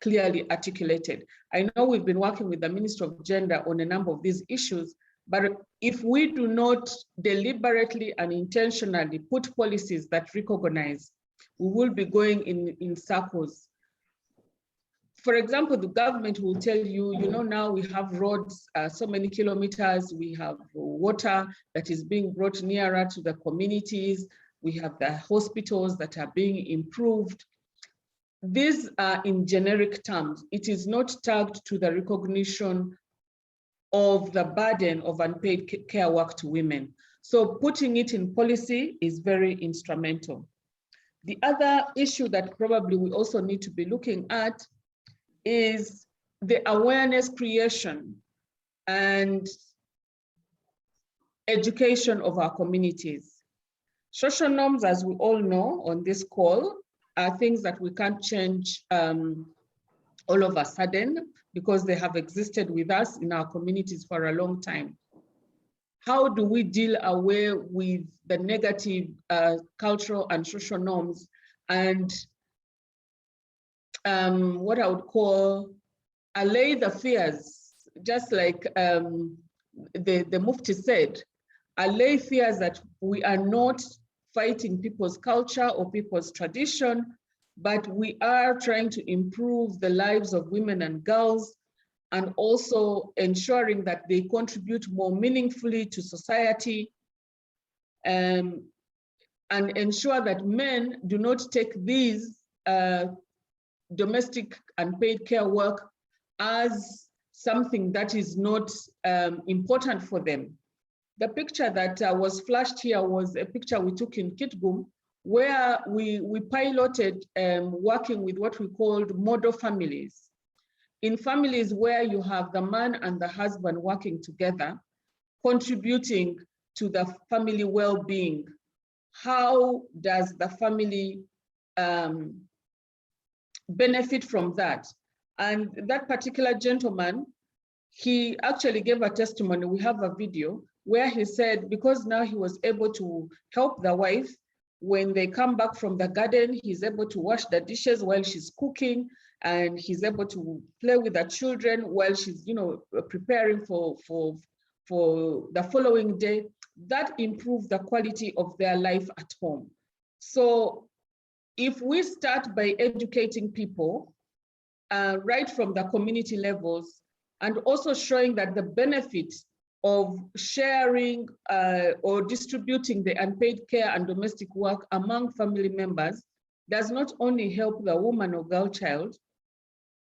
clearly articulated. I know we've been working with the Minister of Gender on a number of these issues, but if we do not deliberately and intentionally put policies that recognize, we will be going in circles. For example, the government will tell you, now we have roads, so many kilometers, we have water that is being brought nearer to the communities, we have the hospitals that are being improved. These are in generic terms. It is not tagged to the recognition of the burden of unpaid care work to women. So putting it in policy is very instrumental. The other issue that probably we also need to be looking at is the awareness creation and education of our communities. Social norms, as we all know on this call, are things that we can't change all of a sudden, because they have existed with us in our communities for a long time. How do we deal away with the negative cultural and social norms and what I would call allay the fears, just like the Mufti said, allay fears that we are not fighting people's culture or people's tradition, but we are trying to improve the lives of women and girls, and also ensuring that they contribute more meaningfully to society, and ensure that men do not take these domestic unpaid care work as something that is not important for them. The picture that was flashed here was a picture we took in Kitgum, where we piloted working with what we called model families. In families where you have the man and the husband working together, contributing to the family well-being, how does the family benefit from that? And that particular gentleman, he actually gave a testimony. We have a video where he said, because now he was able to help the wife, when they come back from the garden, he's able to wash the dishes while she's cooking, and he's able to play with the children while she's, preparing for the following day. That improved the quality of their life at home. So if we start by educating people right from the community levels, and also showing that the benefit of sharing or distributing the unpaid care and domestic work among family members does not only help the woman or girl child,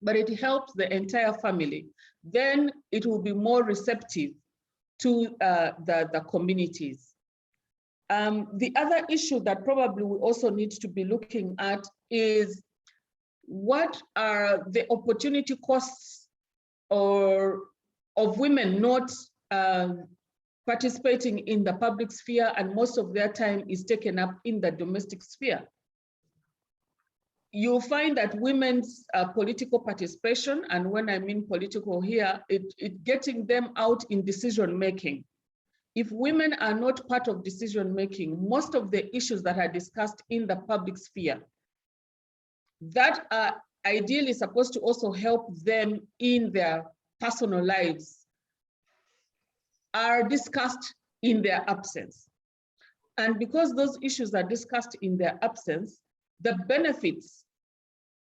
but it helps the entire family, then it will be more receptive to the communities. The other issue that probably we also need to be looking at is, what are the opportunity costs of women not participating in the public sphere, and most of their time is taken up in the domestic sphere? You'll find that women's political participation, and when I mean political here, it getting them out in decision-making. If women are not part of decision-making, most of the issues that are discussed in the public sphere, that are ideally supposed to also help them in their personal lives, are discussed in their absence. And because those issues are discussed in their absence, the benefits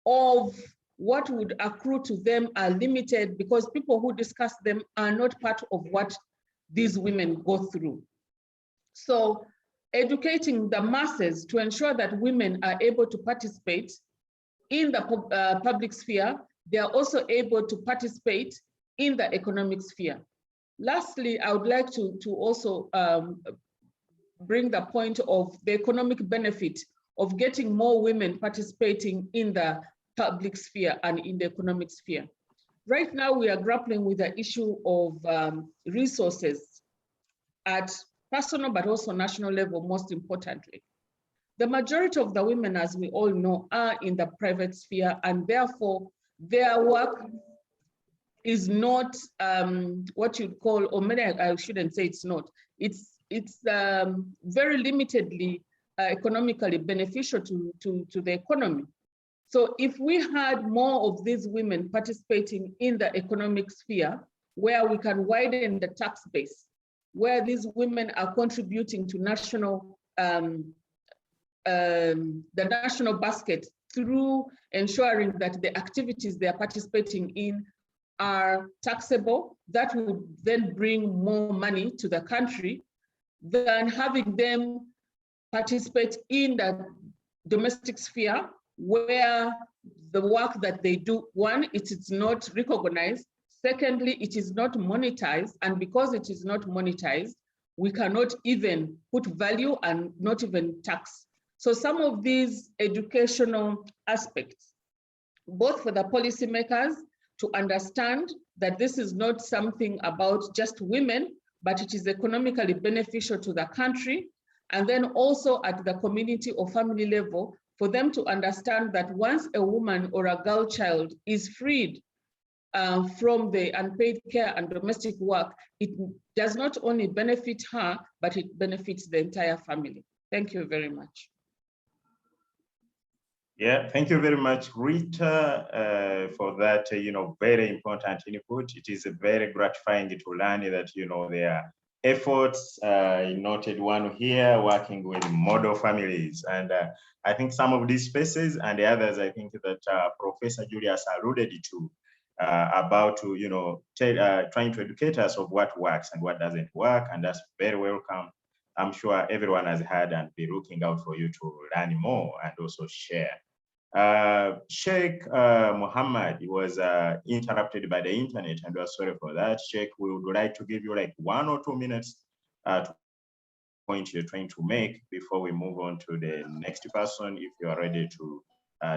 of what would accrue to them are limited because people who discuss them are not part of what these women go through. So educating the masses to ensure that women are able to participate in the public sphere, they are also able to participate in the economic sphere. Lastly, I would like to also bring the point of the economic benefit of getting more women participating in the public sphere and in the economic sphere. Right now, we are grappling with the issue of resources at personal, but also national level, most importantly. The majority of the women, as we all know, are in the private sphere, and therefore their work is not what you'd call, or maybe I shouldn't say it's not, it's very limitedly economically beneficial to the economy. So if we had more of these women participating in the economic sphere, where we can widen the tax base, where these women are contributing to national, the national basket through ensuring that the activities they are participating in are taxable, that would then bring more money to the country than having them participate in the domestic sphere, where the work that they do, one, it is not recognized. Secondly, it is not monetized. And because it is not monetized, we cannot even put value and not even tax. So some of these educational aspects, both for the policymakers to understand that this is not something about just women, but it is economically beneficial to the country. And then also at the community or family level, for them to understand that once a woman or a girl child is freed from the unpaid care and domestic work, it does not only benefit her, but it benefits the entire family. Thank you very much. Yeah, thank you very much, Rita, for that, very important input. It is very gratifying to learn that, their efforts, noted one here, working with model families. And I think some of these spaces and the others, I think that Professor Julius alluded to, about to, trying to educate us of what works and what doesn't work. And that's very welcome. I'm sure everyone has heard and be looking out for you to learn more and also share. Sheikh Muhammad was interrupted by the internet, and we're sorry for that. Sheikh, we would like to give you like 1 or 2 minutes to point you're trying to make before we move on to the next person, if you are ready to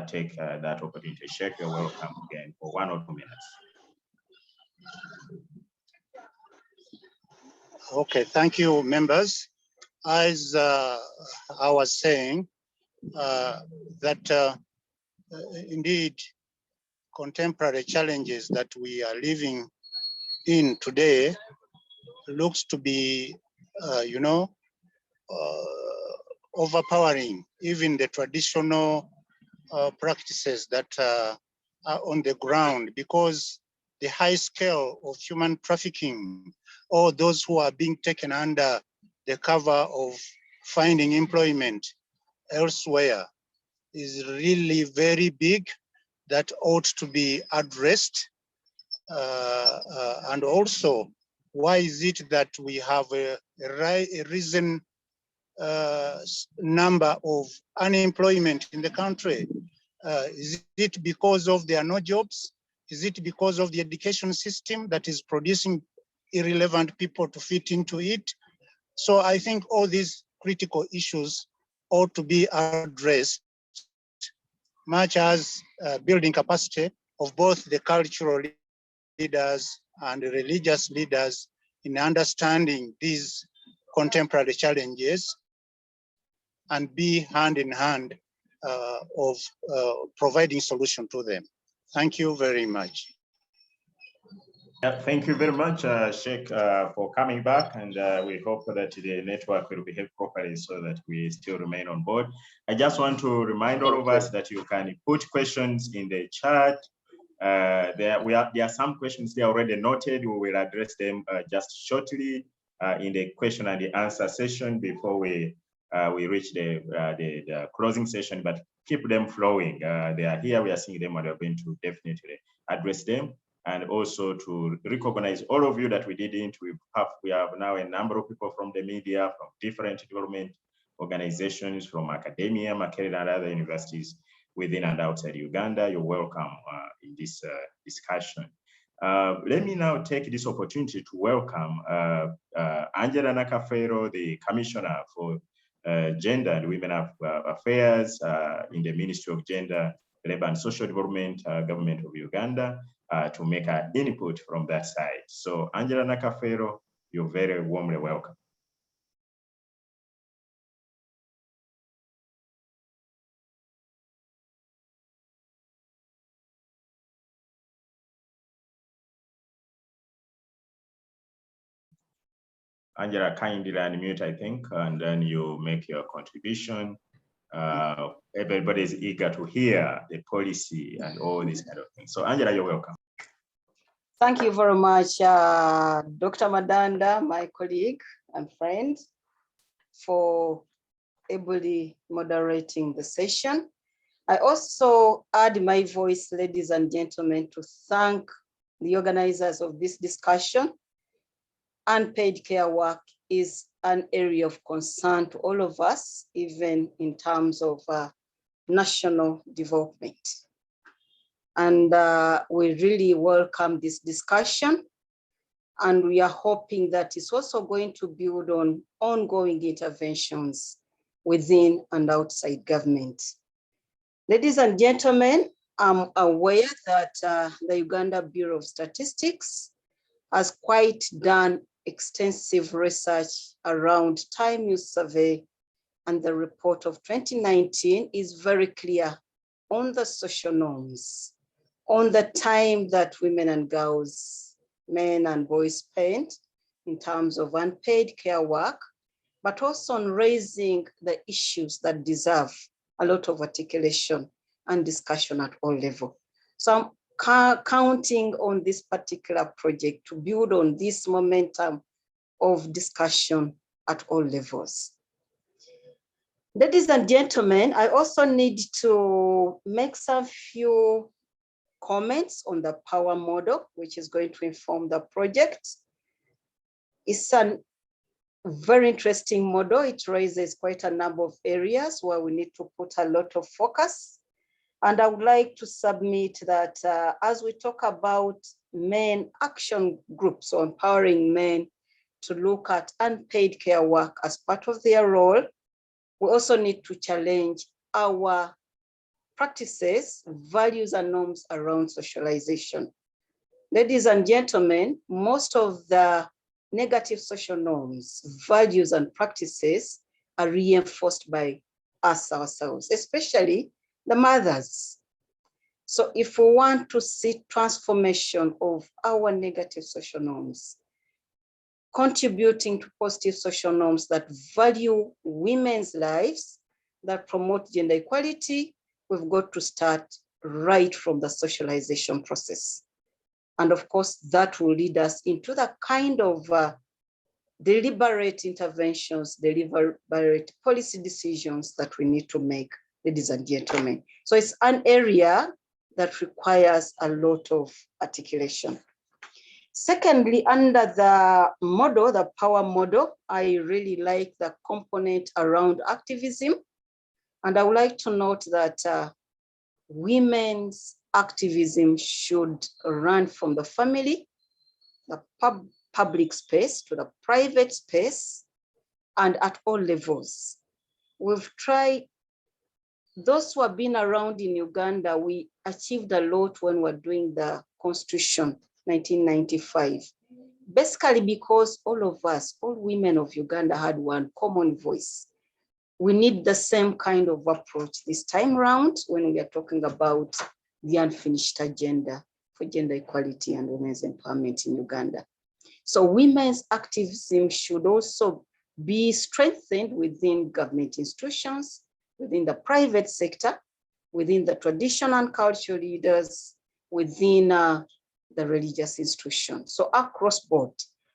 take that opportunity. Sheikh, you're welcome again for 1 or 2 minutes. Okay, thank you, members. As I was saying, that indeed, contemporary challenges that we are living in today looks to be, overpowering even the traditional practices that are on the ground, because the high scale of human trafficking, or those who are being taken under the cover of finding employment elsewhere, is really very big, that ought to be addressed. And also, why is it that we have a risen number of unemployment in the country? Is it because of there are no jobs? Is it because of the education system that is producing irrelevant people to fit into it? So I think all these critical issues ought to be addressed, much as building capacity of both the cultural leaders and the religious leaders in understanding these contemporary challenges, and be hand in hand of providing solution to them. Thank you very much. Yeah, thank you very much, Sheikh, for coming back, and we hope that the network will behave properly so that we still remain on board. I just want to remind all of us that you can put questions in the chat. There are some questions there already noted. We will address them just shortly. in the question and the answer session before we reach the closing session, but keep them flowing. They are here, we are seeing them, and we're going to definitely address them. And also to recognize all of you that we didn't. We have now a number of people from the media, from different development organizations, from academia, Makerere, and other universities within and outside Uganda. You're welcome in this discussion. Let me now take this opportunity to welcome Angela Nakafero, the Commissioner for Gender and Women Affairs in the Ministry of Gender, Labour and Social Development, Government of Uganda, to make an input from that side. So Angela Nakafero, you're very warmly welcome. Angela, kindly unmute, I think, and then you make your contribution. Everybody is eager to hear the policy and all these kind of things. So Angela, you're welcome. Thank you very much, Dr. Madanda, my colleague and friend, for ably moderating the session. I also add my voice, ladies and gentlemen, to thank the organizers of this discussion. Unpaid care work is an area of concern to all of us, even in terms of national development. And we really welcome this discussion. And we are hoping that it's also going to build on ongoing interventions within and outside government. Ladies and gentlemen, I'm aware that the Uganda Bureau of Statistics has quite done extensive research around time use survey, and the report of 2019 is very clear on the social norms, on the time that women and girls, men and boys spend in terms of unpaid care work, but also on raising the issues that deserve a lot of articulation and discussion at all levels. So I'm counting on this particular project to build on this momentum of discussion at all levels. Ladies and gentlemen, I also need to make some few comments on the power model, which is going to inform the project. It's a very interesting model. It raises quite a number of areas where we need to put a lot of focus. And I would like to submit that as we talk about men action groups or empowering men to look at unpaid care work as part of their role, we also need to challenge our practices, values, and norms around socialization. Ladies and gentlemen, most of the negative social norms, values, and practices are reinforced by us ourselves, especially the mothers. So if we want to see transformation of our negative social norms, contributing to positive social norms that value women's lives, that promote gender equality, we've got to start right from the socialization process. And of course, that will lead us into the kind of deliberate interventions, deliberate policy decisions that we need to make, ladies and gentlemen. So it's an area that requires a lot of articulation. Secondly, under the model, the power model, I really like the component around activism. And I would like to note that women's activism should run from the family, the public space to the private space, and at all levels. We've tried, those who have been around in Uganda, we achieved a lot when we're doing the Constitution, 1995. Basically because all of us, all women of Uganda had one common voice. We need the same kind of approach this time around when we are talking about the unfinished agenda for gender equality and women's empowerment in Uganda. So women's activism should also be strengthened within government institutions, within the private sector, within the traditional and cultural leaders, within the religious institutions. So across board.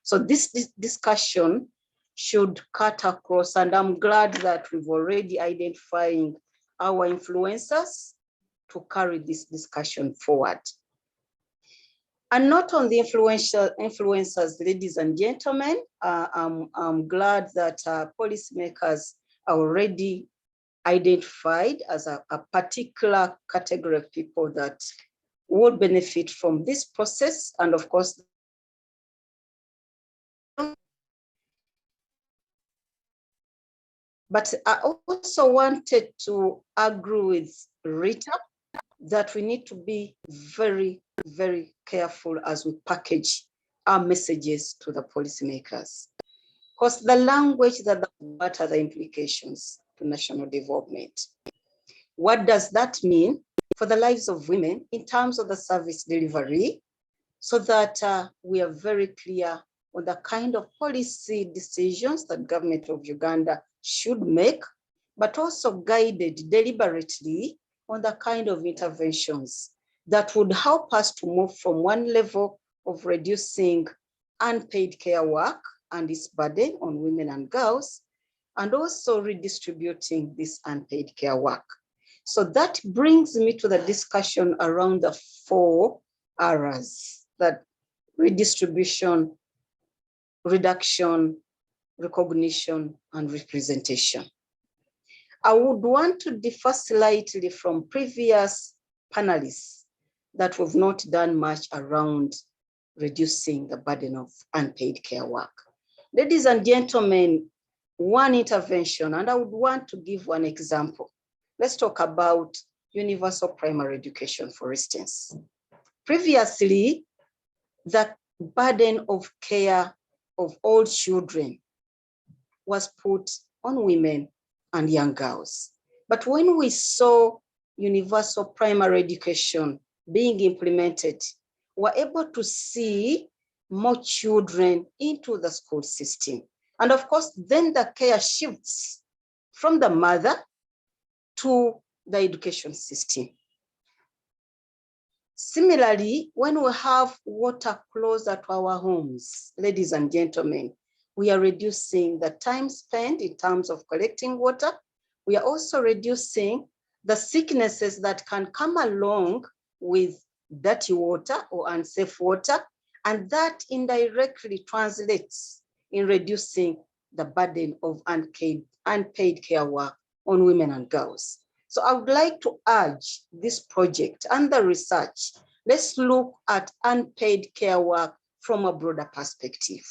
So this discussion should cut across, and I'm glad that we've already identified our influencers to carry this discussion forward. And not on the influencers, ladies and gentlemen, I'm glad that policymakers are already identified as a particular category of people that would benefit from this process. And of course, but I also wanted to agree with Rita that we need to be very, very careful as we package our messages to the policymakers. Because the language what are the implications to national development? What does that mean for the lives of women in terms of the service delivery, so that we are very clear on the kind of policy decisions that government of Uganda should make, but also guided deliberately on the kind of interventions that would help us to move from one level of reducing unpaid care work and its burden on women and girls, and also redistributing this unpaid care work. So that brings me to the discussion around the 4 Rs, that redistribution, reduction, recognition, and representation. I would want to differ slightly from previous panelists that we've not done much around reducing the burden of unpaid care work. Ladies and gentlemen, one intervention, and I would want to give one example. Let's talk about universal primary education, for instance. Previously, the burden of care of all children was put on women and young girls. But when we saw universal primary education being implemented, we're able to see more children into the school system. And of course, then the care shifts from the mother to the education system. Similarly, when we have water closer to our homes, ladies and gentlemen, we are reducing the time spent in terms of collecting water. We are also reducing the sicknesses that can come along with dirty water or unsafe water, and that indirectly translates in reducing the burden of unpaid care work on women and girls. So I would like to urge this project and the research, let's look at unpaid care work from a broader perspective.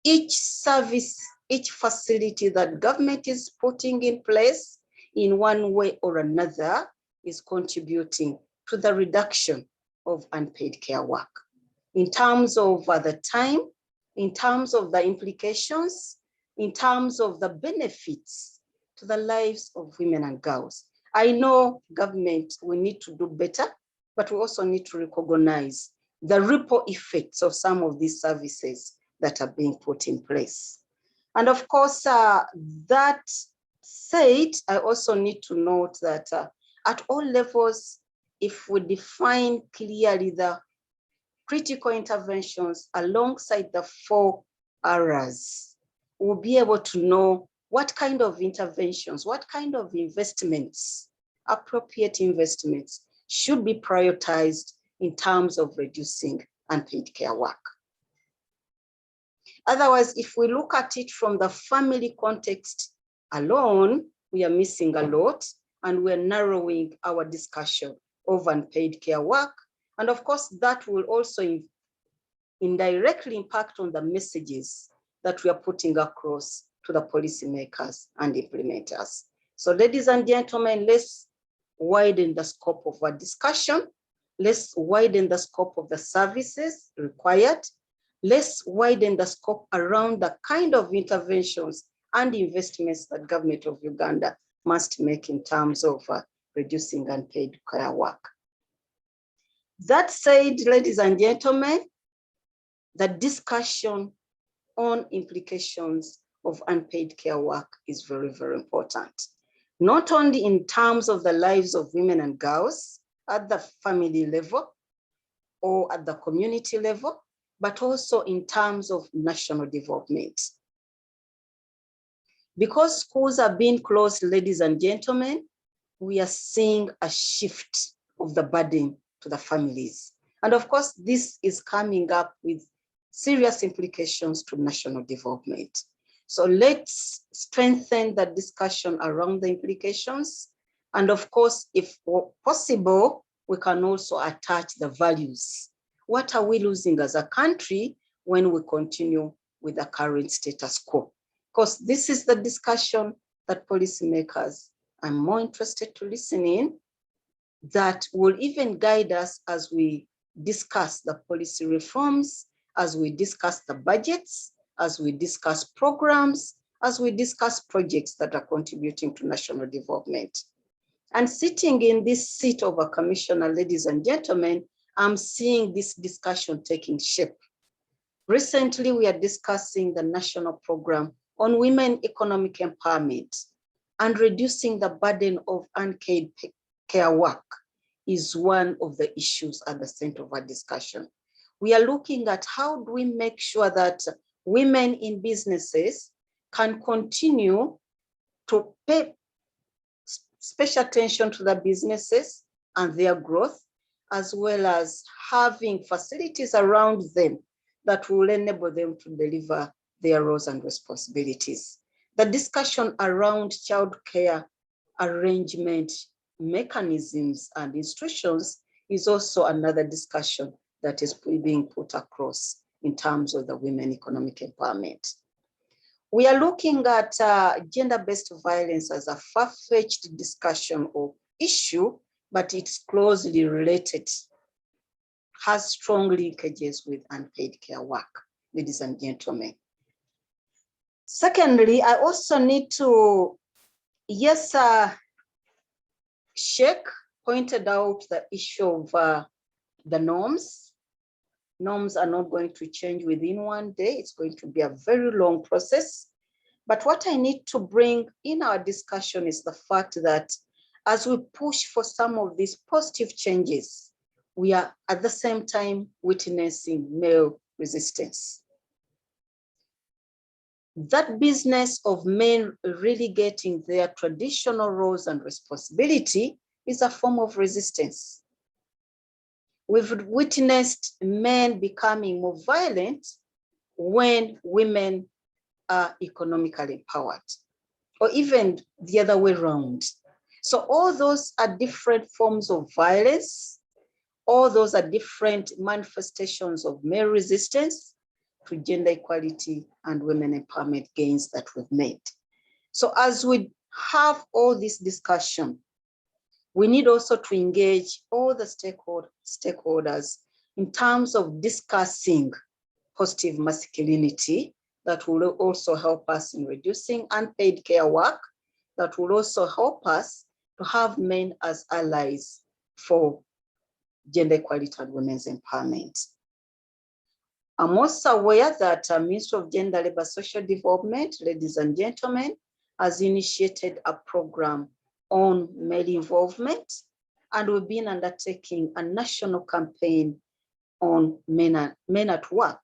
Each service, each facility that government is putting in place in one way or another is contributing to the reduction of unpaid care work. In terms of the time, in terms of the implications, in terms of the benefits to the lives of women and girls. I know government, we need to do better, but we also need to recognize the ripple effects of some of these services that are being put in place. And of course, that said, I also need to note that at all levels, if we define clearly the critical interventions alongside the 4 Rs, we'll be able to know what kind of interventions, what kind of investments, appropriate investments should be prioritized in terms of reducing unpaid care work. Otherwise, if we look at it from the family context alone, we are missing a lot, and we're narrowing our discussion of unpaid care work. And of course, that will also indirectly impact on the messages that we are putting across to the policymakers and implementers. So ladies and gentlemen, let's widen the scope of our discussion. Let's widen the scope of the services required. Let's widen the scope around the kind of interventions and investments that government of Uganda must make in terms of reducing unpaid care work. That said, ladies and gentlemen, the discussion on implications of unpaid care work is very, very important. Not only in terms of the lives of women and girls at the family level or at the community level, but also in terms of national development. Because schools are being closed, ladies and gentlemen, we are seeing a shift of the burden to the families. And of course, this is coming up with serious implications to national development. So let's strengthen the discussion around the implications. And of course, if possible, we can also attach the values. What are we losing as a country when we continue with the current status quo? Because this is the discussion that policymakers are more interested to listen in, that will even guide us as we discuss the policy reforms, as we discuss the budgets, as we discuss programs, as we discuss projects that are contributing to national development. And sitting in this seat of a commissioner, ladies and gentlemen, I'm seeing this discussion taking shape. Recently, we are discussing the national program on women economic empowerment, and reducing the burden of unpaid care work is one of the issues at the center of our discussion. We are looking at how do we make sure that women in businesses can continue to pay special attention to the businesses and their growth, as well as having facilities around them that will enable them to deliver their roles and responsibilities. The discussion around childcare arrangement mechanisms and institutions is also another discussion that is being put across in terms of the women economic empowerment. We are looking at gender-based violence as a far-fetched discussion or issue, but it's closely related, has strong linkages with unpaid care work, ladies and gentlemen. Secondly, I also need to, yes, Sheikh pointed out the issue of the norms. Norms are not going to change within one day. It's going to be a very long process. But what I need to bring in our discussion is the fact that as we push for some of these positive changes, we are at the same time witnessing male resistance. That business of men really getting their traditional roles and responsibility is a form of resistance. We've witnessed men becoming more violent when women are economically empowered, or even the other way around. So all those are different forms of violence. All those are different manifestations of male resistance to gender equality and women empowerment gains that we've made. So as we have all this discussion, we need also to engage all the stakeholders in terms of discussing positive masculinity that will also help us in reducing unpaid care work, that will also help us to have men as allies for gender equality and women's empowerment. I'm also aware that Ministry of Gender, Labour, Social Development, ladies and gentlemen, has initiated a program on male involvement, and we've been undertaking a national campaign on men at work,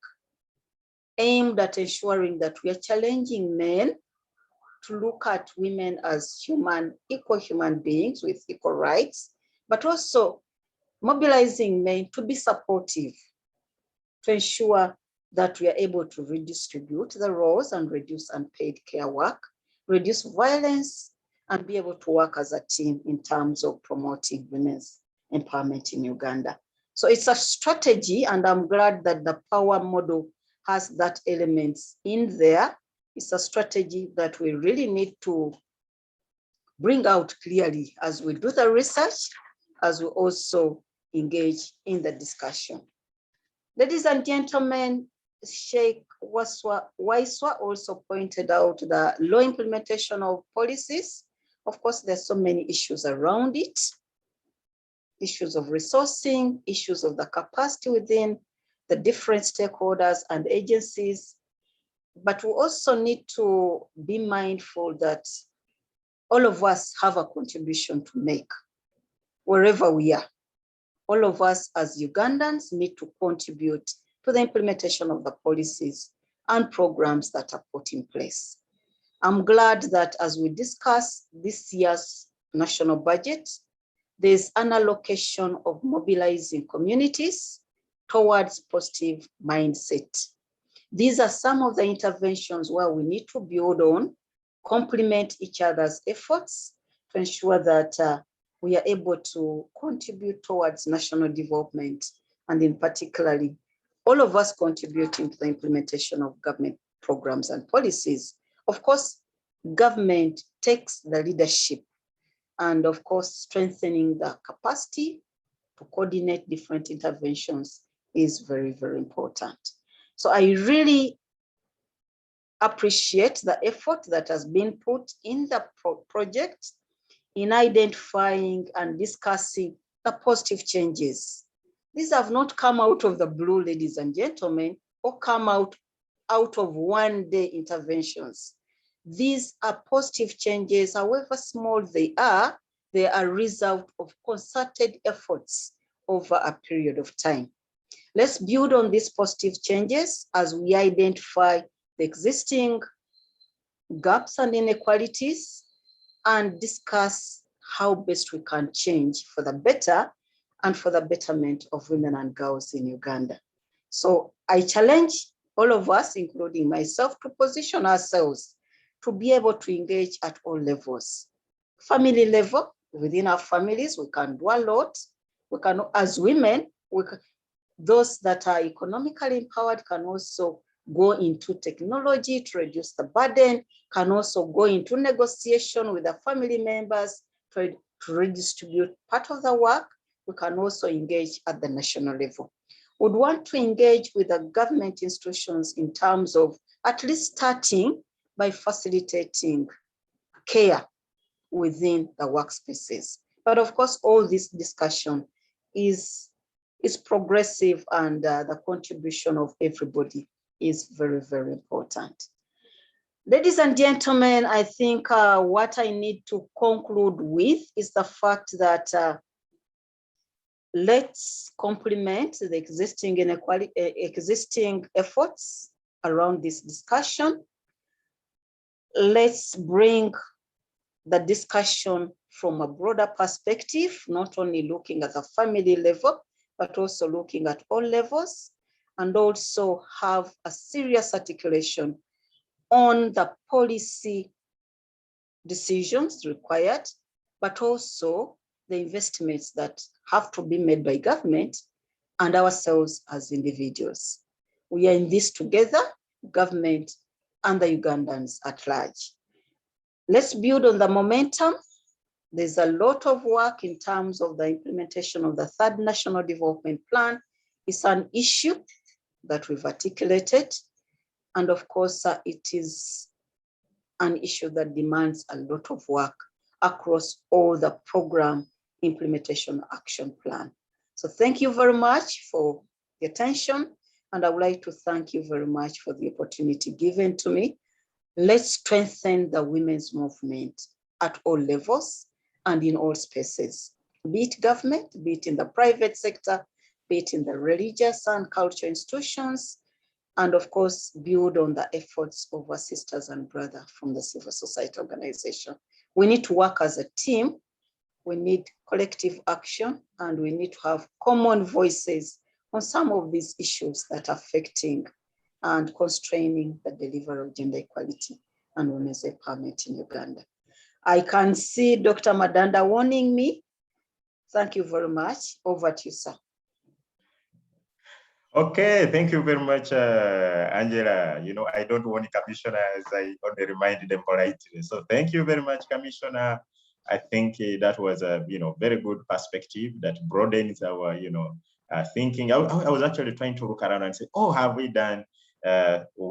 aimed at ensuring that we are challenging men to look at women as equal human beings with equal rights, but also mobilizing men to be supportive, to ensure that we are able to redistribute the roles and reduce unpaid care work, reduce violence, and be able to work as a team in terms of promoting women's empowerment in Uganda. So it's a strategy, and I'm glad that the power model has that element in there. It's a strategy that we really need to bring out clearly as we do the research, as we also engage in the discussion. Ladies and gentlemen, Sheikh Waiswa also pointed out the low implementation of policies. Of course, there's so many issues around it, issues of resourcing, issues of the capacity within the different stakeholders and agencies. But we also need to be mindful that all of us have a contribution to make wherever we are. All of us as Ugandans need to contribute to the implementation of the policies and programs that are put in place. I'm glad that as we discuss this year's national budget, there's an allocation of mobilizing communities towards positive mindset. These are some of the interventions where we need to build on, complement each other's efforts to ensure that we are able to contribute towards national development, and in particularly, all of us contributing to the implementation of government programs and policies. Of course, government takes the leadership, and of course, strengthening the capacity to coordinate different interventions is very, very important. So I really appreciate the effort that has been put in the project in identifying and discussing the positive changes. These have not come out of the blue, ladies and gentlemen, or come out of one-day interventions. These are positive changes, however small they are a result of concerted efforts over a period of time. Let's build on these positive changes as we identify the existing gaps and inequalities and discuss how best we can change for the better and for the betterment of women and girls in Uganda. So I challenge all of us, including myself, to position ourselves to be able to engage at all levels. Family level, within our families, we can do a lot. We can, as women, those that are economically empowered can also go into technology to reduce the burden, can also go into negotiation with the family members to redistribute part of the work. We can also engage at the national level. Would want to engage with the government institutions in terms of at least starting by facilitating care within the workspaces. But of course, all this discussion is progressive, and the contribution of everybody is very, very important. Ladies and gentlemen, I think what I need to conclude with is the fact that let's complement the existing inequality, existing efforts around this discussion. Let's bring the discussion from a broader perspective, not only looking at the family level, but also looking at all levels, and also have a serious articulation on the policy decisions required, but also the investments that have to be made by government and ourselves as individuals. We are in this together, government and the Ugandans at large. Let's build on the momentum. There's a lot of work in terms of the implementation of the third national development plan. It's an issue that we've articulated. And of course, it is an issue that demands a lot of work across all the program implementation action plan. So thank you very much for the attention. And I would like to thank you very much for the opportunity given to me. Let's strengthen the women's movement at all levels and in all spaces, be it government, be it in the private sector, be it in the religious and cultural institutions, and of course, build on the efforts of our sisters and brothers from the civil society organization. We need to work as a team. We need collective action, and we need to have common voices on some of these issues that are affecting and constraining the delivery of gender equality and women's empowerment in Uganda. I can see Dr. Madanda warning me. Thank you very much. Over to you, sir. Okay, thank you very much, Angela. You know, I don't want commissioners, I only remind them politely. So thank you very much, Commissioner. I think that was a very good perspective that broadens our thinking. I was actually trying to look around and say, oh, have we done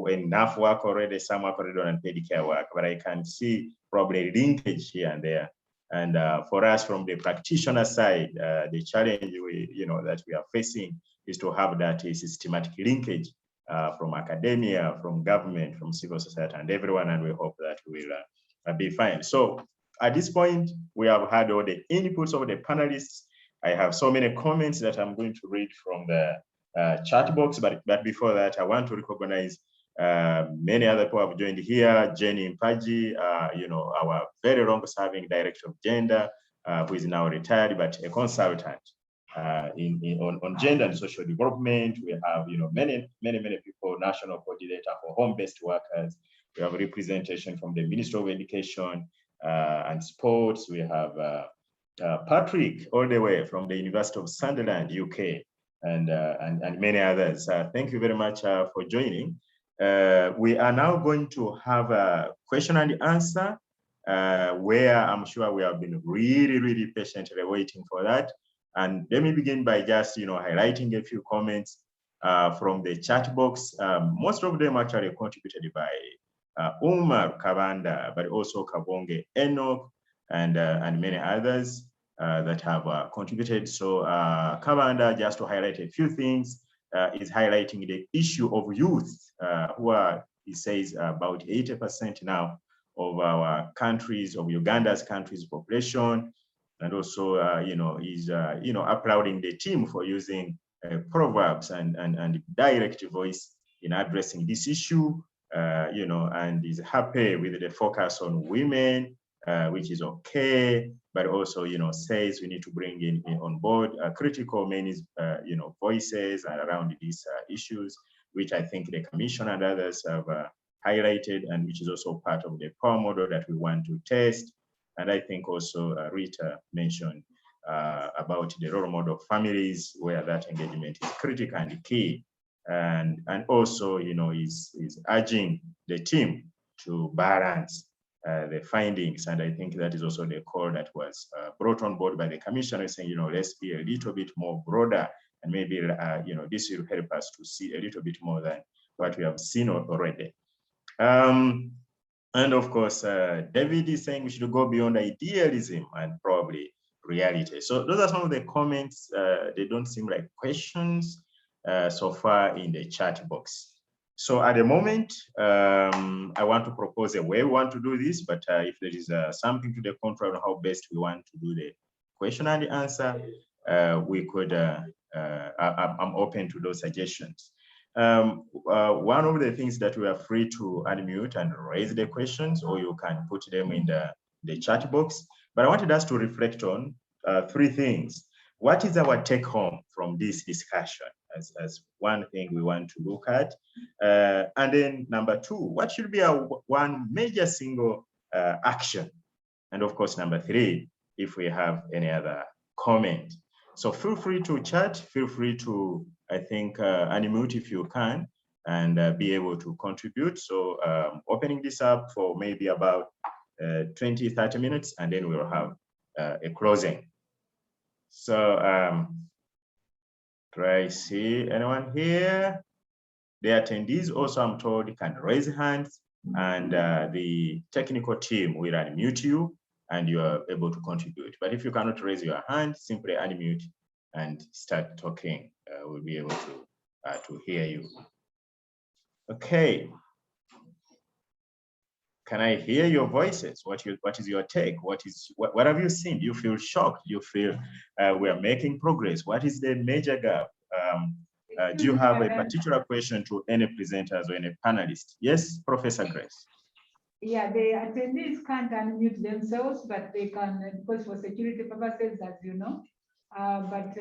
enough work already, some work already on unpaid care work, but I can see probably linkage here and there. And for us from the practitioner side, the challenge that we are facing is to have that systematic linkage from academia, from government, from civil society, and everyone, and we hope that will be fine. So at this point, we have had all the inputs of the panelists. I have so many comments that I'm going to read from the chat box. But before that, I want to recognize many other people have joined here. Jenny Mpaji, our very long-serving director of gender, who is now retired, but a consultant on gender and social development. We have, many people, national coordinator for home-based workers. We have representation from the Ministry of Education and Sports. We have Patrick, all the way from the University of Sunderland, UK, and many others. Thank you very much for joining. We are now going to have a question and answer where I'm sure we have been really patiently waiting for that. And let me begin by just, highlighting a few comments from the chat box. Most of them actually contributed by Umar Kabanda, but also Kabonge Enoch, and many others that have contributed. So Kabanda, just to highlight a few things, is highlighting the issue of youth, who are, he says, about 80% now of our countries, of Uganda's country's population. And also, is applauding the team for using proverbs and direct voice in addressing this issue, and is happy with the focus on women, which is okay, but also, says we need to bring in on board critical many, voices around these issues, which I think the Commission and others have highlighted, and which is also part of the power model that we want to test. And I think also Rita mentioned about the role model of families, where that engagement is critical and key. And also, is urging the team to balance the findings. And I think that is also the call that was brought on board by the Commissioner, saying, let's be a little bit more broader, and maybe, this will help us to see a little bit more than what we have seen already. And of course, David is saying we should go beyond idealism and probably reality. So those are some of the comments. They don't seem like questions so far in the chat box. So at the moment, I want to propose a way we want to do this, but if there is something to the contrary on how best we want to do the question and the answer, we could, I'm open to those suggestions. One of the things that we are free to unmute and raise the questions, or you can put them in the chat box. But I wanted us to reflect on three things. What is our take home from this discussion as one thing we want to look at? And then number two, what should be our one major single action? And of course, number three, if we have any other comment. So feel free to chat, feel free to, I think, unmute if you can, and be able to contribute. So opening this up for maybe about 20, 30 minutes, and then we'll have a closing. So do I see anyone here? The attendees also, I'm told, can raise hands, and the technical team will unmute you, and you are able to contribute. But if you cannot raise your hand, simply unmute and start talking. We'll be able to hear you. Okay. Can I hear your voices? What is your take? What have you seen? Do you feel shocked? Do you feel we are making progress? What is the major gap? Do you have a particular question to any presenters or any panelists? Yes, Professor Grace. Yeah, the attendees can't unmute themselves, but they can, because for security purposes, as you know, but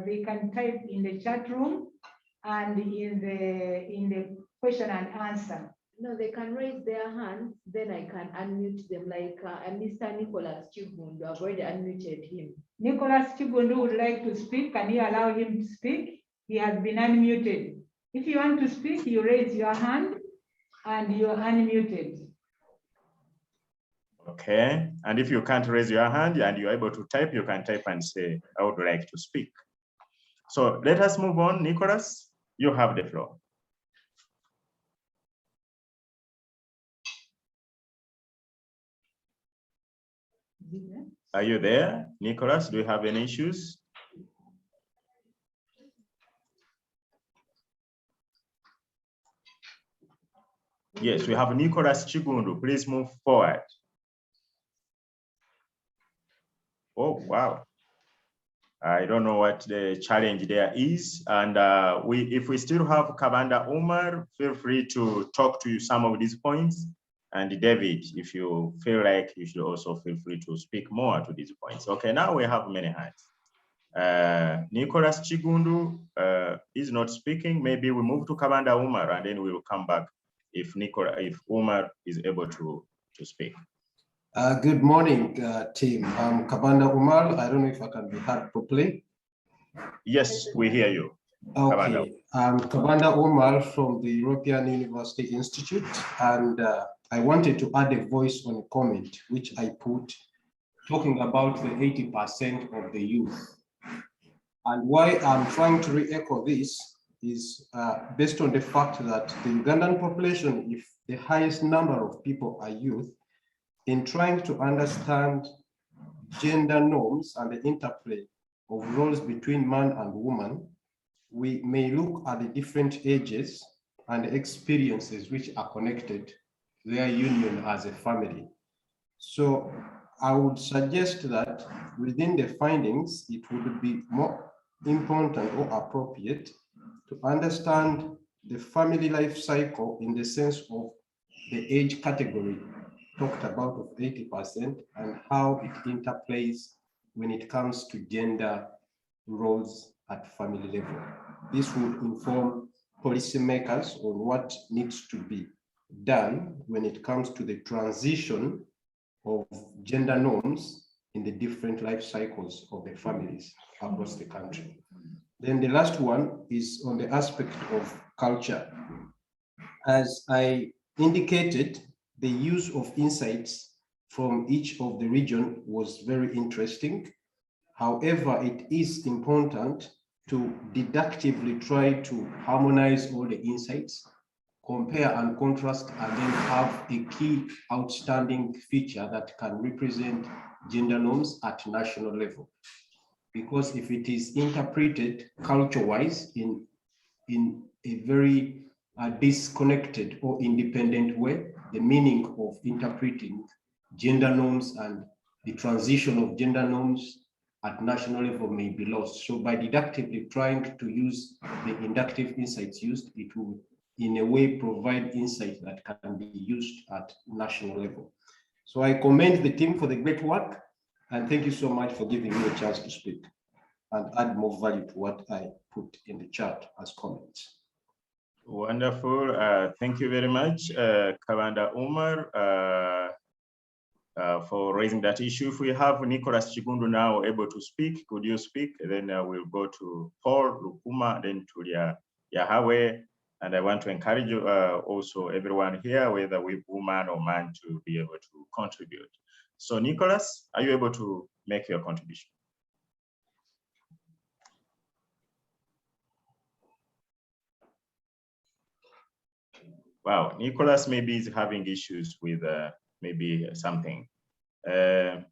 they can type in the chat room and in the question and answer. No, they can raise their hands, then I can unmute them, like Mr. Nicholas Chigundu. I've already unmuted him. Nicholas Chigundu would like to speak. Can you allow him to speak? He has been unmuted. If you want to speak, you raise your hand and you're unmuted. Okay, and if you can't raise your hand and you're able to type, you can type and say, I would like to speak. So let us move on. Nicholas, you have the floor. Are you there? Nicholas, do you have any issues? Yes, we have Nicholas Chigundu. Please move forward. Oh, wow. I don't know what the challenge there is. And if we still have Kabanda Umar, feel free to talk to some of these points. And David, if you feel like you should also feel free to speak more to these points. Okay, now we have many hands. Nicholas Chigundu is not speaking. Maybe we move to Kabanda Umar and then we will come back if Umar is able to speak. Good morning, team. I'm Kabanda Umar. I don't know if I can be heard properly. Yes, we hear you. Okay, I'm Kabanda Umar from the European University Institute, and I wanted to add a voice on a comment which I put talking about the 80% of the youth. And why I'm trying to re-echo this is based on the fact that the Ugandan population, if the highest number of people are youth, in trying to understand gender norms and the interplay of roles between man and woman, we may look at the different ages and experiences which are connected to their union as a family. So I would suggest that within the findings, it would be more important or appropriate to understand the family life cycle in the sense of the age category talked about of 80% and how it interplays when it comes to gender roles at family level. This will inform policymakers on what needs to be done when it comes to the transition of gender norms in the different life cycles of the families across the country. Then the last one is on the aspect of culture. As I indicated, the use of insights from each of the region was very interesting. However, it is important to deductively try to harmonize all the insights, compare and contrast, and then have a key outstanding feature that can represent gender norms at national level. Because if it is interpreted culture-wise in a very disconnected or independent way, the meaning of interpreting gender norms and the transition of gender norms at national level may be lost. So by deductively trying to use the inductive insights used, it will in a way provide insight that can be used at national level. So I commend the team for the great work, and thank you so much for giving me a chance to speak and add more value to what I put in the chat as comments. Wonderful. Thank you very much, Kabanda Umar, for raising that issue. If we have Nicholas Chigundu now able to speak, could you speak? Then we'll go to Paul Lukuma, then to Yahweh. And I want to encourage you, also everyone here, whether we're woman or man, to be able to contribute. So Nicholas, are you able to make your contribution? Wow, Nicholas maybe is having issues with maybe something. Can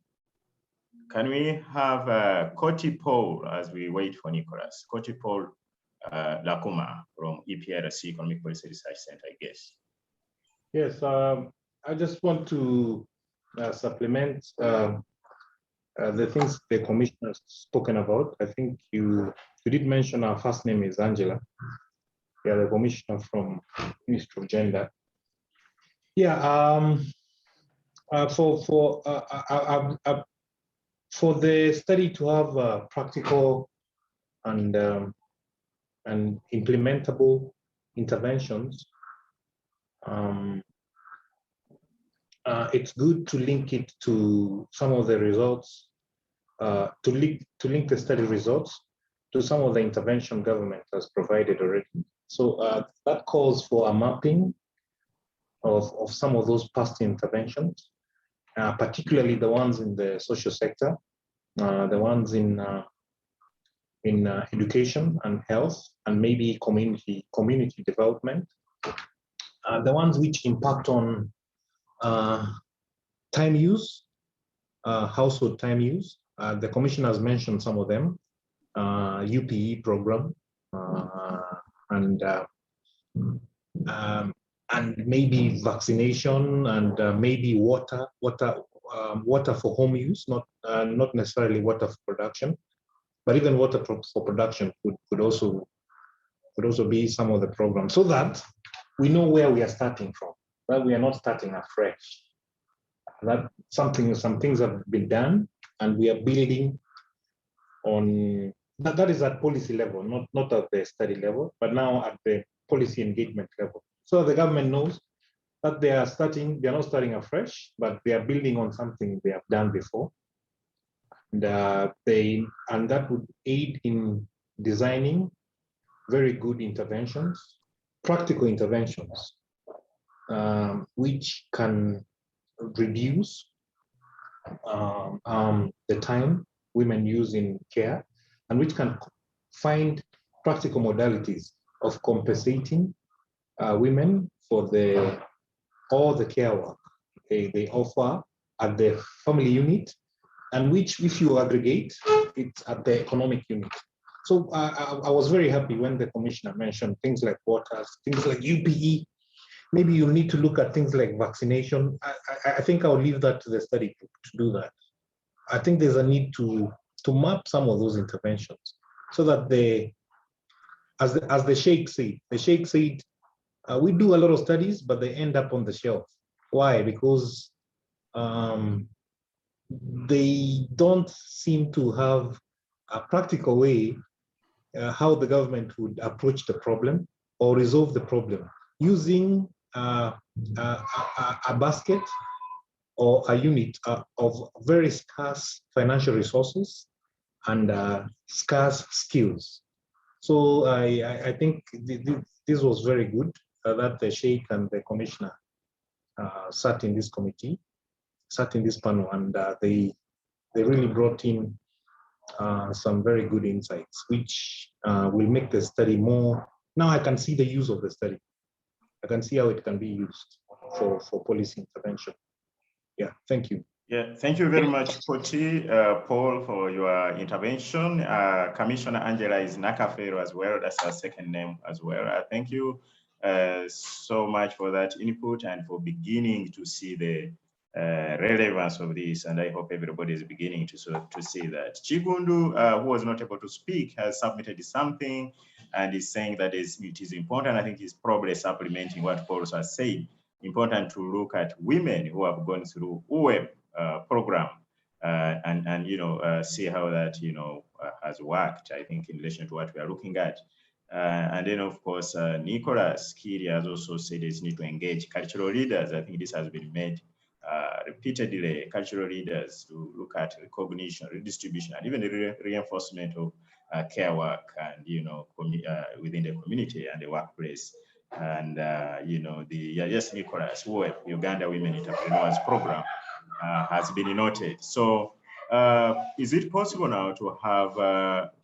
we have Koti Paul as we wait for Nicholas? Koti Paul Lakuma from EPRC, Economic Policy Research Center, I guess. Yes, I just want to supplement the things the commissioner has spoken about. I think you did mention our first name is Angela. Yeah, the commissioner from Ministry of Gender. Yeah, for the study to have practical and implementable interventions, it's good to link it to some of the results, to link the study results to some of the intervention government has provided already. So that calls for a mapping of some of those past interventions, particularly the ones in the social sector, the ones in education and health, and maybe community development, the ones which impact on time use, household time use. The commission has mentioned some of them, UPE program, and maybe vaccination, and maybe water for home use, not necessarily water for production, but even water for production could also be some of the programs, so that we know where we are starting from, that we are not starting afresh. That some things have been done, and we are building on that. That is at policy level, not at the study level, but now at the policy engagement level. So the government knows that they are not starting afresh, but they are building on something they have done before. And that would aid in designing very good interventions, practical interventions, which can reduce the time women use in care, and which can find practical modalities of compensating women for all the care work they offer at the family unit, and which, if you aggregate, it's at the economic unit. So I was very happy when the commissioner mentioned things like water, things like UPE. Maybe you need to look at things like vaccination. I think I'll leave that to the study group to do that. I think there's a need to map some of those interventions, so that as the Sheikh said, we do a lot of studies, but they end up on the shelf. Why? Because they don't seem to have a practical way how the government would approach the problem or resolve the problem using a basket or a unit of very scarce financial resources and scarce skills. So I think this was very good that the Sheikh and the commissioner sat in this committee, sat in this panel, and they really brought in some very good insights, which will make the study more. Now I can see the use of the study. I can see how it can be used for policy intervention. Yeah, thank you. Yeah, thank you very much, Koti, Paul, for your intervention. Commissioner Angela is Nakafero as well. That's her second name as well. Thank you so much for that input and for beginning to see the relevance of this. And I hope everybody is beginning to see that. Chigundu, who was not able to speak, has submitted something and is saying that it is important. I think he's probably supplementing what Paul has said. Important to look at women who have gone through UWEB program and see how that has worked, I think, in relation to what we are looking at. And then, of course, Nicholas Kiri has also said it's need to engage cultural leaders. I think this has been made repeatedly, cultural leaders to look at recognition, redistribution, and even the reinforcement of care work and within the community and the workplace. And yes, Nicholas, Uganda Women Entrepreneurs Program has been noted. So is it possible now to have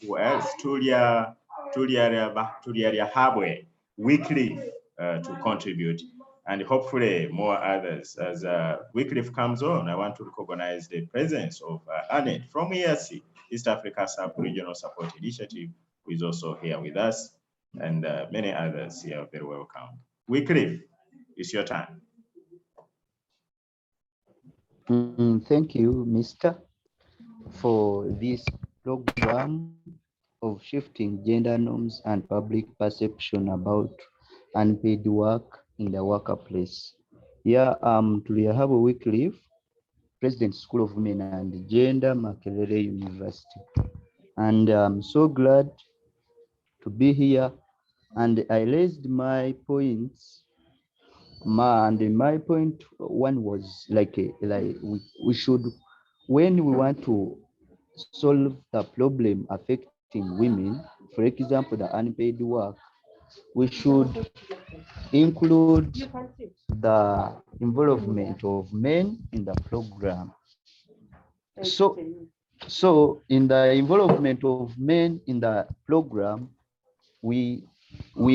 who else? Tulia Habwe weekly to contribute, and hopefully more others. As Wycliffe comes on, I want to recognize the presence of Annette from EPRC, East Africa Sub-Regional Support Initiative, who is also here with us, and many others here very welcome. Wycliffe, it's your time. Thank you, Mr. for this program of shifting gender norms and public perception about unpaid work in the workplace. Yeah, Tuliahabo Wycliffe, President School of Women and Gender, Makerere University. And I'm so glad to be here. And I raised my points. My point one was like we should, when we want to solve the problem affecting women, for example, the unpaid work, we should include the involvement of men in the program. So in the involvement of men in the program, we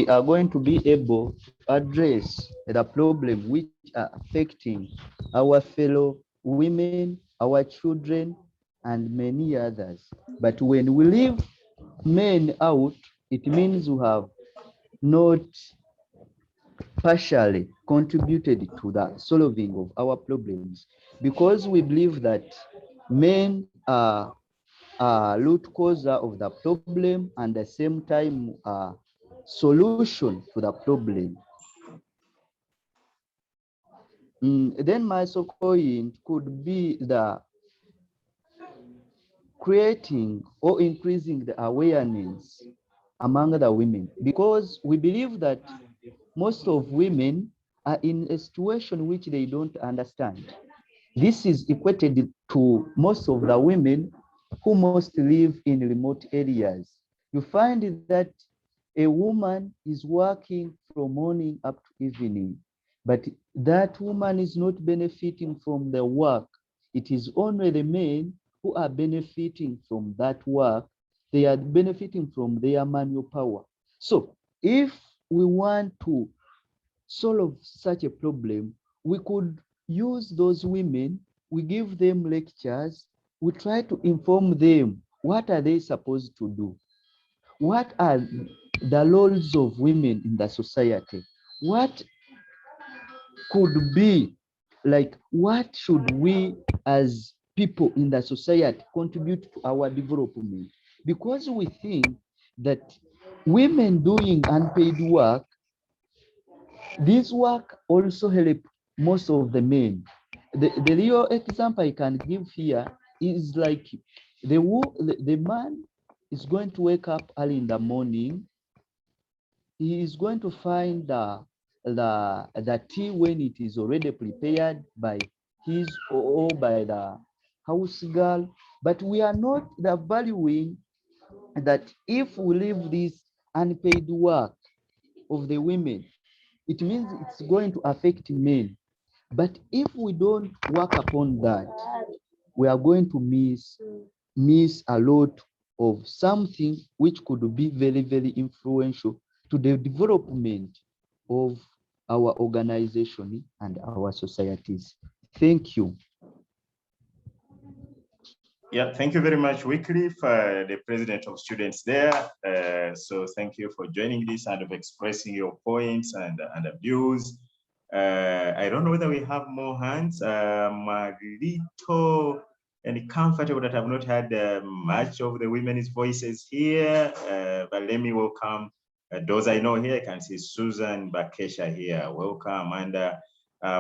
are going to be able to address the problem which are affecting our fellow women, our children, and many others. But when we leave men out, it means we have not partially contributed to the solving of our problems, because we believe that men are root cause of the problem and at the same time solution to the problem. Then my second point could be the creating or increasing the awareness among the women, because we believe that most of women are in a situation which they don't understand. This is equated to most of the women who mostly live in remote areas. You find that a woman is working from morning up to evening, but that woman is not benefiting from the work. It is only the men who are benefiting from that work. They are benefiting from their manual power. So if we want to solve such a problem, we could use those women, we give them lectures, we try to inform them what are they supposed to do, what are the roles of women in the society, what could be like, what should we as people in the society contribute to our development, because we think that women doing unpaid work, this work also help most of the men. The real example I can give here is like the man is going to wake up early in the morning. He is going to find the tea when it is already prepared by his or by the house girl. But we are not valuing that if we leave this unpaid work of the women, it means it's going to affect men. But if we don't work upon that, we are going to miss a lot of something which could be very, very influential to the development of our organization and our societies. Thank you. Yeah, thank you very much, Wycliffe, the president of students there. So thank you for joining this and of expressing your points and views. I don't know whether we have more hands. I'm a little and comfortable that I've not had much of the women's voices here, but let me welcome those I know here. I can see Susan Bakesha here. Welcome. And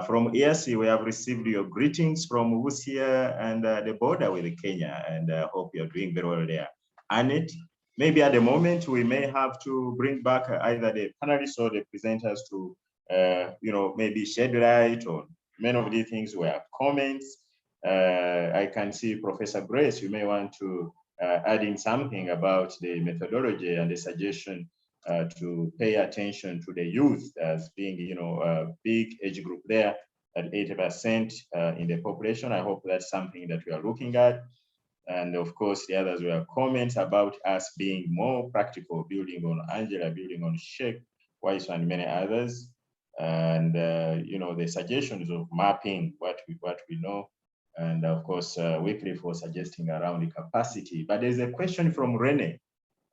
from EPRC, we have received your greetings from Busia and the border with Kenya, and I hope you're doing very well there. Annette, maybe at the moment we may have to bring back either the panelists or the presenters to, maybe shed light on many of these things were comments. I can see Professor Grace, you may want to add in something about the methodology and the suggestion to pay attention to the youth as being, a big age group there at 80% in the population. I hope that's something that we are looking at. And of course, the others were comments about us being more practical, building on Angela, building on Sheikh, Weiss, and many others. And, the suggestions of mapping what we know. And of course, Wycliffe for suggesting around the capacity. But there's a question from Rene.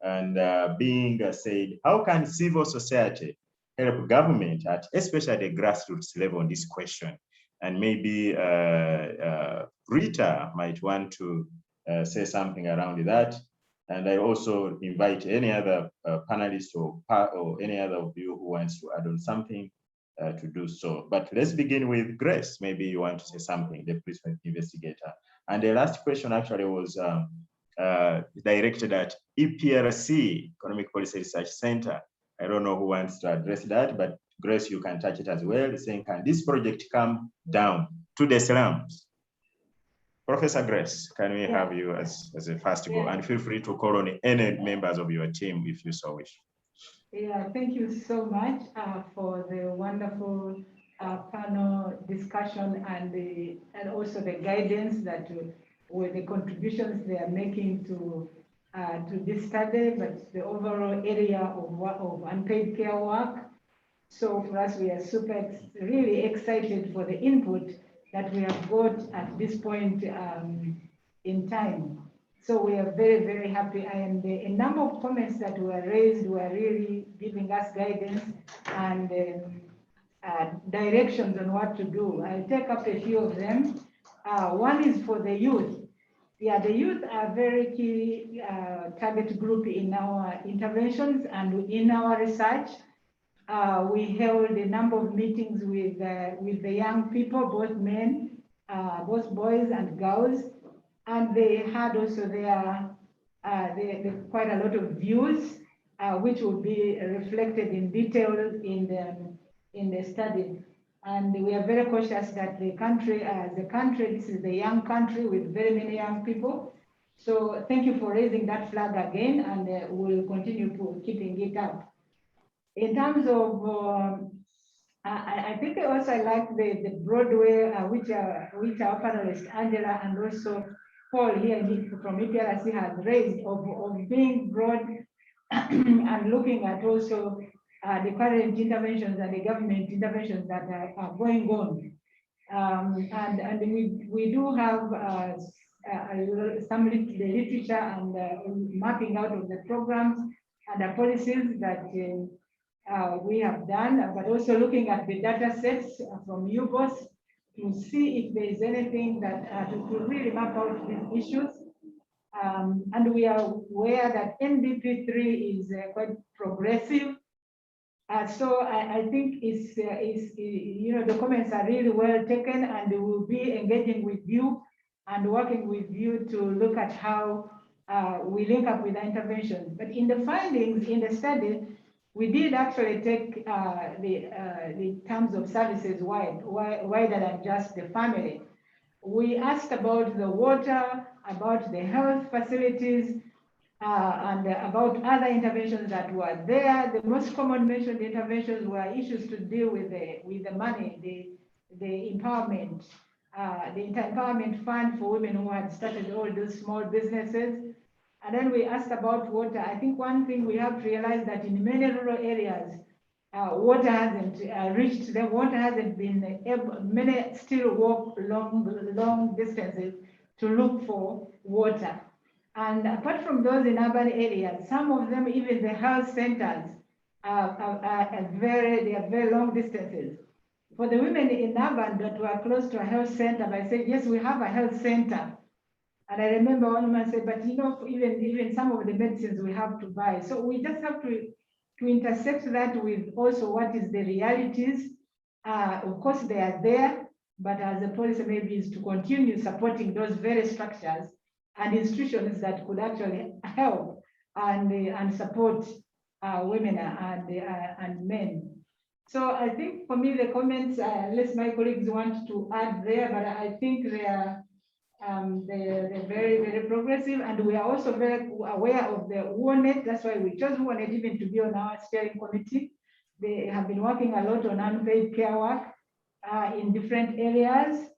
And being said, how can civil society help government at especially the grassroots level on this question? And maybe Rita might want to say something around that. And I also invite any other panelists or any other of you who wants to add on something to do so. But let's begin with Grace. Maybe you want to say something, the police investigator. And the last question actually was directed at EPRC, Economic Policy Research Center. I don't know who wants to address that, but Grace, you can touch it as well, saying, can this project come down to the slums? Professor Grace, can we have you as a first go? And feel free to call on any members of your team if you so wish. Yeah, thank you so much for the wonderful panel discussion and also the guidance that with the contributions they are making to this study, but the overall area of unpaid care work. So for us, we are really excited for the input that we have got at this point in time. So we are very, very happy. And a number of comments that were raised were really giving us guidance and directions on what to do. I'll take up a few of them. One is for the youth. Yeah, the youth are very key target group in our interventions and in our research. We held a number of meetings with the young people, both men, both boys and girls, and they had also quite a lot of views, which will be reflected in detail in the study. And we are very cautious that the country, this is a young country with very many young people. So thank you for raising that flag again, and we'll continue keeping it up. In terms of, I think also I like the Broadway, which our panelist Angela and also Paul here from EPRC has raised of being broad and looking at also the current interventions and the government interventions that are going on. And we do have some literature and mapping out of the programs and the policies that we have done, but also looking at the data sets from UBOS to see if there is anything that to really map out these issues. And we are aware that NDP3 is quite progressive. So I think the comments are really well taken, and we will be engaging with you and working with you to look at how we link up with the interventions. But in the findings in the study, we did actually take the terms of services wider than just the family. We asked about the water, about the health facilities, and about other interventions that were there. The most common mentioned interventions were issues to deal with the money, the empowerment, the empowerment fund for women who had started all those small businesses. And then we asked about water. I think one thing we have to realize that in many rural areas, water hasn't reached them. Water hasn't been able, many still walk long distances to look for water. And apart from those in urban areas, some of them, even the health centers, they are very long distances. For the women in urban that were close to a health center, I said, yes, we have a health center. And I remember one woman said, but even some of the medicines we have to buy. So we just have to intersect that with also what is the realities. Of course, they are there, but as a policy maybe is to continue supporting those very structures and institutions that could actually help and support women and men. So I think for me, the comments, unless my colleagues want to add there, but I think they're very, very progressive, and we are also very aware of the WARNET. That's why we chose WARNET even to be on our steering committee. They have been working a lot on unpaid care work in different areas.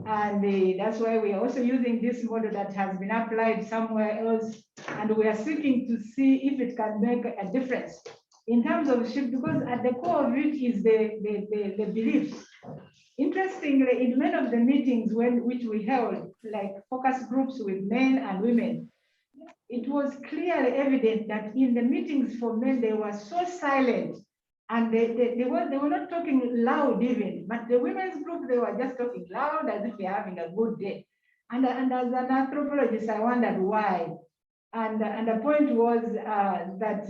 And that's why we are also using this model that has been applied somewhere else. And we are seeking to see if it can make a difference in terms of shift, because at the core of it is the beliefs. Interestingly, in many of the meetings which we held, like focus groups with men and women, it was clearly evident that in the meetings for men, they were so silent. And they were not talking loud even, but the women's group, they were just talking loud as if they're having a good day. And as an anthropologist, I wondered why. And the point was that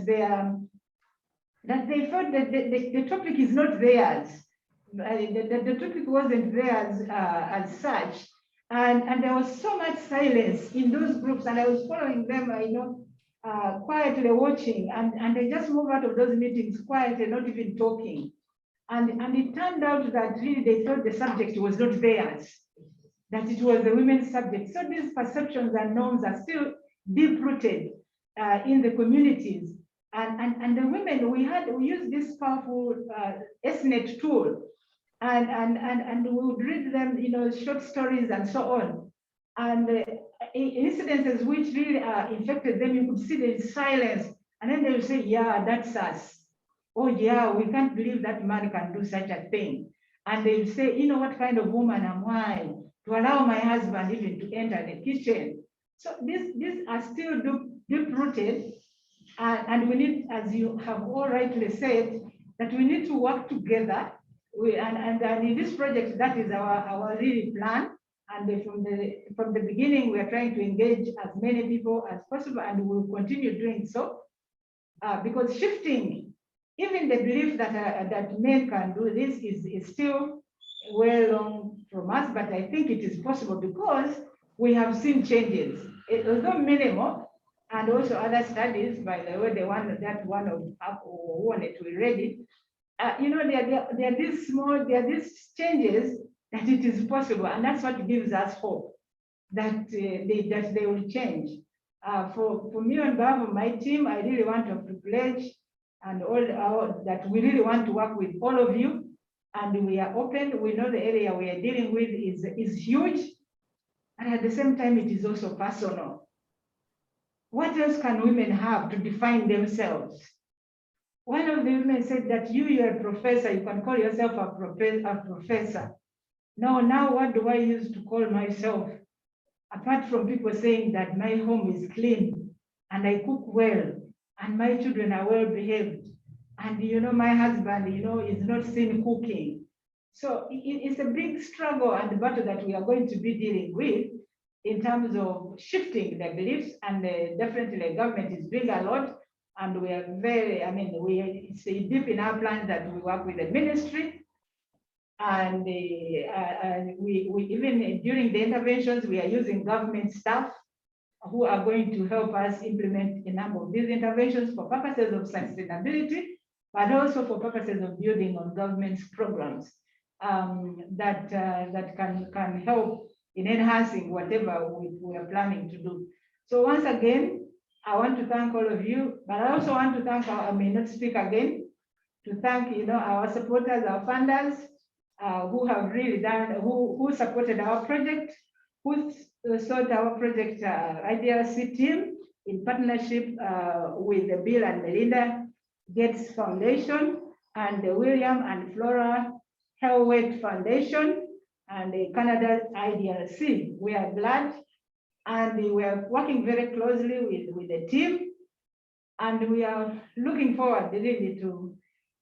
they felt that the topic is not theirs. The topic wasn't theirs as such. And there was so much silence in those groups, and I was following them, quietly watching, and they just move out of those meetings quietly, not even talking. And it turned out that really they thought the subject was not theirs, that it was the women's subject. So these perceptions and norms are still deep-rooted in the communities. And the women, we used this powerful SNET tool, and we would read them, short stories and so on. And incidences which really infected them, you could see the silence, and then they would say, yeah, that's us. Oh yeah, we can't believe that man can do such a thing. And they would say, what kind of woman am I to allow my husband even to enter the kitchen? So these are still deep-rooted, and we need, as you have all rightly said, that we need to work together. And in this project, that is our really plan. And from the beginning, we are trying to engage as many people as possible, and we will continue doing so. Because shifting, even the belief that men can do this is still well on from us, but I think it is possible because we have seen changes. Although minimal, and also other studies, by the way, the one of who wanted to read it, there are these changes that it is possible, and that's what gives us hope that they will change. For me on behalf of my team, I really want to pledge and that we really want to work with all of you, and we are open. We know the area we are dealing with is huge, and at the same time, it is also personal. What else can women have to define themselves? One of the women said that you're a professor, you can call yourself a professor. No, now what do I use to call myself? Apart from people saying that my home is clean and I cook well and my children are well behaved and my husband is not seen cooking. So it's a big struggle and battle that we are going to be dealing with in terms of shifting the beliefs, and definitely the government is doing a lot, and we are it's deep in our plans that we work with the ministry. And we even during the interventions, we are using government staff who are going to help us implement a number of these interventions for purposes of sustainability, but also for purposes of building on government's programs that can help in enhancing whatever we are planning to do. So once again, I want to thank all of you, but I also want to thank I may not speak again, to thank our supporters, our funders, who have really done, who supported our project, who sought our project EPRC team in partnership with the Bill and Melinda Gates Foundation and the William and Flora Helwet Foundation and the Canada IDRC. We are glad, and we are working very closely with the team, and we are looking forward really to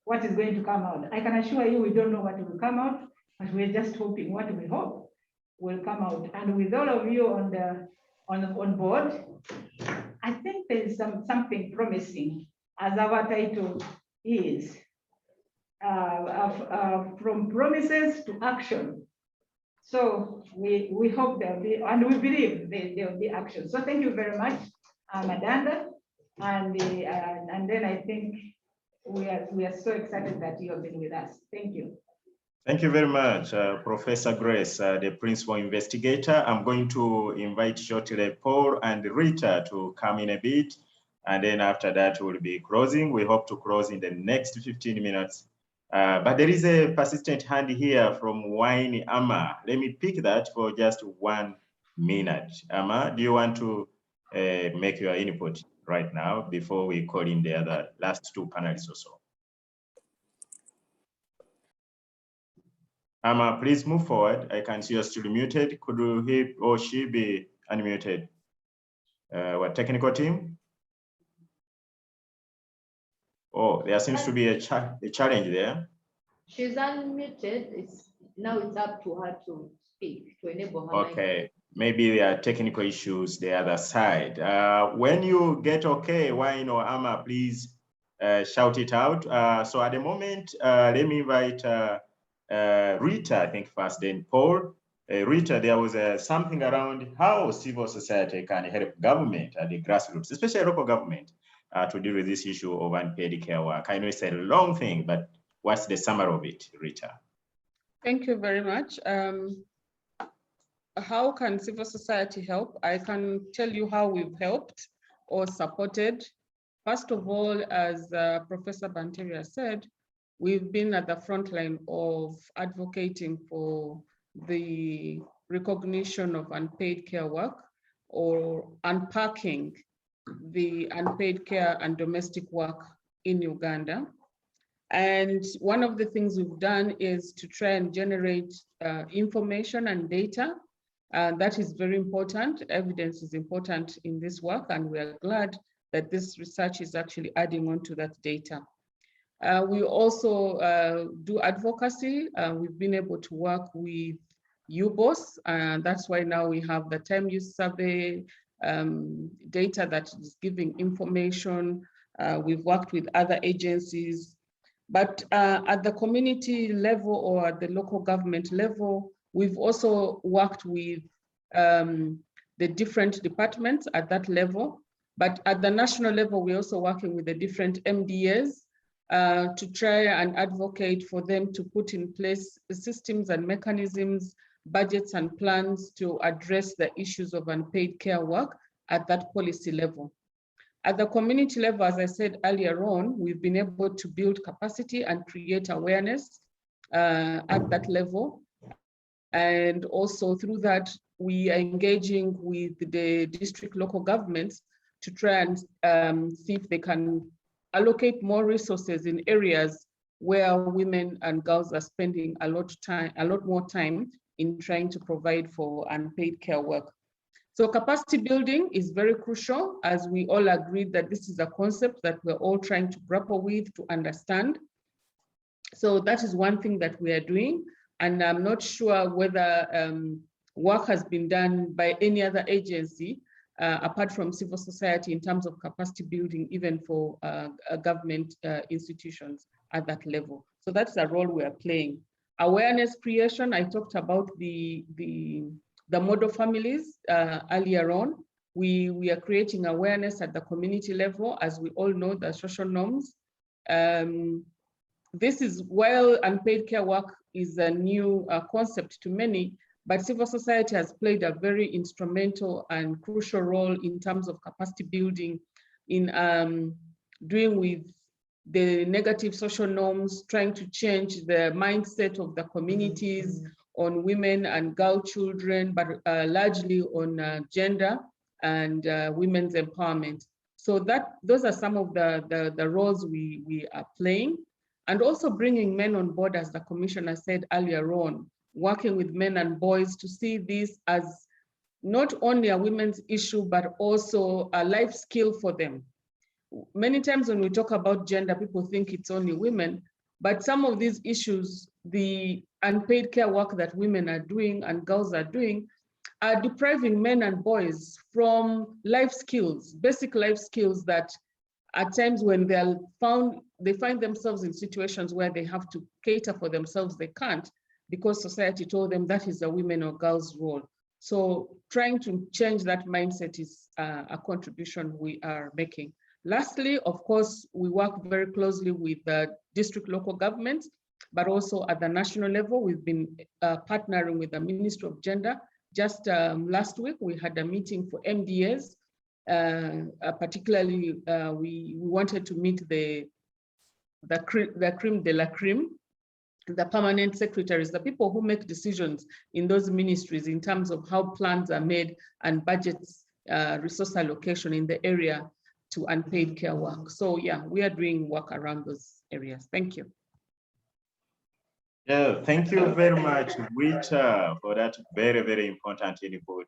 what is going to come out. I can assure you we don't know what will come out, but we're just hoping what we hope will come out. And with all of you on board, I think there is something promising, as our title is, from promises to action. So we hope there'll be, and we believe there'll be action. So thank you very much, Madanda, and then I think we are so excited that you have been with us. Thank you. Thank you very much, Professor Grace, the principal investigator. I'm going to invite shortly Paul and Rita to come in a bit, and then after that we'll be closing. We hope to close in the next 15 minutes. But there is a persistent hand here from Wine Ama. Let me pick that for just 1 minute. Ama, do you want to make your input right now before we call in the other last 2 panelists or so? Ama, please move forward. I can see you're still muted. Could he or she be unmuted? What technical team? Oh, there seems to be a challenge there. She's unmuted. Now it's up to her to speak, to enable her. Okay, maybe there are technical issues the other side. When you get okay, Wine or Ama, please shout it out. So at the moment, let me invite Rita, I think first, then Paul. Rita, there was something around how civil society can help government at the grassroots, especially local government, to deal with this issue of unpaid care work. I know it's a long thing, but what's the summary of it, Rita? Thank you very much. How can civil society help? I can tell you how we've helped or supported. First of all, as Professor Banteria said, we've been at the front line of advocating for the recognition of unpaid care work, or unpacking the unpaid care and domestic work in Uganda. And one of the things we've done is to try and generate information and data. That is very important. Evidence is important in this work, and we are glad that this research is actually adding on to that data. We also do advocacy. We've been able to work with UBOS, and that's why now we have the time use survey data that is giving information. We've worked with other agencies, but at the community level or at the local government level, we've also worked with the different departments at that level. But at the national level, we're also working with the different MDAs to try and advocate for them to put in place systems and mechanisms, budgets and plans to address the issues of unpaid care work at that policy level. At the community level, as I said earlier on, we've been able to build capacity and create awareness at that level. And also through that, we are engaging with the district local governments to try and see if they can allocate more resources in areas where women and girls are spending a lot more time in trying to provide for unpaid care work. So capacity building is very crucial, as we all agreed that this is a concept that we're all trying to grapple with, to understand. So that is one thing that we are doing. And I'm not sure whether work has been done by any other agency apart from civil society in terms of capacity building, even for government institutions at that level. So that's the role we are playing. Awareness creation, I talked about the model families earlier on. We are creating awareness at the community level, as we all know the social norms. This is, while unpaid care work is a new concept to many, but civil society has played a very instrumental and crucial role in terms of capacity building, in doing with the negative social norms, trying to change the mindset of the communities on women and girl children, but largely on gender and women's empowerment. So those are some of the roles we are playing. And also bringing men on board, as the commissioner said earlier on, working with men and boys to see this as not only a women's issue, but also a life skill for them. Many times when we talk about gender, people think it's only women, but some of these issues, the unpaid care work that women are doing and girls are doing, are depriving men and boys from life skills, basic life skills that at times when they find themselves in situations where they have to cater for themselves, they can't, because society told them that is a women or girls role. So trying to change that mindset is a contribution we are making. Lastly, of course, we work very closely with the district local governments, but also at the national level, we've been partnering with the Ministry of Gender. Just last week, we had a meeting for MDAs. Particularly, we wanted to meet the creme de la creme, the permanent secretaries, the people who make decisions in those ministries in terms of how plans are made and budgets, resource allocation in the area to unpaid care work. So yeah, we are doing work around those areas. Thank you. Yeah, thank you very much, Rita, for that very, very important input.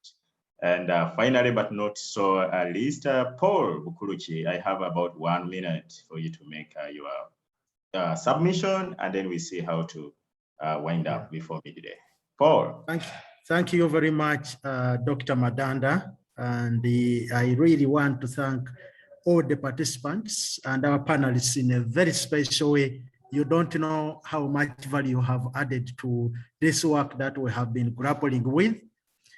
And finally, but not so least, Paul Bukuluchi, I have about 1 minute for you to make your submission, and then we see how to wind up before midday. Paul. Thank you very much, Dr. Madanda. And I really want to thank all the participants and our panelists in a very special way. You don't know how much value you have added to this work that we have been grappling with.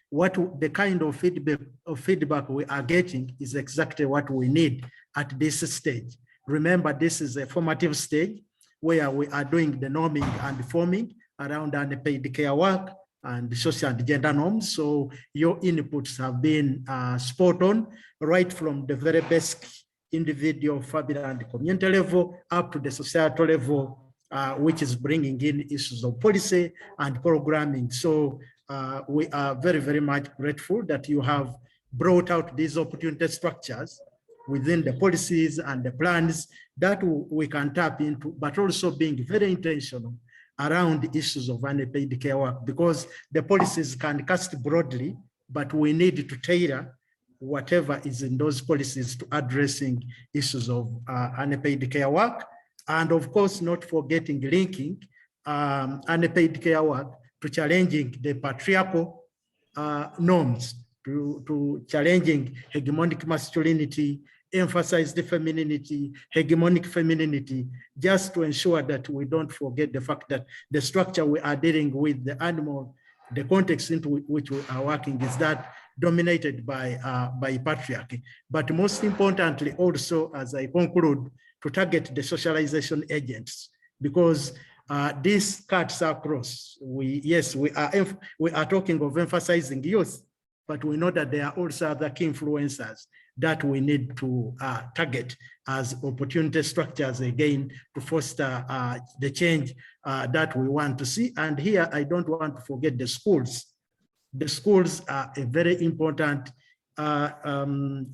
What the kind of feedback we are getting is exactly what we need at this stage. Remember, this is a formative stage where we are doing the norming and forming around unpaid care work and social and gender norms. So your inputs have been spot on, right from the very basic individual, family and community level up to the societal level, which is bringing in issues of policy and programming. So we are very, very much grateful that you have brought out these opportunity structures within the policies and the plans that we can tap into, but also being very intentional around the issues of unpaid care work, because the policies can cast broadly, but we need to tailor whatever is in those policies to addressing issues of unpaid care work. And of course, not forgetting linking unpaid care work to challenging the patriarchal norms, to challenging hegemonic masculinity, emphasize the femininity, hegemonic femininity, just to ensure that we don't forget the fact that the structure we are dealing with, the animal, the context into which we are working is that dominated by patriarchy. But most importantly, also, as I conclude, to target the socialization agents, because this cuts across. We are talking of emphasizing youth, but we know that there are also other key influencers that we need to target as opportunity structures, again, to foster the change that we want to see. And here, I don't want to forget the schools. The schools are a very important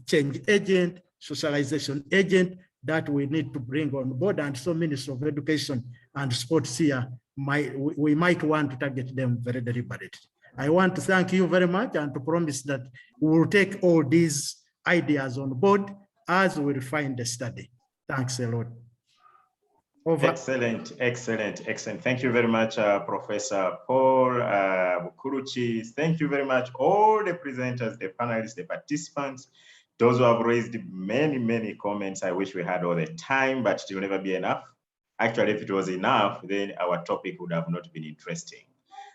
change agent, socialization agent that we need to bring on board. And so Minister of Education and Sports here, we might want to target them very deliberately. I want to thank you very much and to promise that we will take all these ideas on board as we refine the study. Thanks a lot. Over. Excellent, excellent, excellent. Thank you very much, Professor Paul Bukuruchi. Thank you very much, all the presenters, the panelists, the participants, those who have raised many, many comments. I wish we had all the time, but it will never be enough. Actually, if it was enough, then our topic would have not been interesting.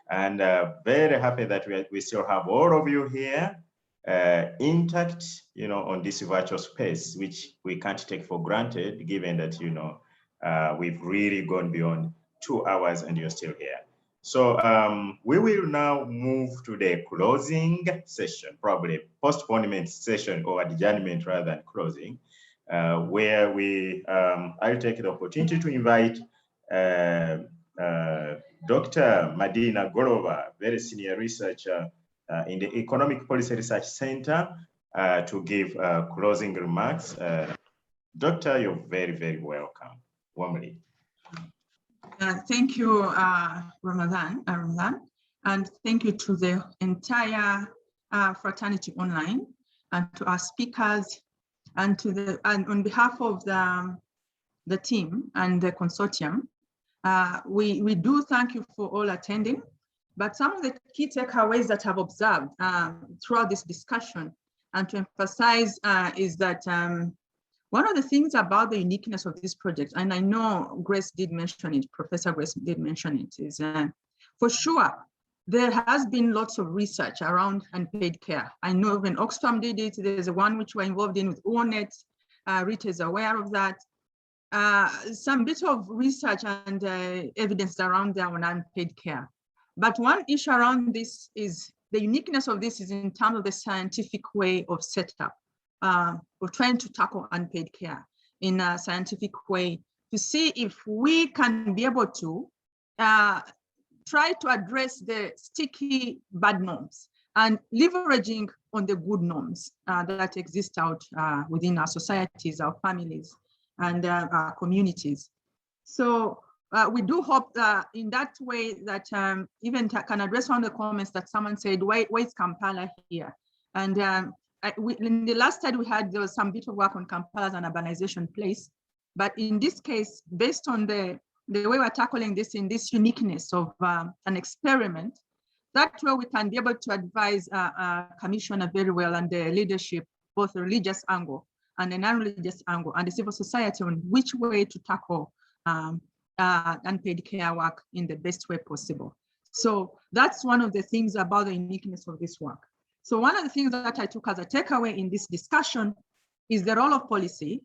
And very happy that we still have all of you here intact, on this virtual space, which we can't take for granted, given that, we've really gone beyond 2 hours and you're still here. So we will now move to the closing session, probably postponement session or adjournment rather than closing, where I'll take the opportunity to invite Dr. Madina Golova, very senior researcher in the Economic Policy Research Center, to give closing remarks. Doctor, you're very, very welcome. Warmly. Thank you, Ramadan, and thank you to the entire fraternity online, and to our speakers, and on behalf of the team and the consortium. We do thank you for all attending, but some of the key takeaways that I've observed throughout this discussion and to emphasize is that one of the things about the uniqueness of this project, and I know Grace did mention it, Professor Grace did mention it, is for sure, there has been lots of research around unpaid care. I know when Oxfam did it, there's one which we're involved in with ONET, Rita is aware of that. Some bit of research and evidence around there on unpaid care. But one issue around this is the uniqueness of this is in terms of the scientific way of setup. We're trying to tackle unpaid care in a scientific way to see if we can be able to try to address the sticky bad norms and leveraging on the good norms that exist out within our societies, our families, and our communities. So we do hope that in that way that even can address one of the comments that someone said, why is Kampala here? And in the last study we had, there was some bit of work on Kampala as an urbanization place. But in this case, based on the way we're tackling this in this uniqueness of an experiment, that way we can be able to advise Commissioner very well and the leadership, both the religious angle and the non-religious angle and the civil society on which way to tackle unpaid care work in the best way possible. So that's one of the things about the uniqueness of this work. So one of the things that I took as a takeaway in this discussion is the role of policy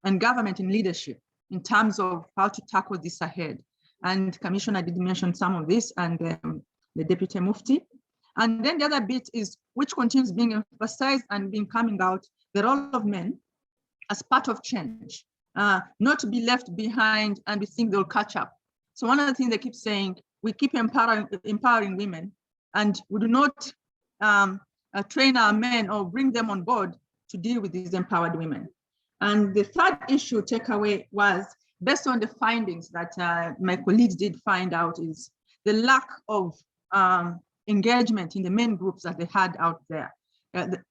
and government in leadership in terms of how to tackle this ahead. And Commissioner did mention some of this, and the Deputy Mufti. And then the other bit is, which continues being emphasized and being coming out, the role of men as part of change, not to be left behind and we think they'll catch up. So one of the things they keep saying, we keep empowering women, and we do not train our men or bring them on board to deal with these empowered women. And the third issue takeaway was, based on the findings that my colleagues did find out, is the lack of engagement in the main groups that they had out there.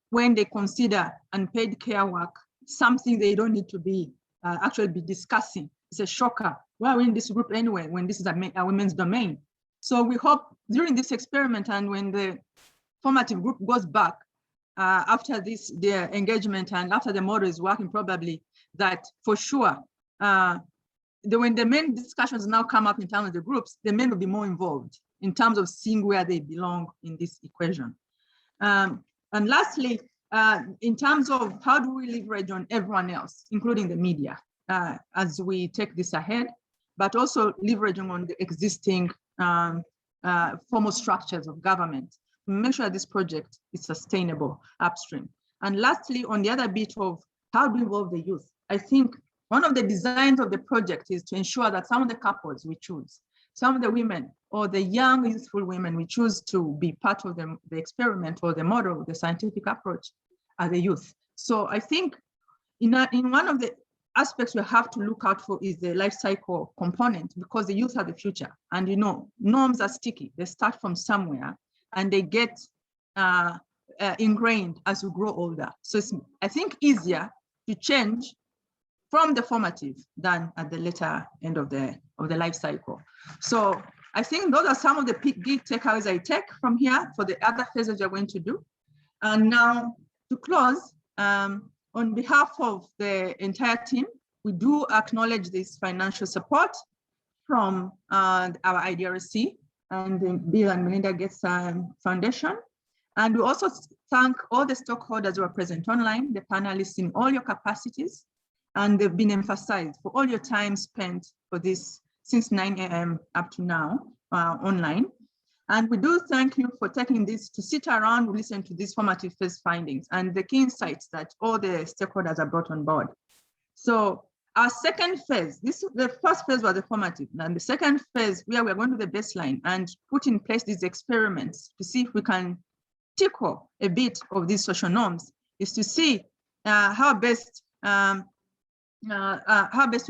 When they consider unpaid care work something they don't need to be actually be discussing. It's a shocker. Why are we in this group anyway when this is a women's domain? So we hope during this experiment and when the formative group goes back after their engagement and after the model is working probably, that for sure, when the main discussions now come up in terms of the groups, the men will be more involved in terms of seeing where they belong in this equation. And lastly, in terms of how do we leverage on everyone else, including the media, as we take this ahead, but also leveraging on the existing formal structures of government to make sure this project is sustainable upstream. And lastly, on the other bit of how do we involve the youth, I think one of the designs of the project is to ensure that some of the couples we choose, some of the women or the young youthful women we choose to be part of the experiment or the model, the scientific approach are the youth. So I think in one of the aspects we have to look out for is the life cycle component, because the youth are the future. And you know, norms are sticky. They start from somewhere and they get ingrained as we grow older. So it's, I think, easier to change from the formative than at the later end of the life cycle. So I think those are some of the big takeaways I take from here for the other phases we're going to do. And now to close, on behalf of the entire team, we do acknowledge this financial support from our EPRC and the Bill and Melinda Gates Foundation. And we also thank all the stakeholders who are present online, the panelists in all your capacities, and they've been emphasized for all your time spent for this since 9 a.m. up to now online. And we do thank you for taking this to sit around, listen to these formative phase findings and the key insights that all the stakeholders are brought on board. So our second phase, the first phase was the formative, and the second phase where we're going to the baseline and put in place these experiments to see if we can tickle a bit of these social norms, is to see how best we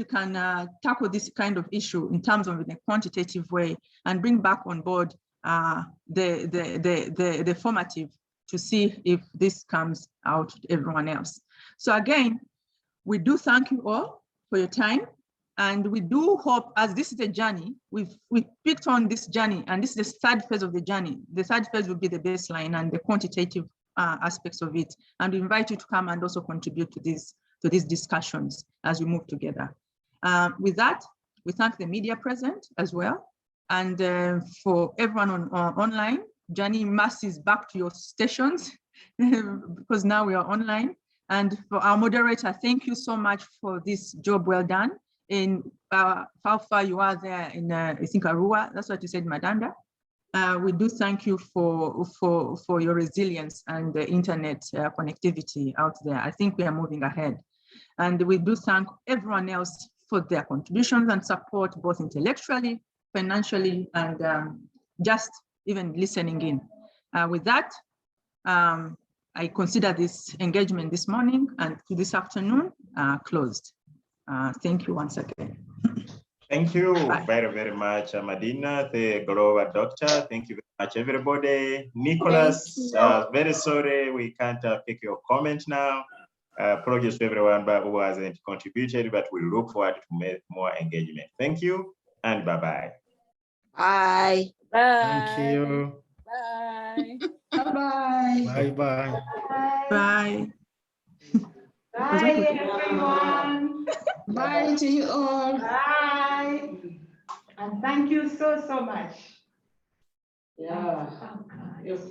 can tackle this kind of issue in terms of in a quantitative way and bring back on board the formative to see if this comes out to everyone else. So again, we do thank you all for your time, and we do hope, as this is a journey, we've picked on this journey, and this is the third phase of the journey. The third phase will be the baseline and the quantitative aspects of it, and we invite you to come and also contribute to these discussions as we move together. With that, we thank the media present as well. And for everyone online, journey masses back to your stations because now we are online. And for our moderator, thank you so much for this job well done in how far you are there in, I think, Arua. That's what you said, Madanda. We do thank you for your resilience and the internet connectivity out there. I think we are moving ahead. And we do thank everyone else for their contributions and support, both intellectually, financially, and just even listening in. With that, I consider this engagement this morning and to this afternoon closed. Thank you once again. Thank you very, very much, Madina, the GrOW doctor. Thank you very much, everybody. Nicholas, very sorry we can't pick your comment now. Apologies to everyone who hasn't contributed, but we look forward to more engagement. Thank you and bye-bye. Bye. Thank you. Bye. Bye Bye-bye. bye. Bye. Bye, everyone. Bye to you all. Bye. And thank you so much. Yeah. Yes.